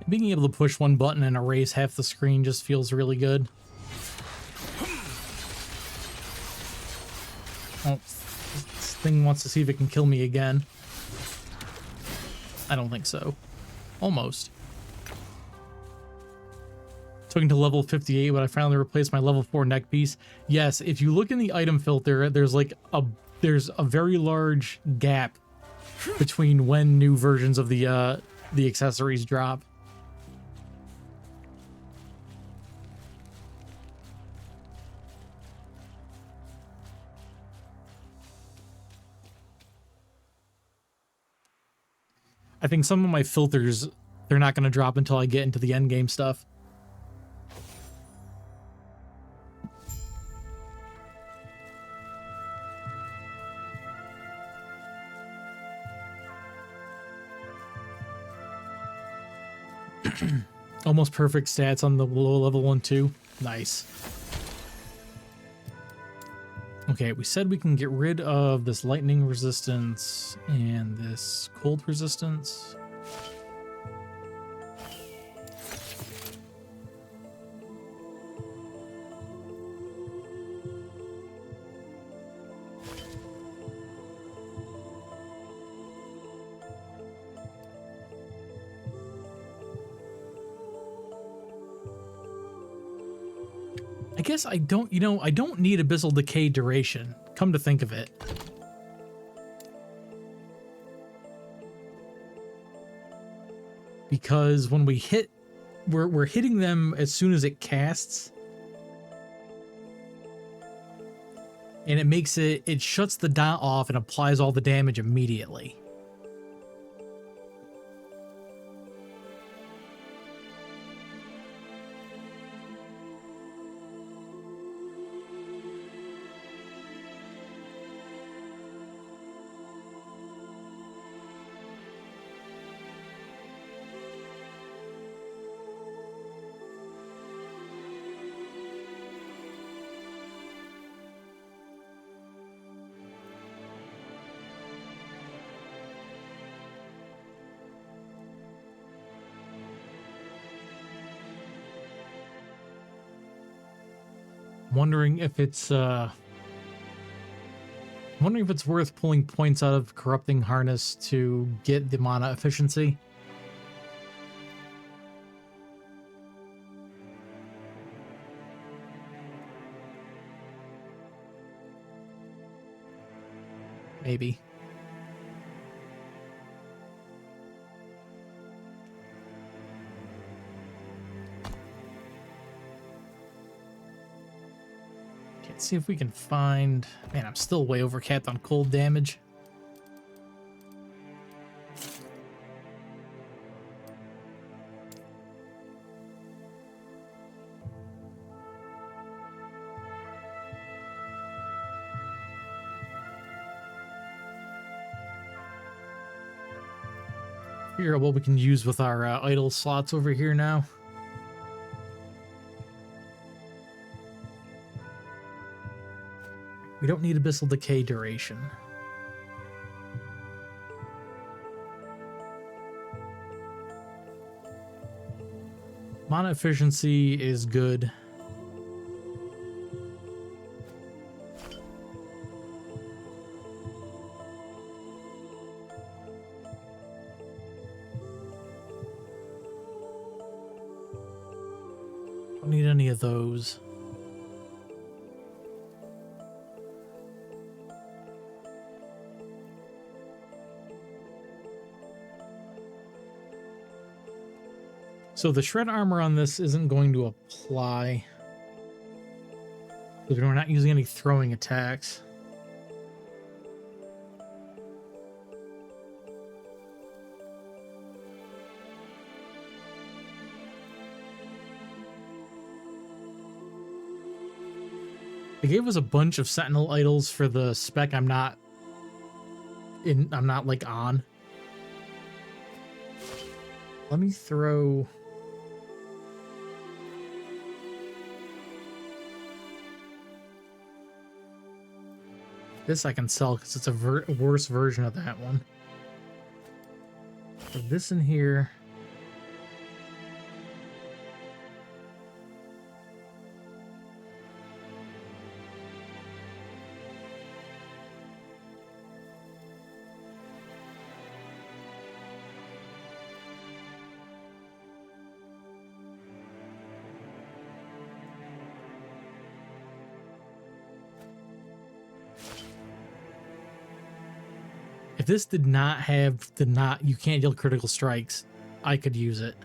Being able to push one button and erase half the screen just feels really good. thing wants to see if it can kill me again. I don't think so. Almost. Took to level 58, but I finally replaced my level 4 neck piece. Yes, if you look in the item filter, there's a very large gap between when new versions of the accessories drop. I think some of my filters, they're not going to drop until I get into the end game stuff. Almost perfect stats on the low level one too. Nice. Okay, we said we can get rid of this lightning resistance and this cold resistance. I guess I don't, I don't need Abyssal Decay duration, come to think of it. Because when we hit, we're hitting them as soon as it casts. And it makes it shuts the dot off and applies all the damage immediately. Wondering if it's worth pulling points out of Corrupting Harness to get the mana efficiency. Maybe. Let's see if we can find... Man, I'm still way overcapped on cold damage. Figure out what we can use with our idle slots over here now. We don't need Abyssal Decay duration. Mana efficiency is good. Don't need any of those. So the shred armor on this isn't going to apply because we're not using any throwing attacks. They gave us a bunch of Sentinel idols for the spec I'm not like on. Let me throw... This I can sell because it's a worse version of that one. Put this in here. this did not have the you can't deal critical strikes, I could use it.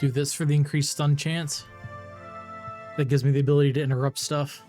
Do this for the increased stun chance. That gives me the ability to interrupt stuff.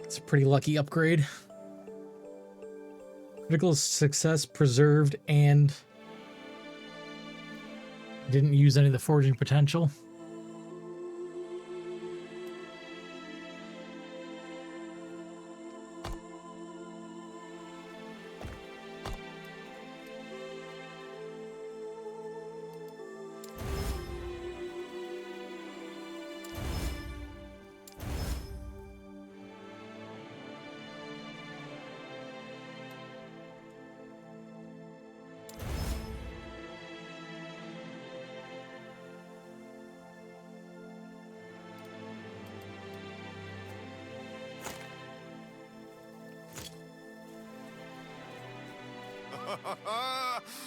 It's a pretty lucky upgrade. Critical success preserved and didn't use any of the forging potential.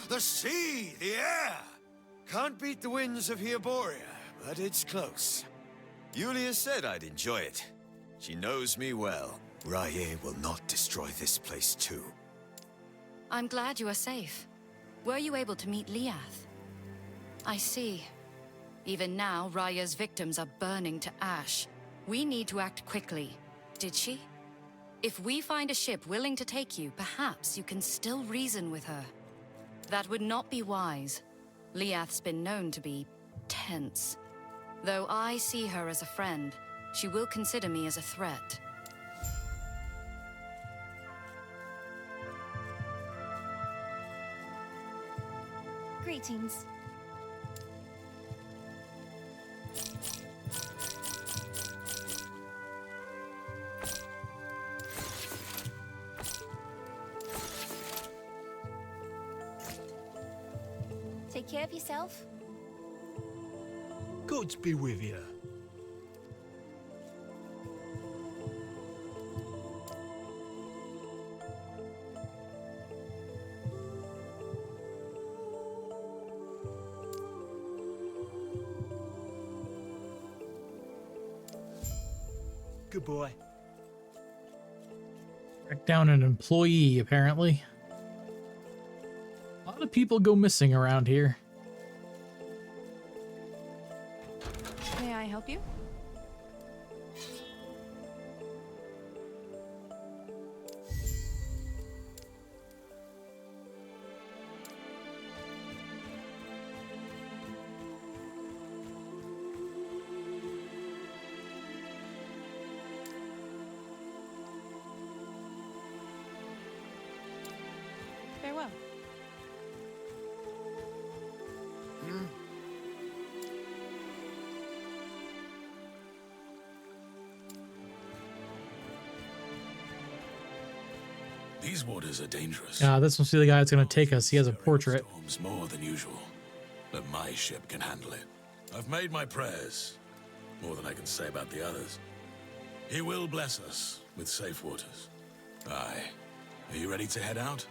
The sea, the air. Can't beat the winds of Hyboria, but it's close. Yulia said I'd enjoy it. She knows me well. Rye will not destroy this place too. I'm glad you are safe. Were you able to meet Liath? I see. Even now, Raya's victims are burning to ash. We need to act quickly. Did she? If we find a ship willing to take you, perhaps you can still reason with her. That would not be wise. Liath's been known to be tense. Though I see her as a friend, she will consider me as a threat. Greetings. Take care of yourself. Gods be with you. Goodbye. Track down an employee, apparently. A lot of people go missing around here. May I help you? Farewell. These waters are dangerous. This must be the guy that's going to take us. He has a portrait. Storms more than usual, but my ship can handle it. I've made my prayers, more than I can say about the others. He will bless us with safe waters. Aye. Are you ready to head out?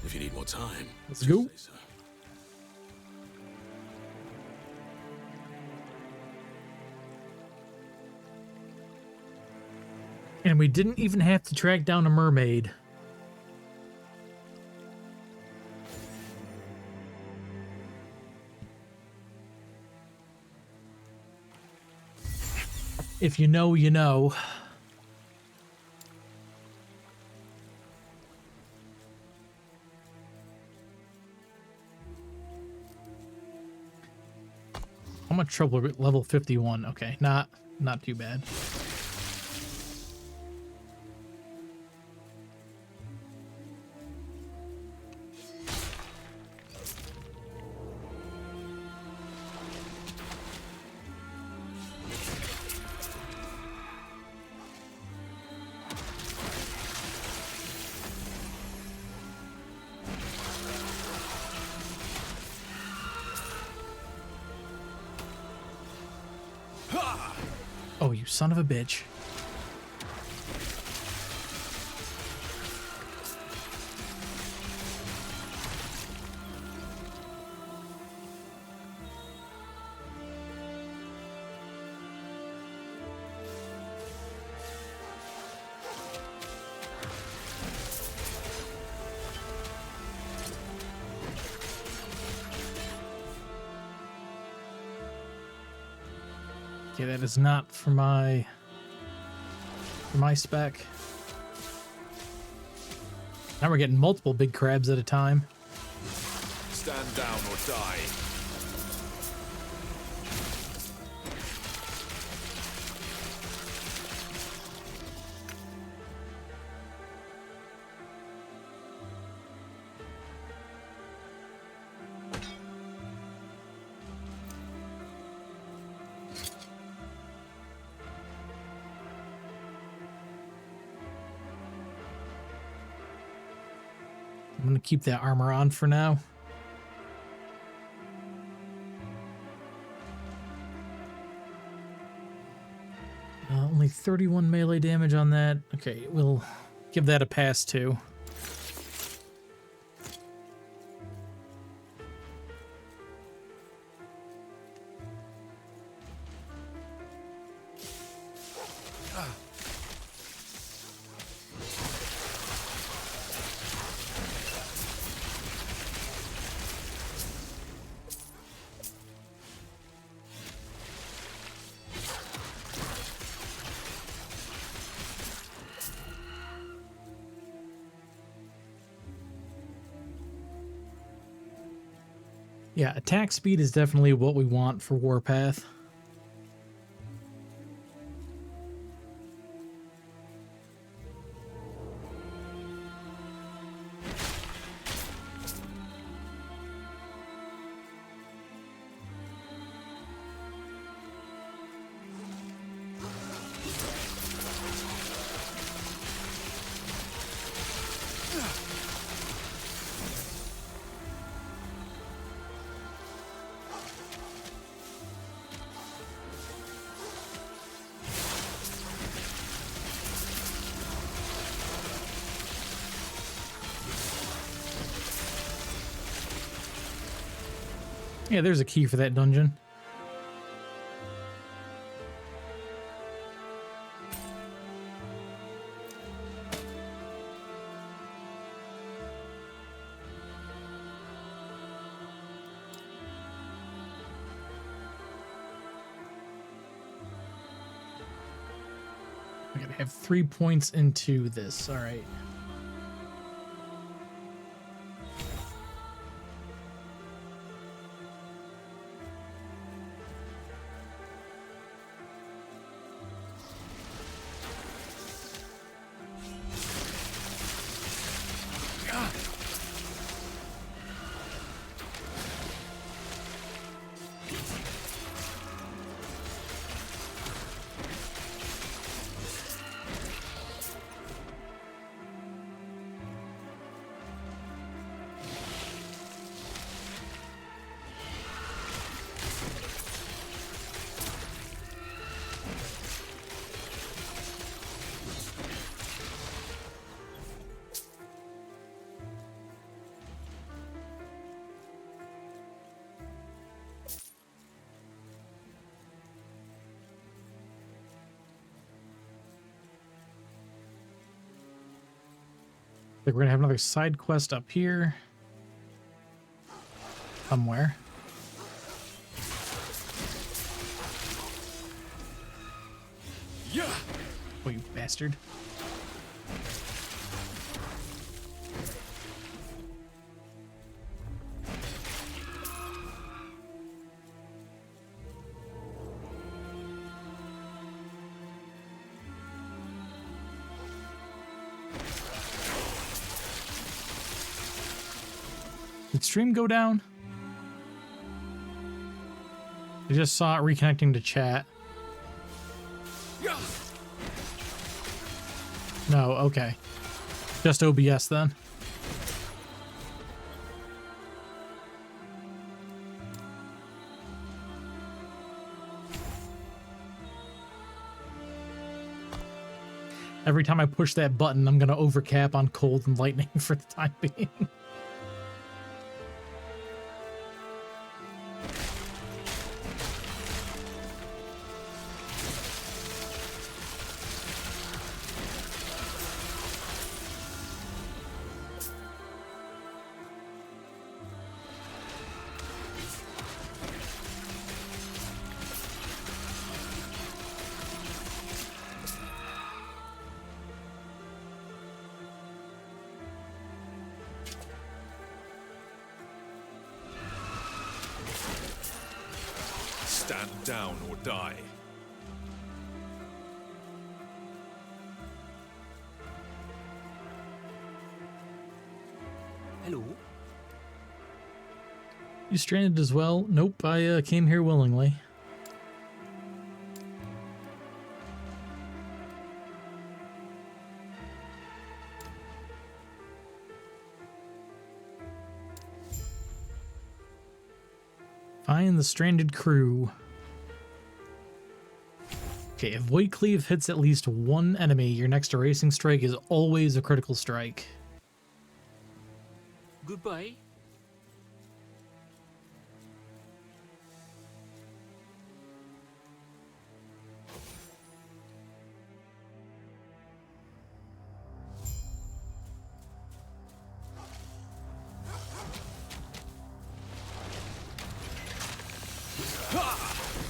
If you need more time, Let's go. say so. And we didn't even have to track down a mermaid. If you know, you know. How much trouble at level 51? Okay, not too bad. Oh, you son of a bitch. Okay, that is not for my spec. Now we're getting multiple big crabs at a time. Stand down or die. I'm gonna keep that armor on for now. Only 31 melee damage on that. Okay, we'll give that a pass too. Yeah, attack speed is definitely what we want for Warpath. Yeah, there's a key for that dungeon. I gotta have 3 points into this. All right. Like we're gonna have another side quest up here somewhere. Oh, you bastard. Did stream go down? I just saw it reconnecting to chat. No, okay. Just OBS then. Every time I push that button, I'm gonna overcap on cold and lightning for the time being. Stand down or die. Hello. You stranded as well? Nope, I came here willingly. Find the stranded crew. Okay, if Void Cleave hits at least one enemy, your next erasing strike is always a critical strike. Goodbye.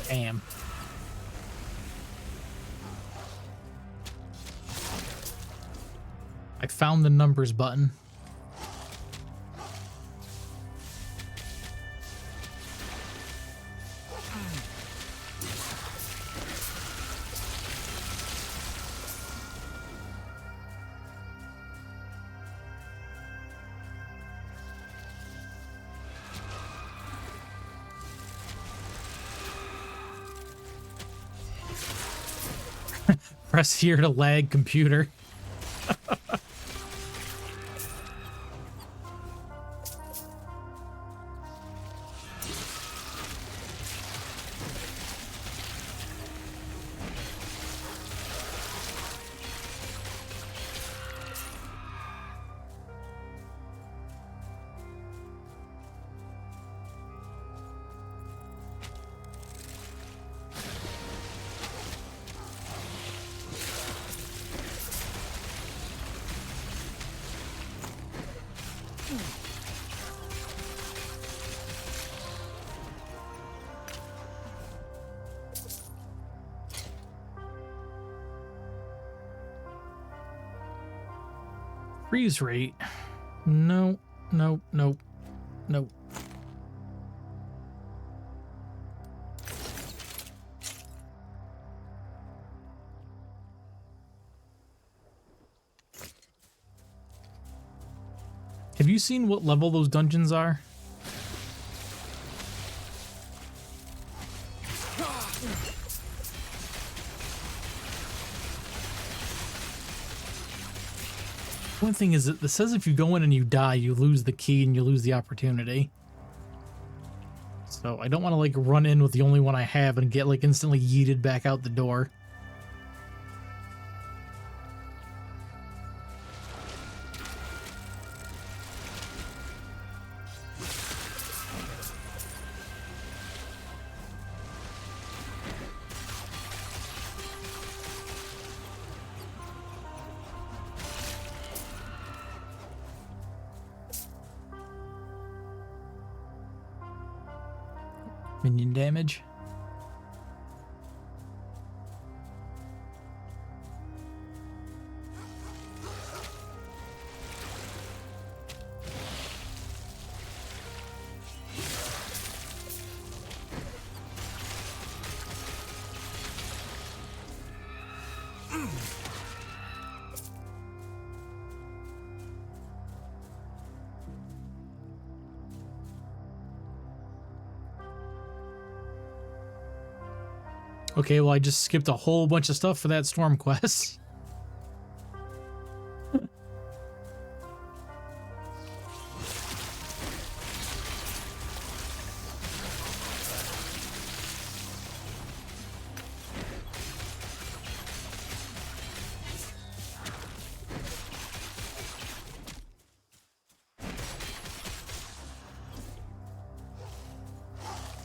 Damn. I found the numbers button. Press here to lag computer. Freeze rate. No, no, no, no. Have you seen what level those dungeons are? One thing is, it says if you go in and you die, you lose the key and you lose the opportunity. So I don't want to like run in with the only one I have and get like instantly yeeted back out the door. Minion damage. Okay, well, I just skipped a whole bunch of stuff for that storm quest.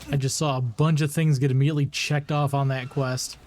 I just saw a bunch of things get immediately checked off on that quest.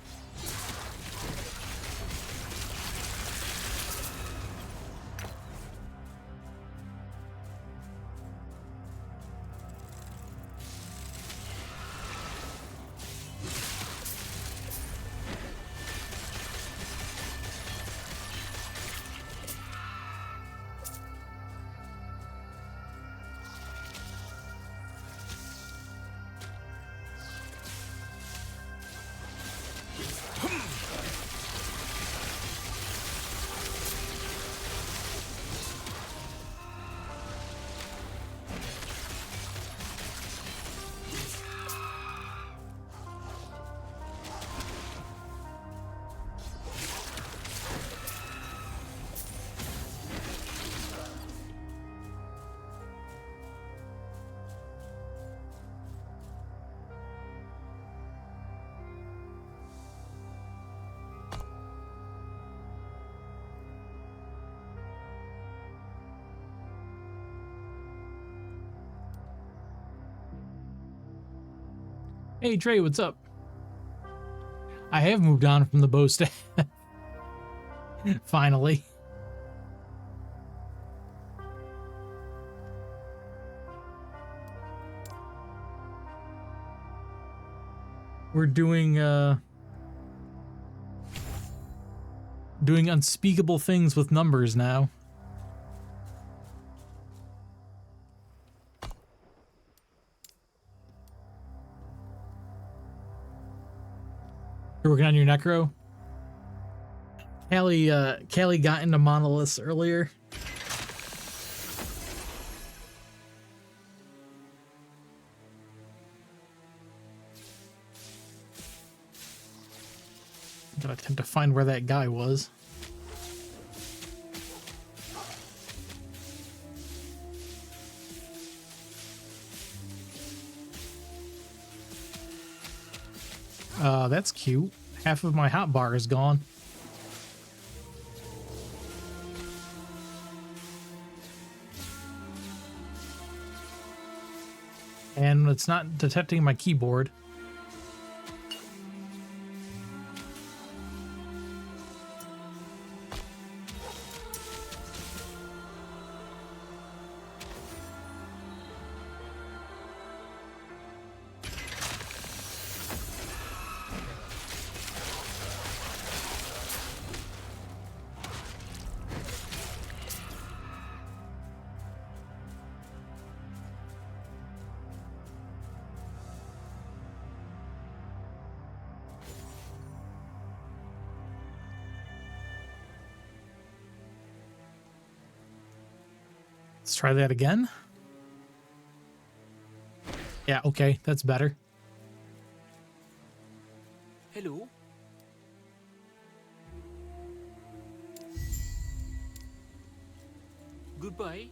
Hey Trey, what's up? I have moved on from the bow staff. Finally. We're doing unspeakable things with numbers now. You're working on your necro? Callie got into monoliths earlier. I'm gonna attempt to find where that guy was. That's cute. Half of my hot bar is gone. And it's not detecting my keyboard. Let's try that again. Yeah, okay, that's better. Hello. Goodbye.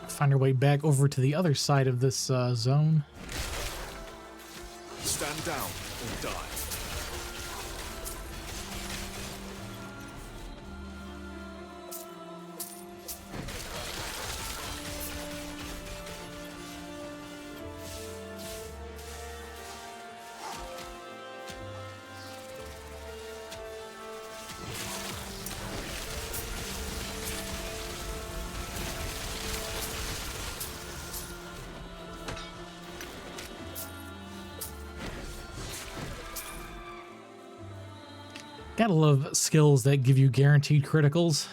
Find our way back over to the other side of this zone. Stand down or die. Gotta love skills that give you guaranteed criticals.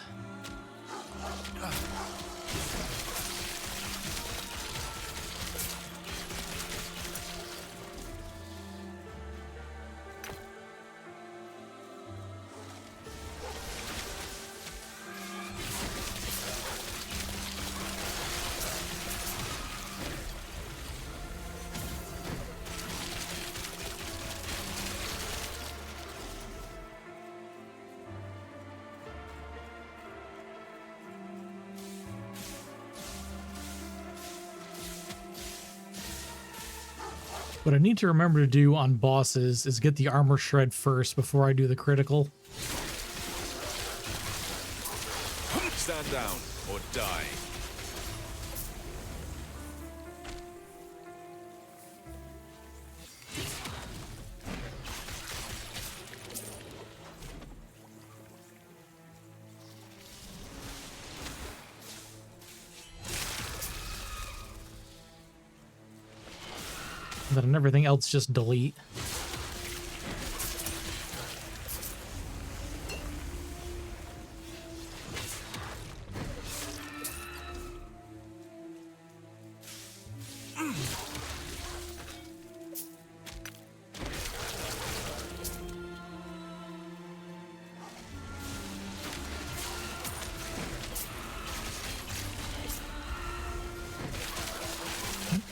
What I need to remember to do on bosses is get the armor shred first before I do the critical. Stand down or die. And then everything else just delete.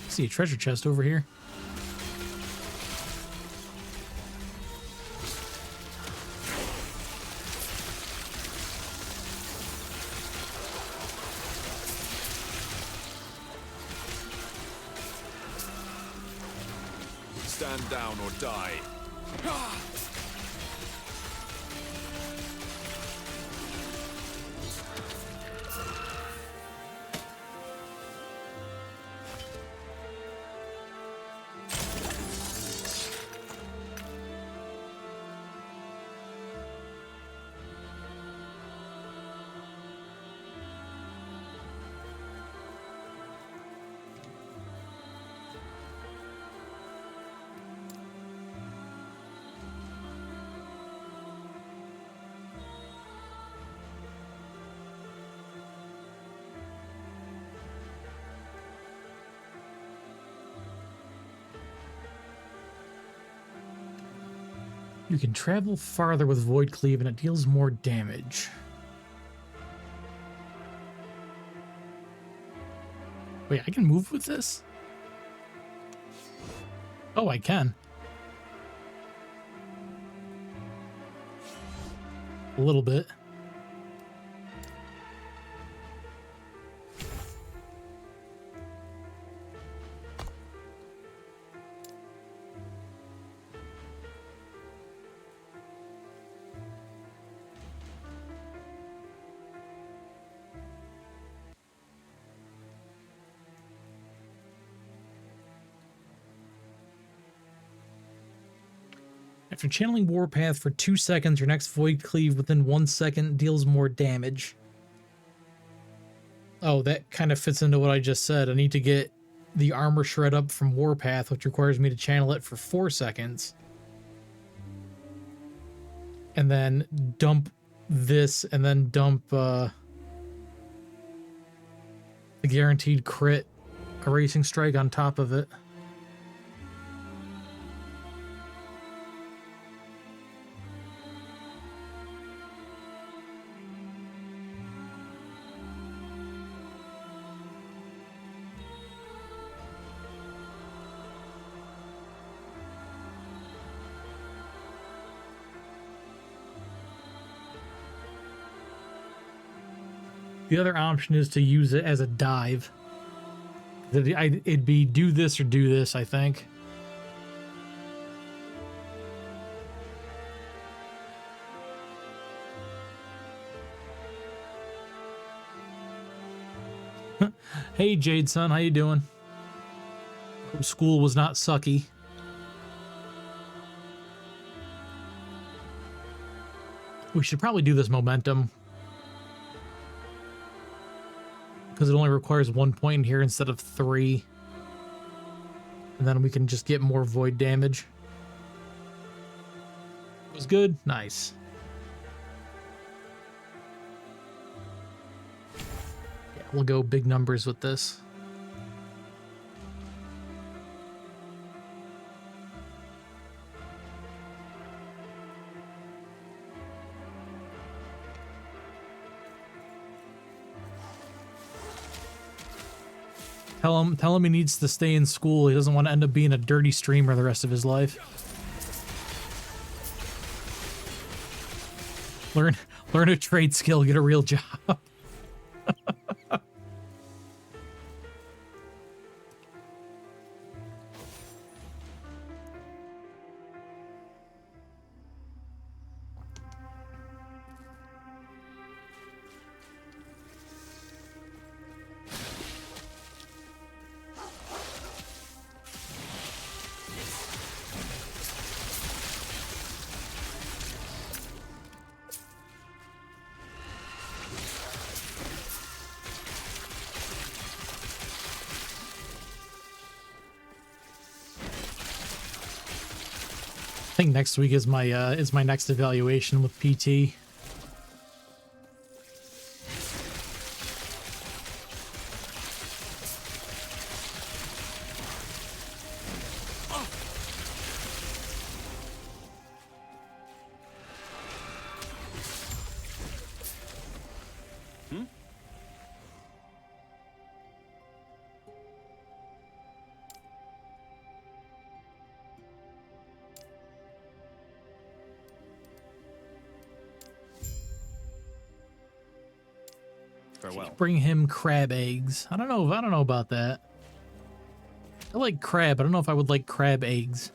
See a treasure chest over here. Stand down or die. You can travel farther with Void Cleave and it deals more damage. Wait, I can move with this? Oh, I can. A little bit. After channeling Warpath for 2 seconds, your next Void Cleave within 1 second deals more damage. Oh, that kind of fits into what I just said. I need to get the armor shred up from Warpath, which requires me to channel it for 4 seconds. And then dump this, and then dump the guaranteed crit erasing strike on top of it. The other option is to use it as a dive. It'd be do this or do this, I think. Hey, Jade Son, how you doing? Hope school was not sucky. We should probably do this momentum, because it only requires 1 point in here instead of 3. And then we can just get more void damage. It was good? Nice. We'll go big numbers with this. Tell him he needs to stay in school. He doesn't want to end up being a dirty streamer the rest of his life. Learn a trade skill, get a real job. I think next week is my next evaluation with PT. Farewell. Bring him crab eggs. I don't know about that. I like crab. I don't know if I would like crab eggs.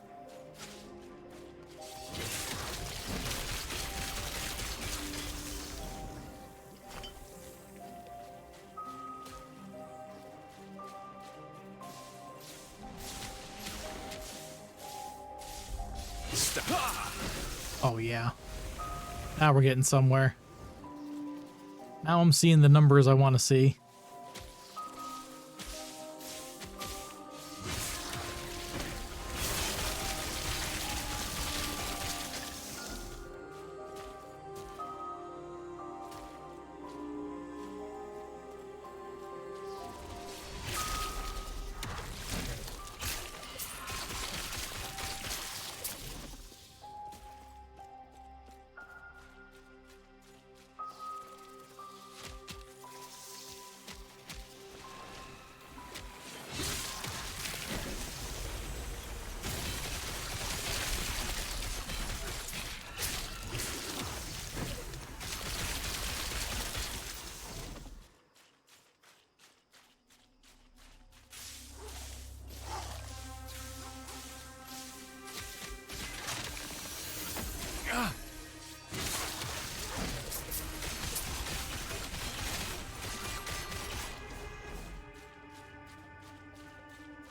Oh yeah. Now we're getting somewhere. Now I'm seeing the numbers I want to see.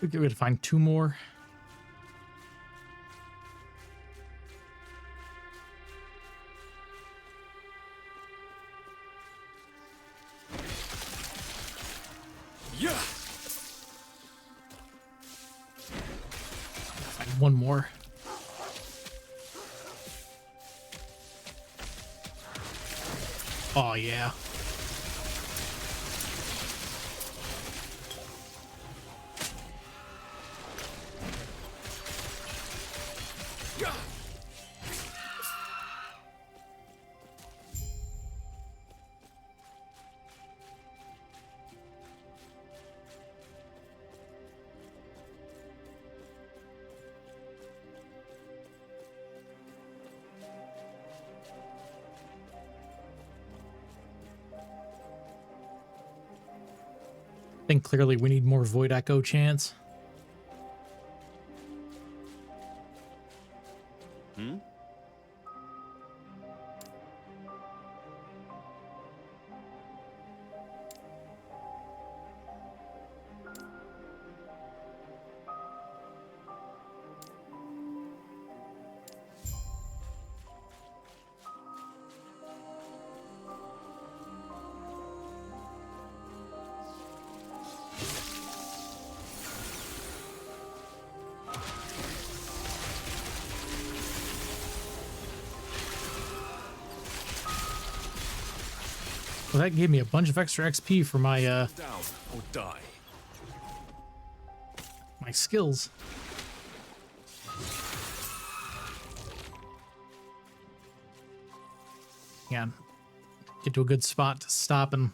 We could find two more. Yeah. Find one more. Oh yeah. I think clearly we need more Void Echo chants. Hmm? Well, that gave me a bunch of extra XP for my Down or die. my skills. Yeah, get to a good spot to stop and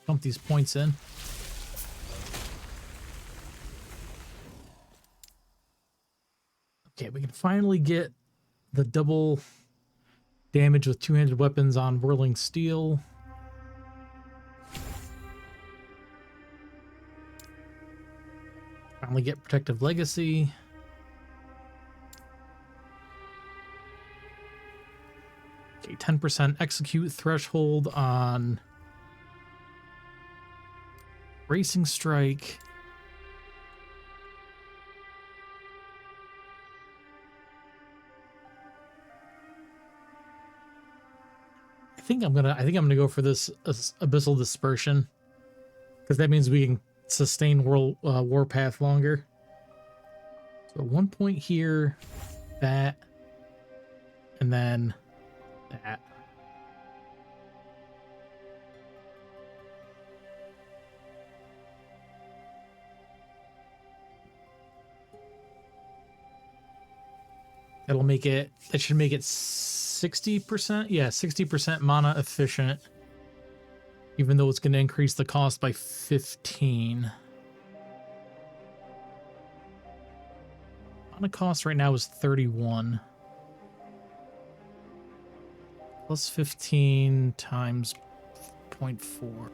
pump these points in. Okay, we can finally get the double damage with two-handed weapons on Whirling Steel. Finally get Protective Legacy. Okay, 10% execute threshold on Racing Strike. I think I'm gonna go for this Abyssal Dispersion, because that means we can sustain Warpath longer. So 1 point here, that, and then that. That should make it 60%. Yeah, 60% mana efficient. Even though it's going to increase the cost by 15. Mana cost right now is 31. Plus 15 times 0.4.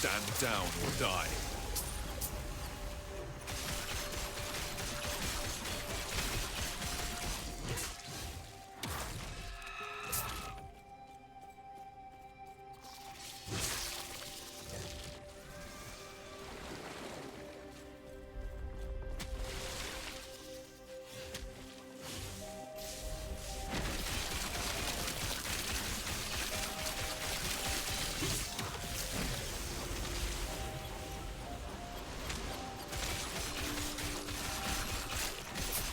Stand down or die.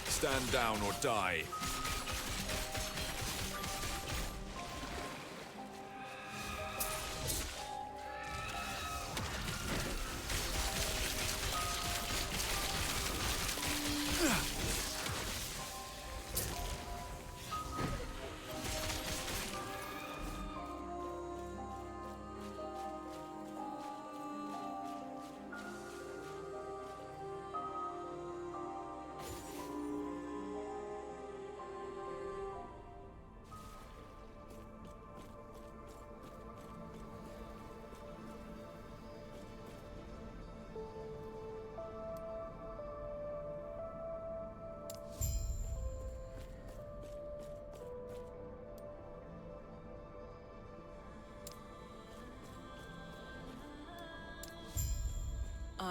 Stand down or die.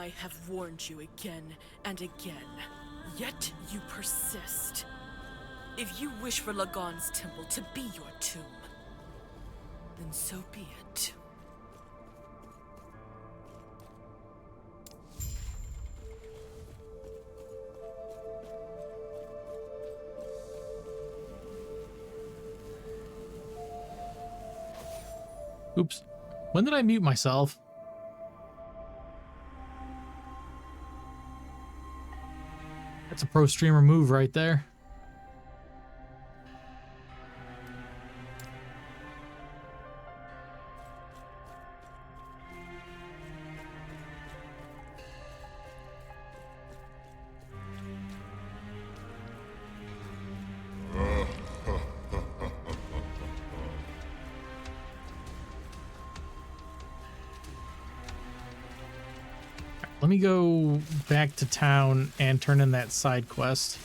I have warned you again and again, yet you persist. If you wish for Lagon's temple to be your tomb, then so be it. Oops. When did I mute myself? That's a pro streamer move right there. Let me go back to town and turn in that side quest.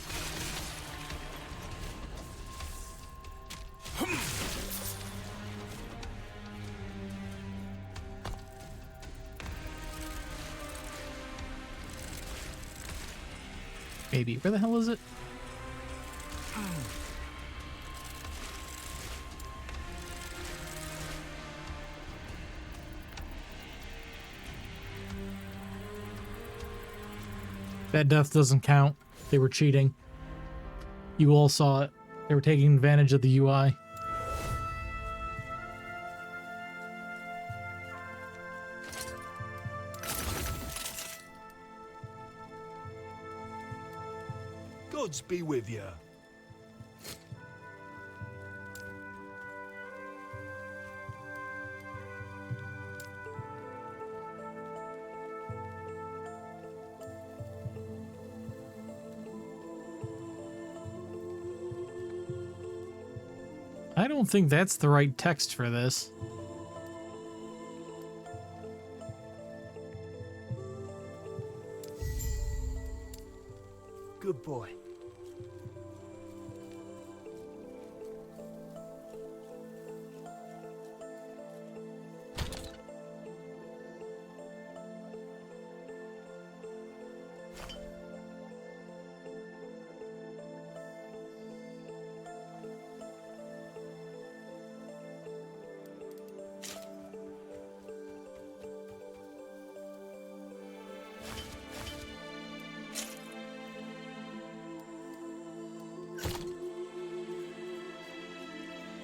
Maybe. Where the hell is it? That death doesn't count. They were cheating. You all saw it. They were taking advantage of the UI. Gods be with you. I don't think that's the right text for this. Good boy.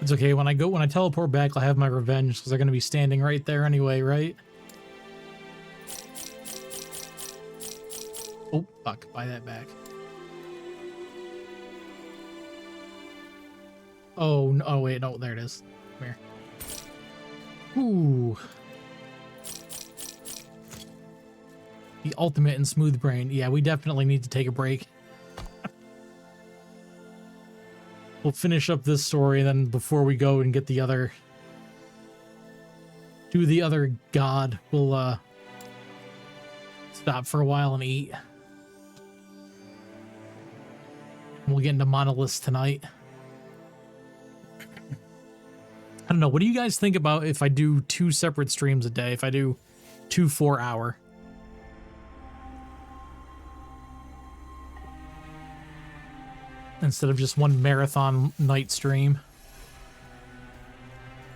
It's okay. When I teleport back, I'll have my revenge because they're going to be standing right there anyway, right? Oh, fuck. Buy that back. Oh, no, oh, wait. No, there it is. Come here. Ooh. The ultimate in smooth brain. Yeah, we definitely need to take a break. We'll finish up this story, and then before we go and get the other... do the other god, we'll, stop for a while and eat. We'll get into monoliths tonight. I don't know, what do you guys think about if I do 2 separate streams a day? If I do 2 4-hour? Instead of just one marathon night stream.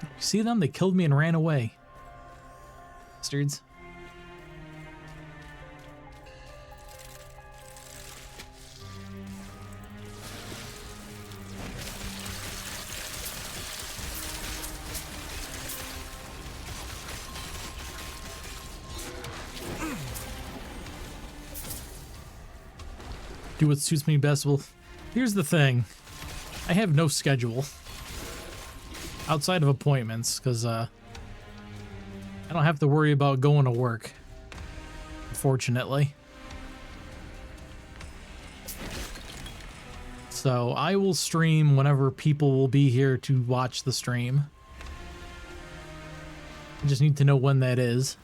You see them? They killed me and ran away. Bastards. Do what suits me best. Well, here's the thing. I have no schedule outside of appointments because I don't have to worry about going to work, unfortunately. So I will stream whenever people will be here to watch the stream. I just need to know when that is.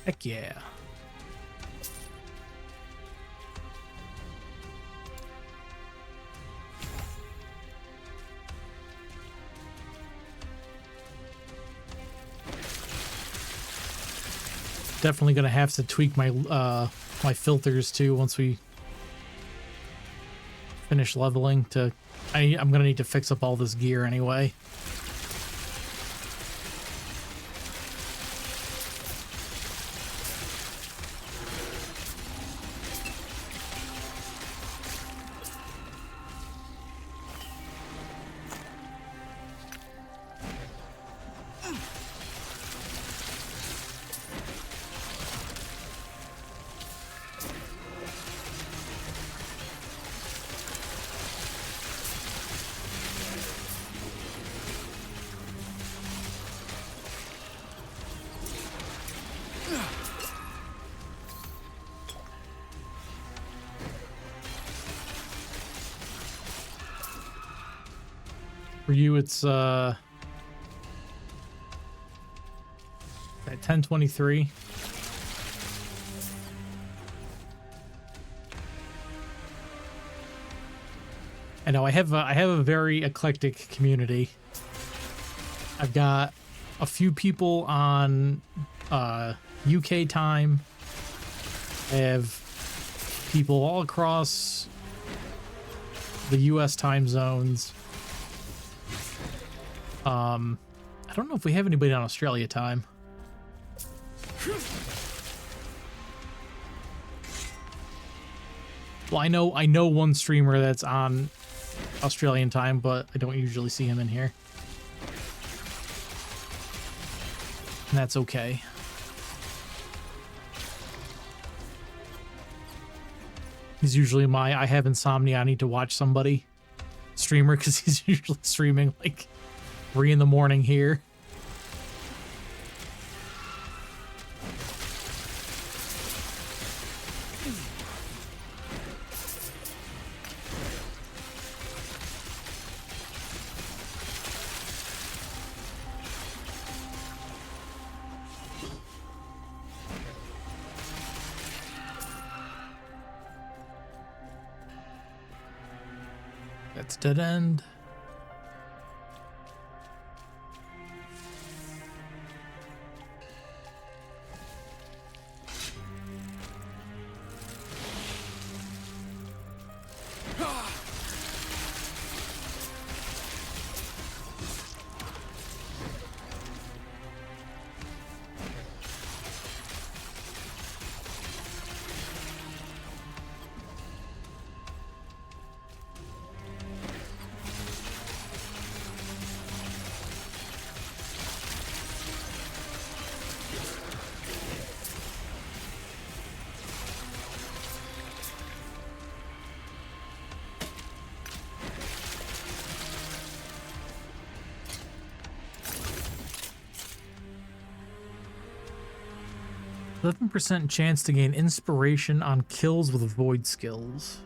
Heck yeah. Definitely gonna have to tweak my my filters too once we finish leveling. I'm gonna need to fix up all this gear anyway. For you, it's at 10:23. I know I have a very eclectic community. I've got a few people on UK time. I have people all across the US time zones. I don't know if we have anybody on Australia time. Well, I know one streamer that's on Australian time, but I don't usually see him in here. And that's okay. He's usually my I have insomnia, I need to watch somebody streamer, because he's usually streaming like 3 in the morning here. That's dead end. %, chance to gain inspiration on kills with void skills.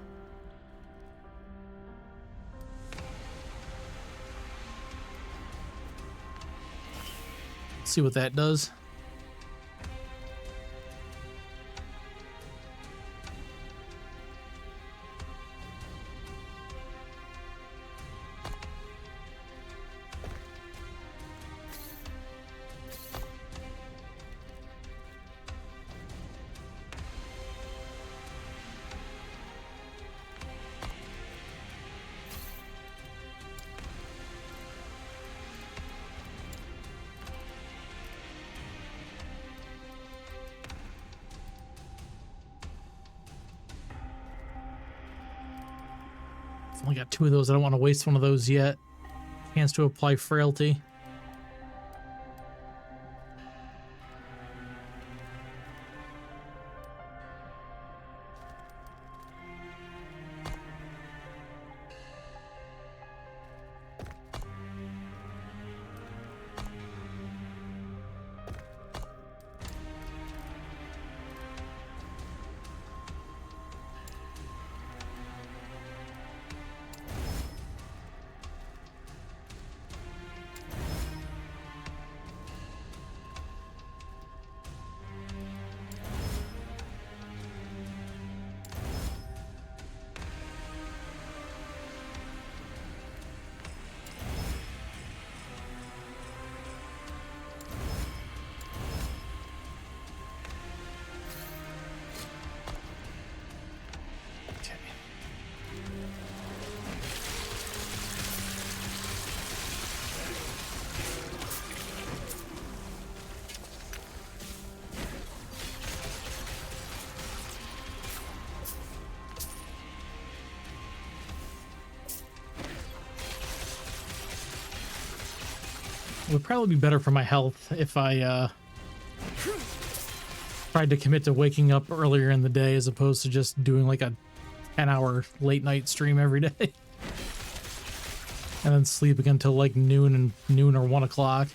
Let's see what that does. Only got 2 of those. I don't want to waste one of those yet. Chance to apply frailty. It would probably be better for my health if I tried to commit to waking up earlier in the day as opposed to just doing like a 10-hour late night stream every day. And then sleeping until like noon or 1 o'clock.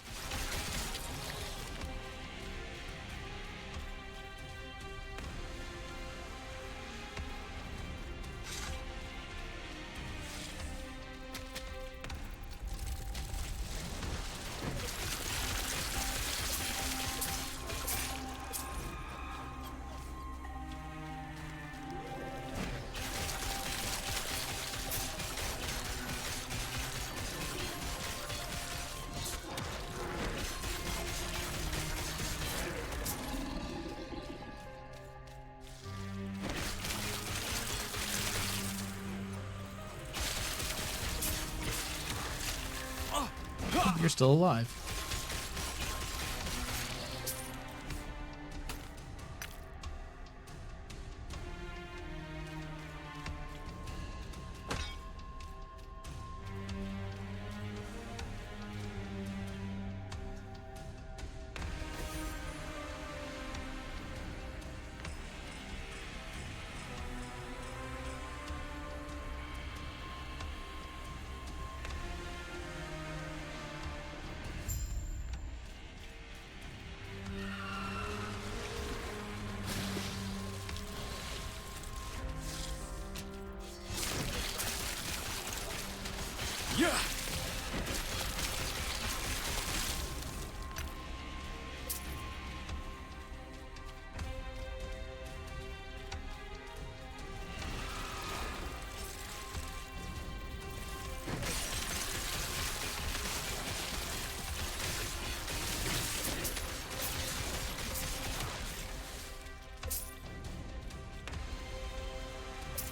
You're still alive.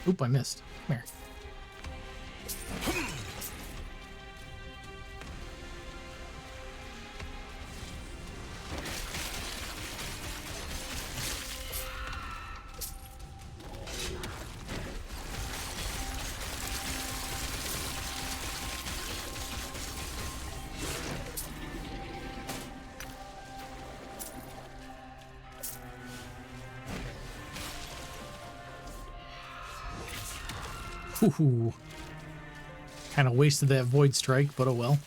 Oop, I missed. Come here. Ooh. Kind of wasted that void strike, but oh well.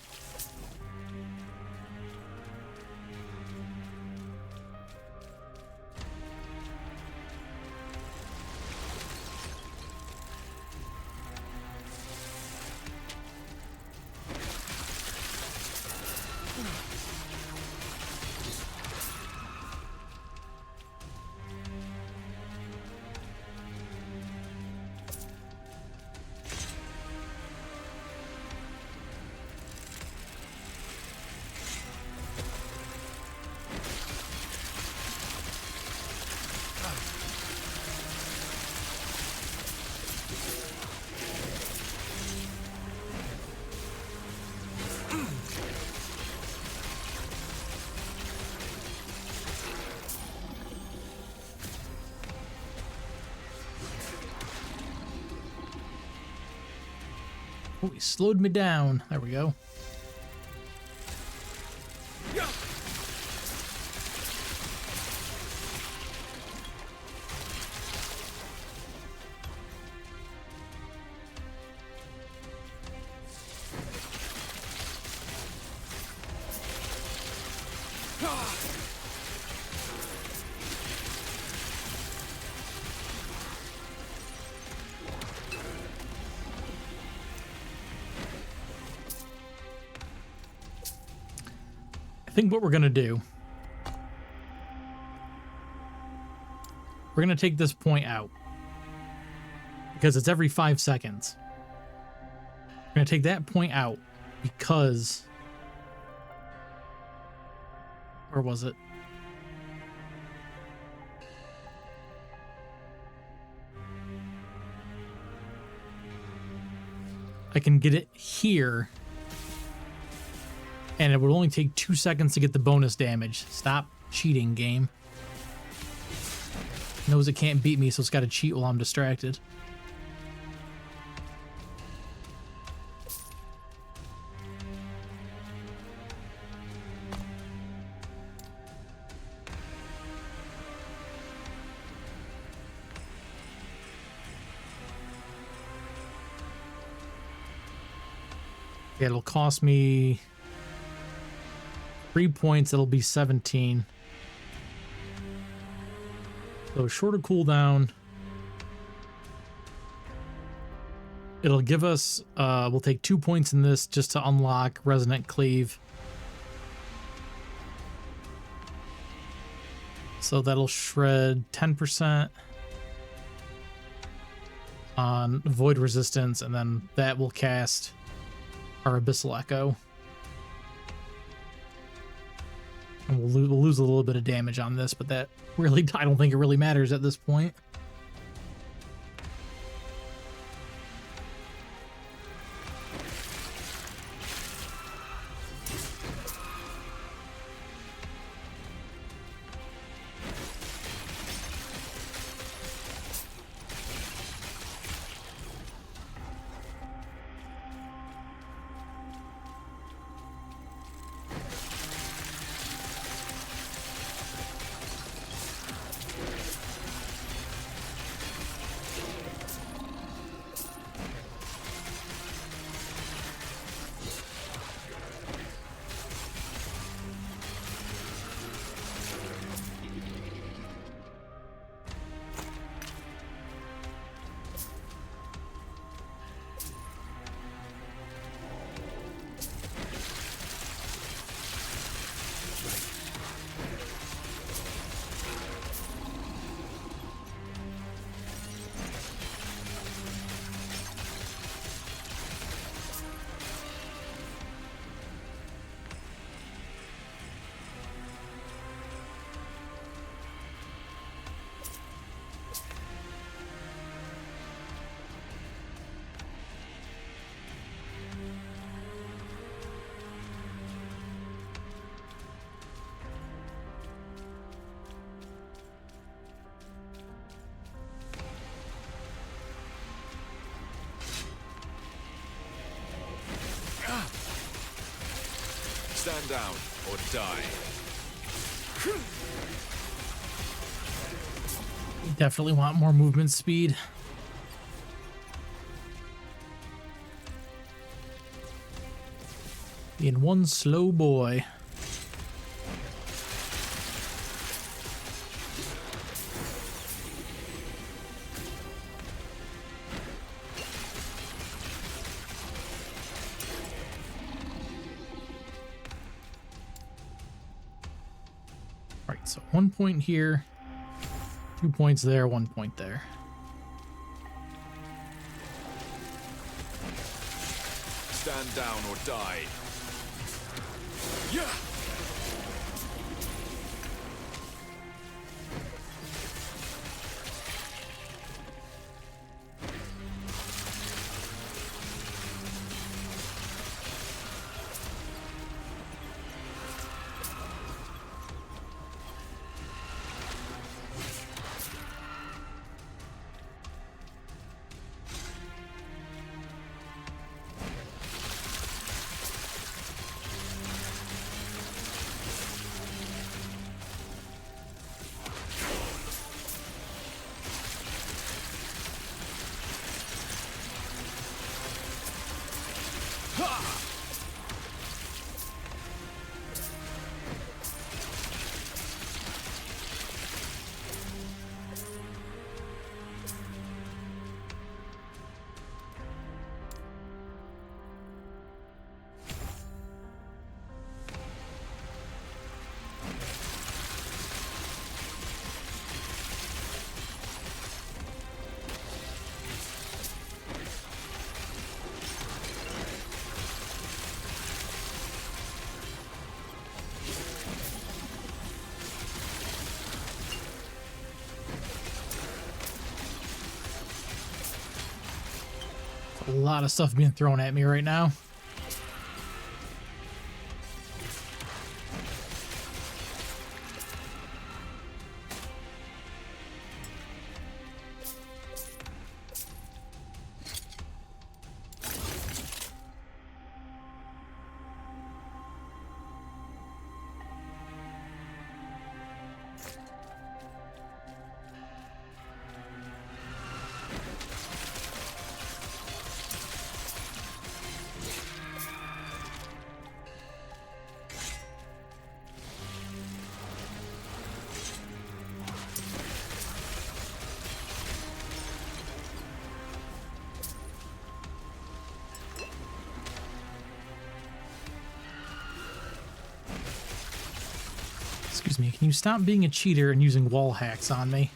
Oh, he slowed me down. There we go. I think what we're gonna do, we're gonna take this point out because it's every 5 seconds. We're gonna take that point out because, where was it? I can get it here. And it would only take 2 seconds to get the bonus damage. Stop cheating, game. Knows it can't beat me, so it's got to cheat while I'm distracted. It'll cost me 3 points. It'll be 17. So shorter cooldown. It'll give us, we'll take 2 points in this just to unlock Resonant Cleave. So that'll shred 10% on Void Resistance, and then that will cast our Abyssal Echo. And we'll lose a little bit of damage on this, but that really, I don't think it really matters at this point. Stand down or die. Definitely want more movement speed. Being one slow boy. Right, so 1 point here, 2 points there, 1 point there. Stand down or die. Yeah! A lot of stuff being thrown at me right now. Excuse me, can you stop being a cheater and using wall hacks on me?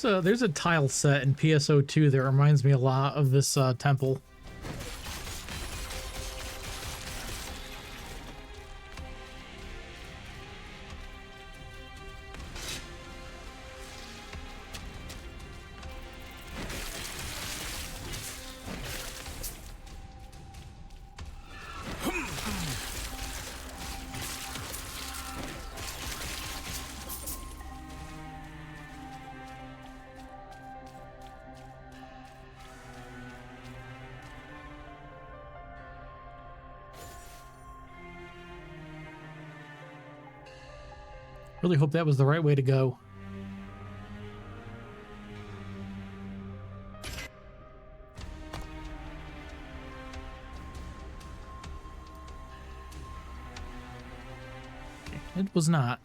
There's a tile set in PSO2 that reminds me a lot of this temple. Really hope that was the right way to go. It was not.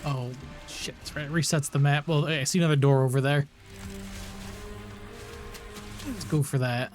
Oh, shit. That's right. It resets the map. Well, I see another door over there. Let's go for that.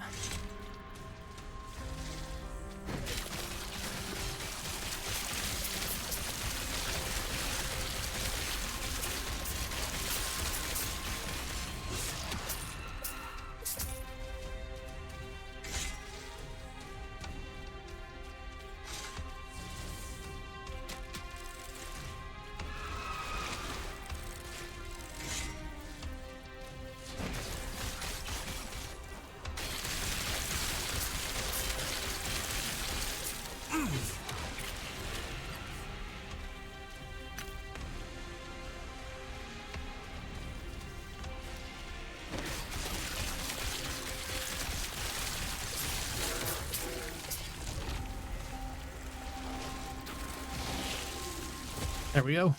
There we go.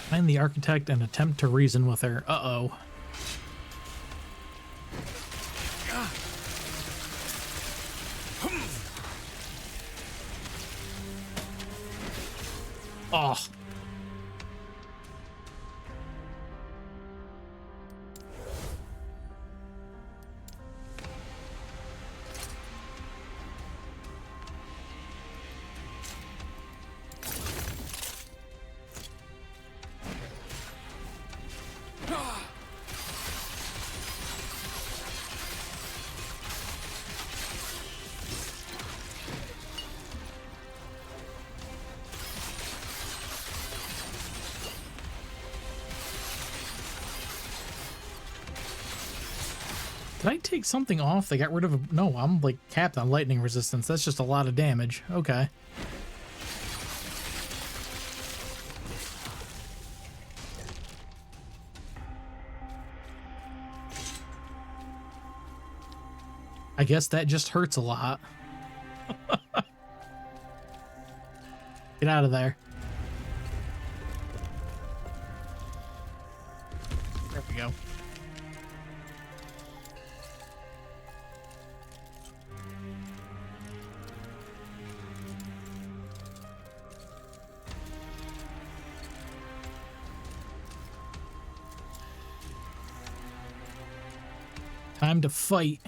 Find the architect and attempt to reason with her. Uh-oh. Oh. Did I take something off? They got rid of a... No, I'm like capped on lightning resistance. That's just a lot of damage. Okay. I guess that just hurts a lot. Get out of there. There we go. Time to fight.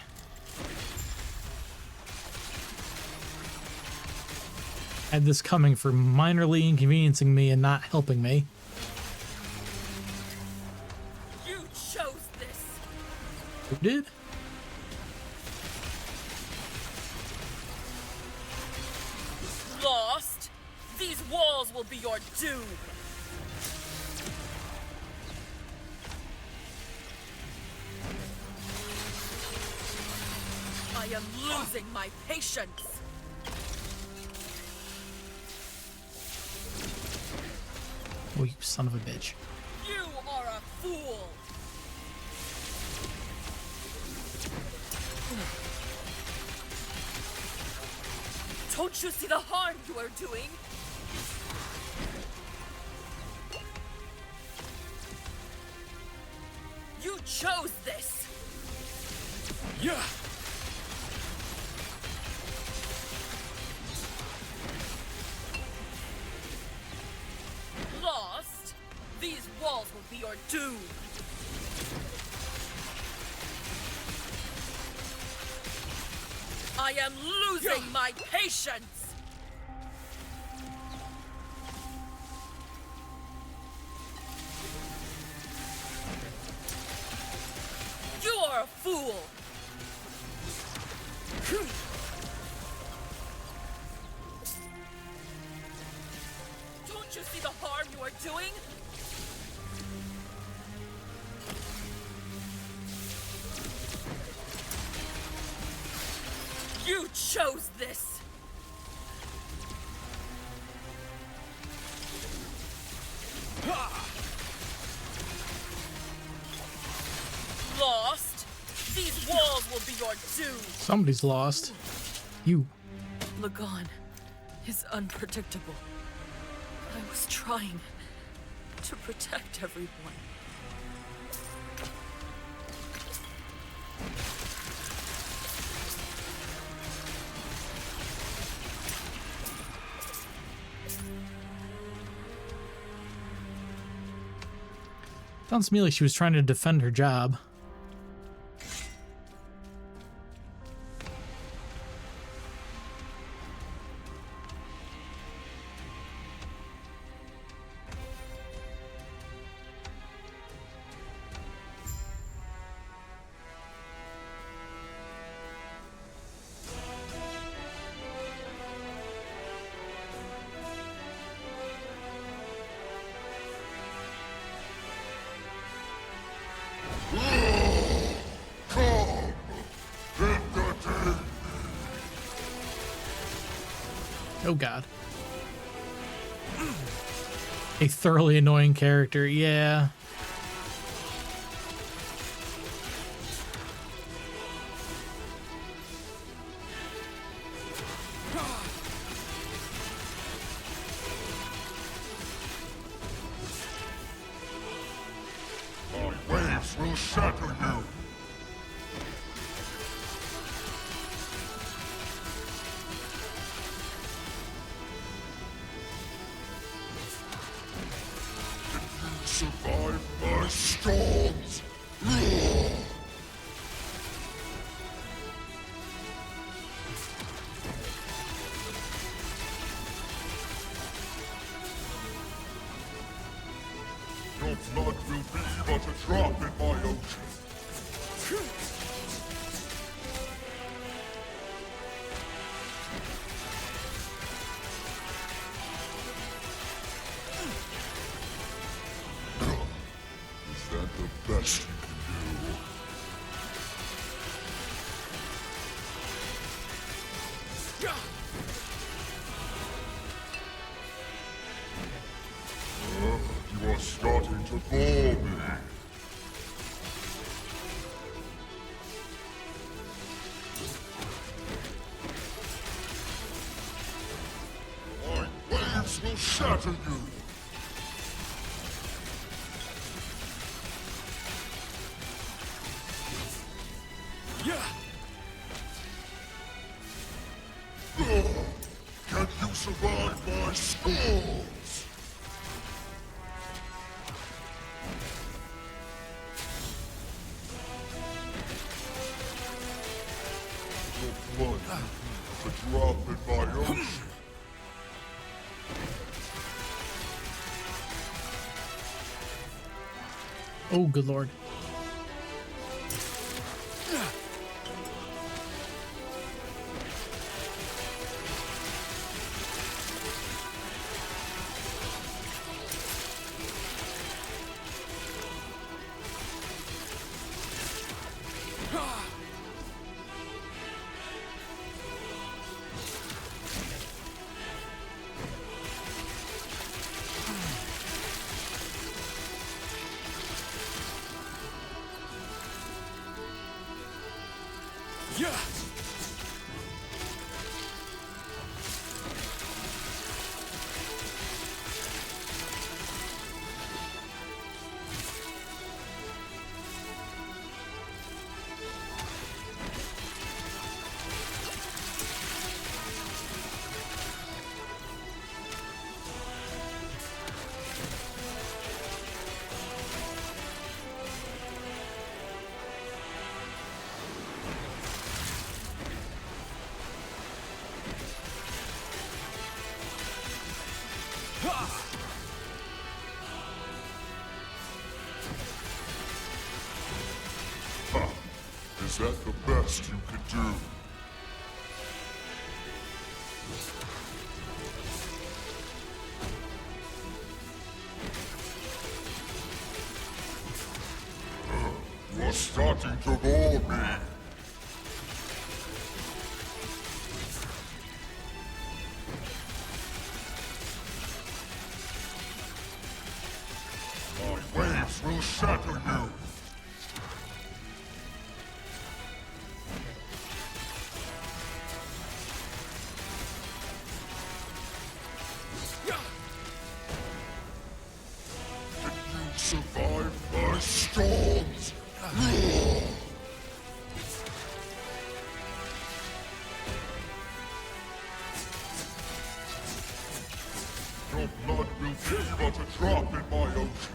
Had this coming for minorly inconveniencing me and not helping me. You chose this. Who did? Lost? These walls will be your doom. I am losing my patience. Oh, you son of a bitch. You are a fool. Don't you see the harm you are doing? You chose this. Yeah! Lost? These walls will be your doom. I am losing my patience. You are a fool. Don't you see the harm you are doing? You chose this! Lost? These walls will be your doom! Somebody's lost. You. Lagon is unpredictable. I was trying to protect everyone. Sounds to me like she was trying to defend her job. Oh god. A thoroughly annoying character, yeah. My waves will shatter you. Survive my storms! Your blood will be but a drop in my ocean. Is that the best you can do? You are starting to bore me. waves will shatter you! Yeah! Can you survive my scores? Your blood is a drop in my ocean. Oh, good lord. Yeah! Ha! Is that the best you could do? You're starting to bore me. My waves will shatter you. Can you survive my storms? Your blood will be but a drop in my ocean.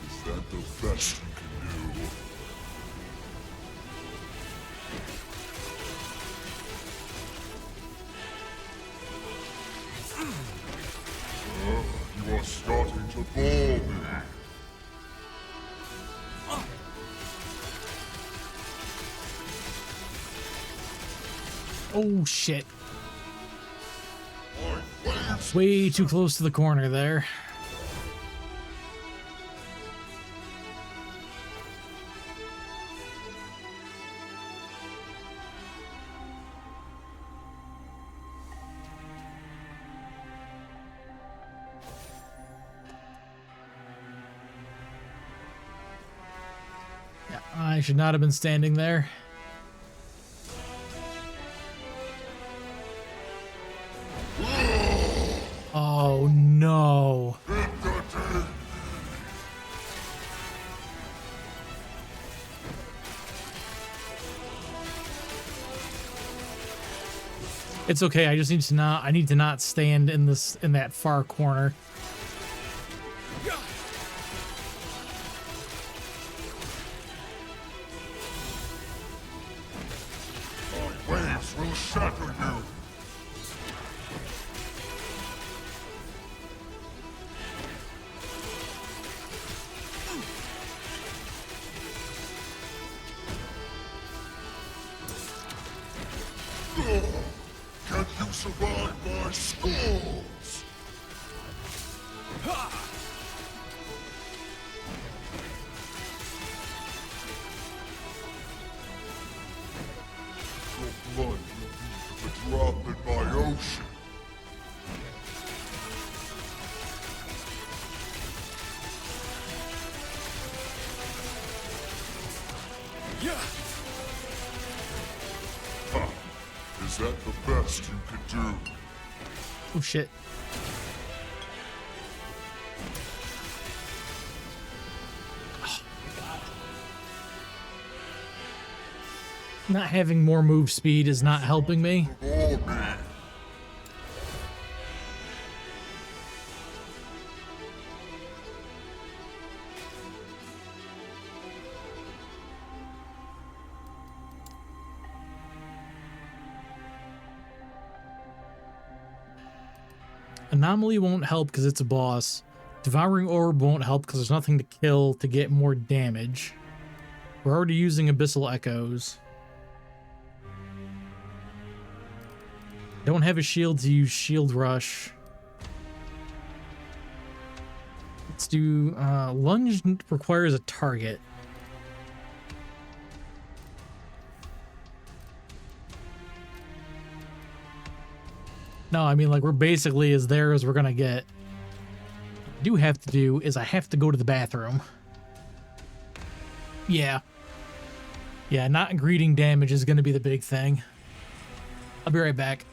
Is that the best you can do? You are starting to bore me. Oh, shit. My waves Way too close to the corner there. Yeah, I should not have been standing there. Oh no. entertain. It's okay. I just need to not. I need to not stand in that far corner. My waves will shatter you. Can you survive my scores? Your blood will be a drop in my ocean. Yeah. Is that the best you could do? Oh shit. Not having more move speed is not helping me. Anomaly won't help because it's a boss. Devouring Orb won't help because there's nothing to kill to get more damage. We're already using Abyssal Echoes. Don't have a shield to use Shield Rush. Let's do Lunge requires a target. No, I mean, like, we're basically as there as we're gonna get. What I do have to do is I have to go to the bathroom. Yeah. Yeah, not greeting damage is gonna be the big thing. I'll be right back.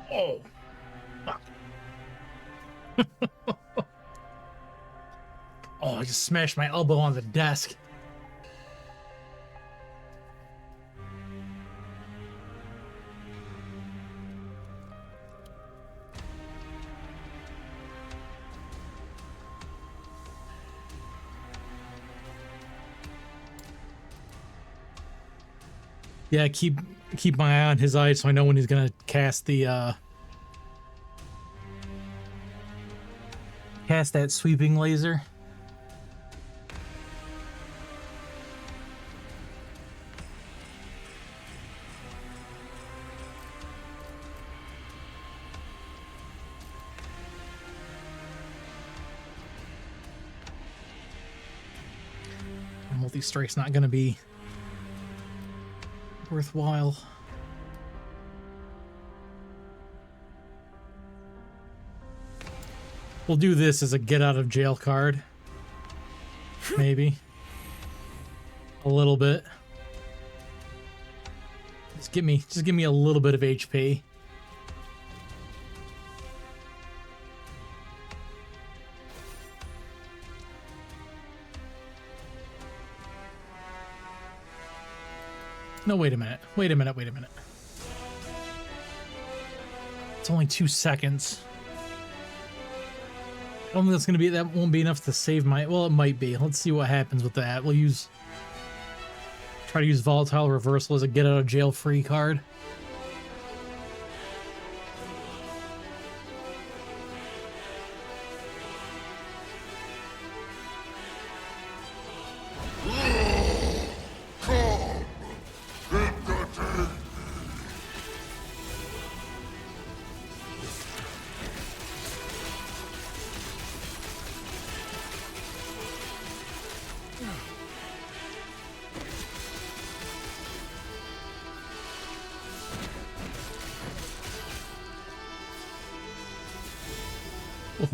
Oh. Fuck. Oh, I just smashed my elbow on the desk. Yeah, keep my eye on his eyes so I know when he's gonna cast the cast that sweeping laser. these strikes not going to be worthwhile. We'll do this as a get out of jail card. Maybe. A little bit. Just give me a little bit of HP. No, wait a minute. Wait a minute. Wait a minute. It's only 2 seconds. I don't think that's gonna be. That won't be enough to save my. Well, it might be. Let's see what happens with that. We'll use. Try to use volatile reversal as a get out of jail free card.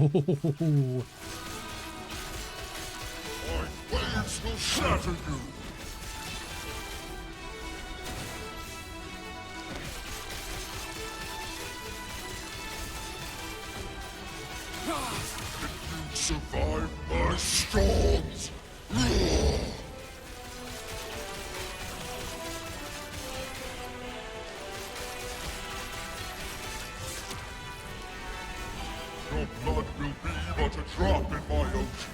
Ooh. My waves will shatter you! Can you survive my storms? Your blood will be but a drop in my ocean.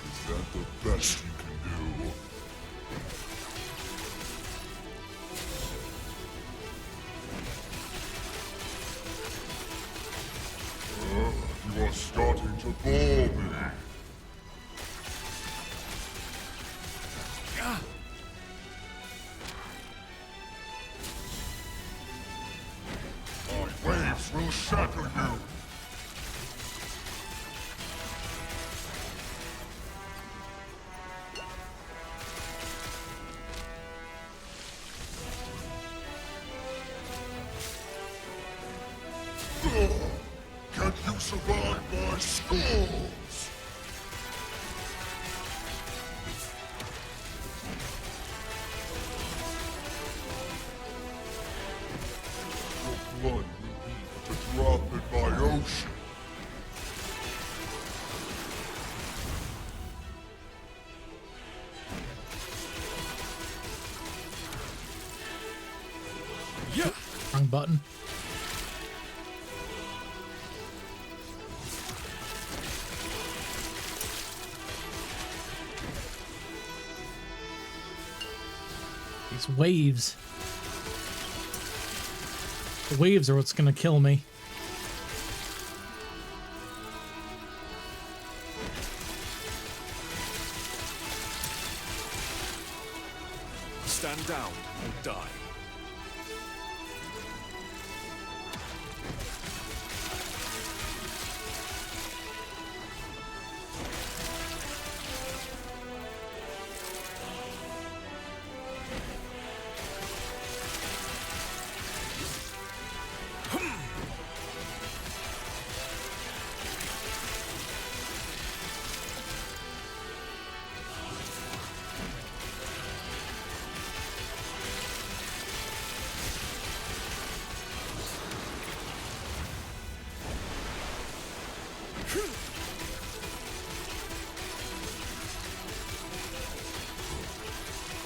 Is that the best you can do? You are starting to bore me. My waves will shatter you. Can you survive my storms? Your blood will be but a drop in my ocean. Wrong button. These waves. The waves are what's gonna kill me. Stand down or die.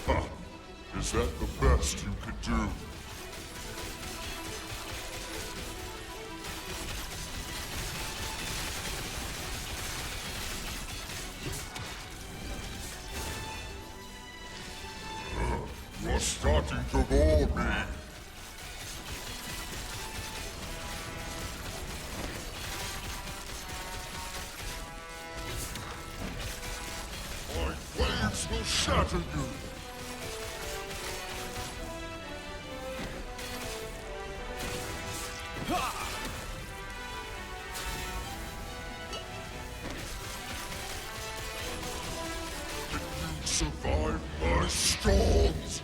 Ha! Is that the best you could do? You are starting to bore me. My waves will shatter you. survive my storms?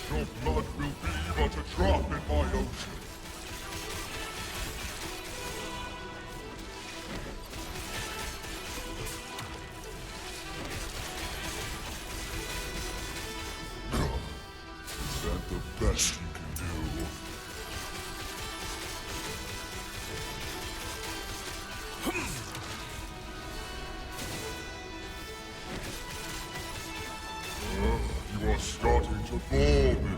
Your blood will be but a drop in my ocean. Is that the best you can do? You are starting to bore me.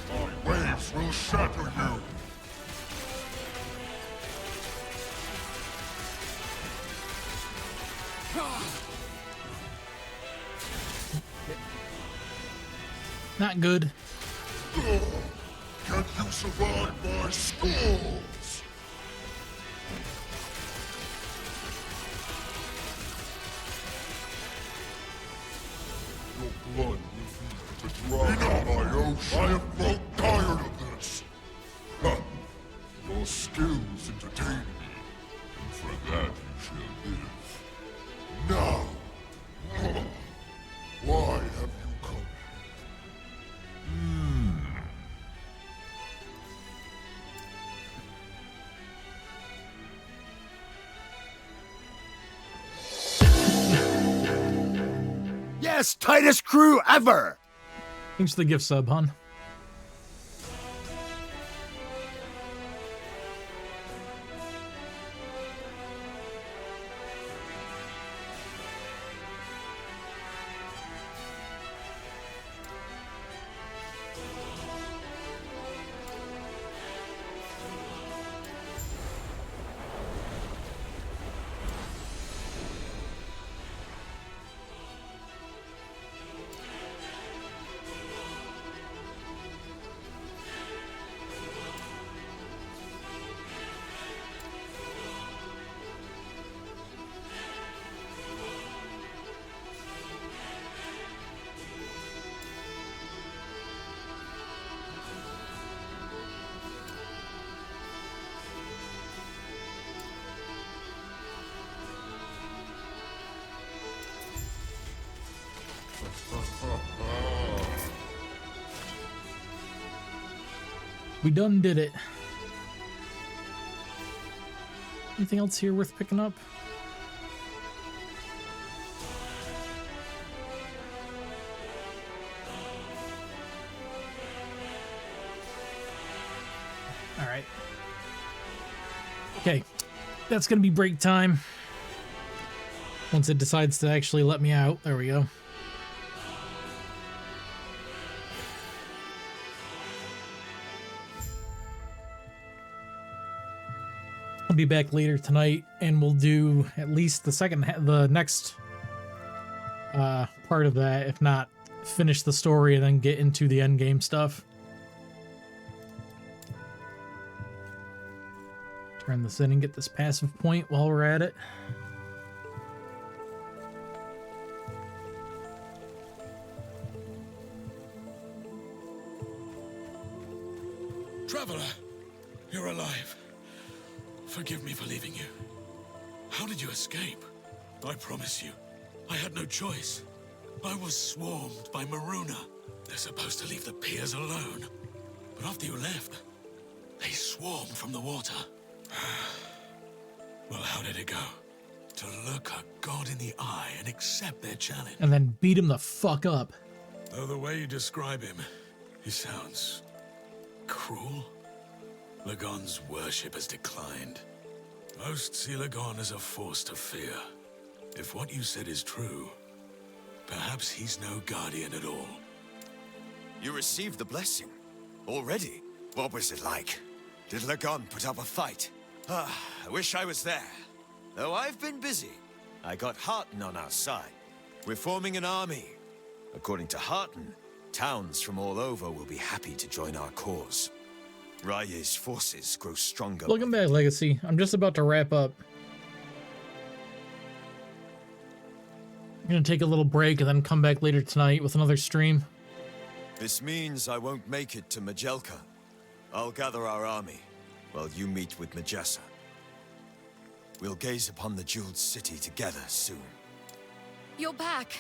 My waves will shatter you. Not good. Can you survive my storms? Your blood will be but a drop in my ocean. I am grown tired of this. Ha! Your skills entertain me, and for that you shall live. Now, why have you come? Yes, tightest crew ever! Thanks for the gift sub, hon. We done did it. Anything else here worth picking up? All right. Okay, that's gonna be break time. Once it decides to actually let me out. There we go. I'll be back later tonight, and we'll do at least the next part of that, if not finish the story and then get into the end game stuff. Turn this in and get this passive point while we're at it. Traveler, you're alive. Forgive me for leaving you. How did you escape? I promise you, I had no choice. I was swarmed by Maruna. They're supposed to leave the piers alone. But after you left, they swarmed from the water. Well, how did it go? To look a god in the eye and accept their challenge. And then beat him the fuck up. Though the way you describe him, he sounds cruel. Lagon's worship has declined. Most see Lagon as a force to fear. If what you said is true, perhaps he's no guardian at all. You received the blessing? Already? What was it like? Did Lagon put up a fight? I wish I was there. Though I've been busy. I got Harton on our side. We're forming an army. According to Harton, towns from all over will be happy to join our cause. Raye's forces grow stronger. Welcome back, Legacy. I'm just about to wrap up. I'm gonna take a little break and then come back later tonight with another stream. This means I won't make it to Majelka. I'll gather our army while you meet with Majessa. We'll gaze upon the jeweled city together soon. You're back.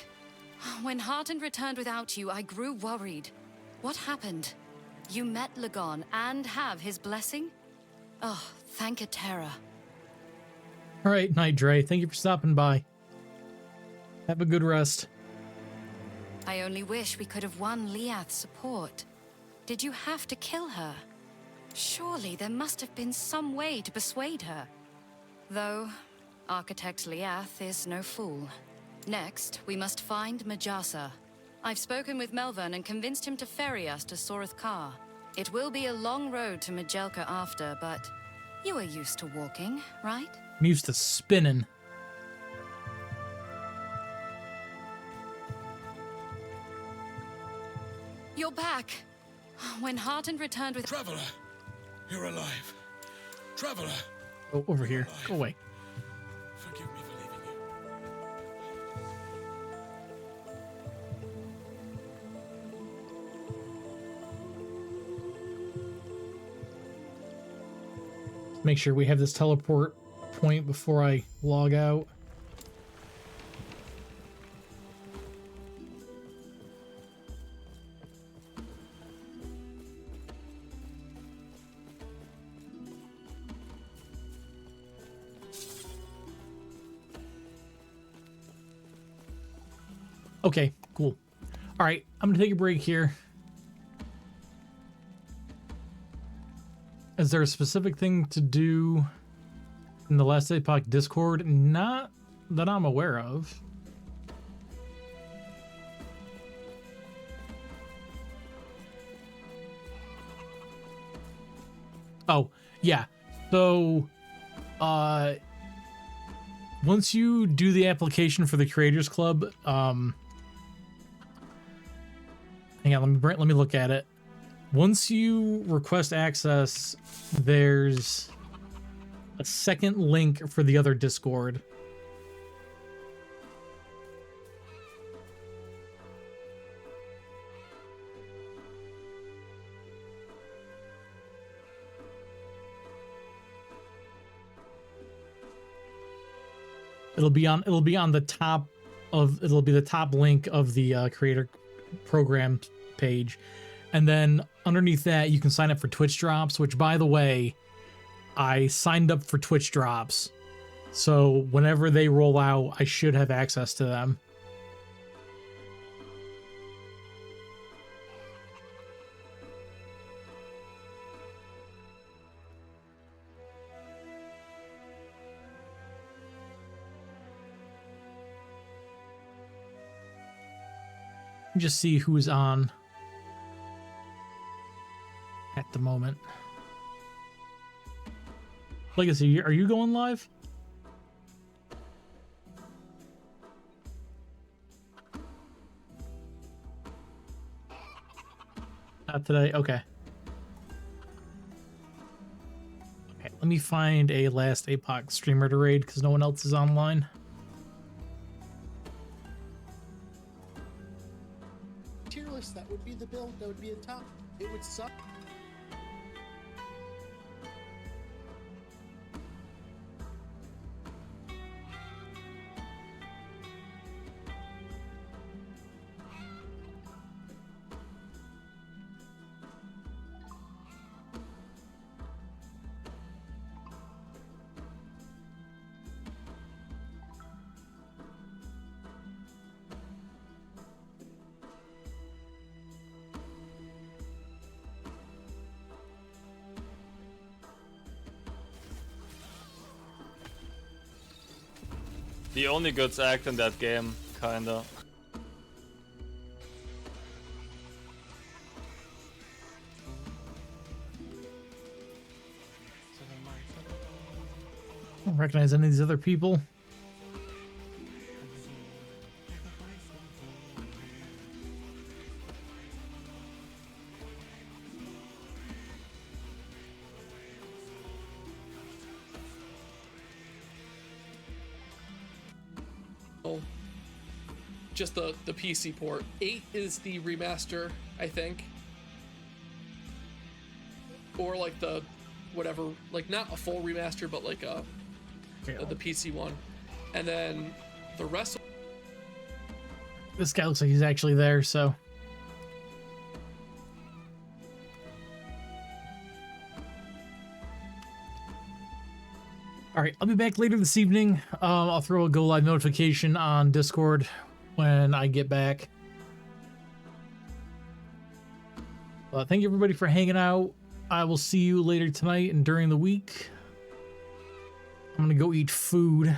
When Hearten returned without you, I grew worried. What happened? You met Lagon and have his blessing? Oh, thank Atera. All right, Night Dre. Thank you for stopping by. Have a good rest. I only wish we could have won Liath's support. Did you have to kill her? Surely there must have been some way to persuade her. Though, Architect Liath is no fool. Next, we must find Majasa. I've spoken with Melvern and convinced him to ferry us to Soreth Kar. It will be a long road to Majelka after, but you are used to walking, right? I'm used to spinning. You're back. When Hearten returned with... Traveler, you're alive. Traveler. Oh, over here. Go away. Forgive me for leaving you. Make sure we have this teleport point before I log out. Okay, cool. All right, I'm gonna take a break here. Is there a specific thing to do in the Last Epoch Discord? Not that I'm aware of. Oh, yeah. So, once you do the application for the Creators Club, hang on, let me look at it. Once you request access, there's a second link for the other Discord. It'll be on the top of, it'll be the top link of the creator program page. And then underneath that, you can sign up for Twitch drops, which, by the way, I signed up for Twitch drops. So whenever they roll out, I should have access to them. Just see who's on at the moment. Legacy, are you going live? Not today? Okay. Okay, let me find a Last Epoch streamer to raid because no one else is online. Tier list, that would be the build, that would be the top. It would suck. The only good act in that game, kinda. I don't recognize any of these other people. just the PC port. 8 is the remaster, I think. Or like the whatever, like not a full remaster, but like the PC one. And then the rest. This guy looks like he's actually there, so. All right, I'll be back later this evening. I'll throw a go live notification on Discord when I get back. Thank you everybody for hanging out. I will see you later tonight and during the week. I'm gonna go eat food.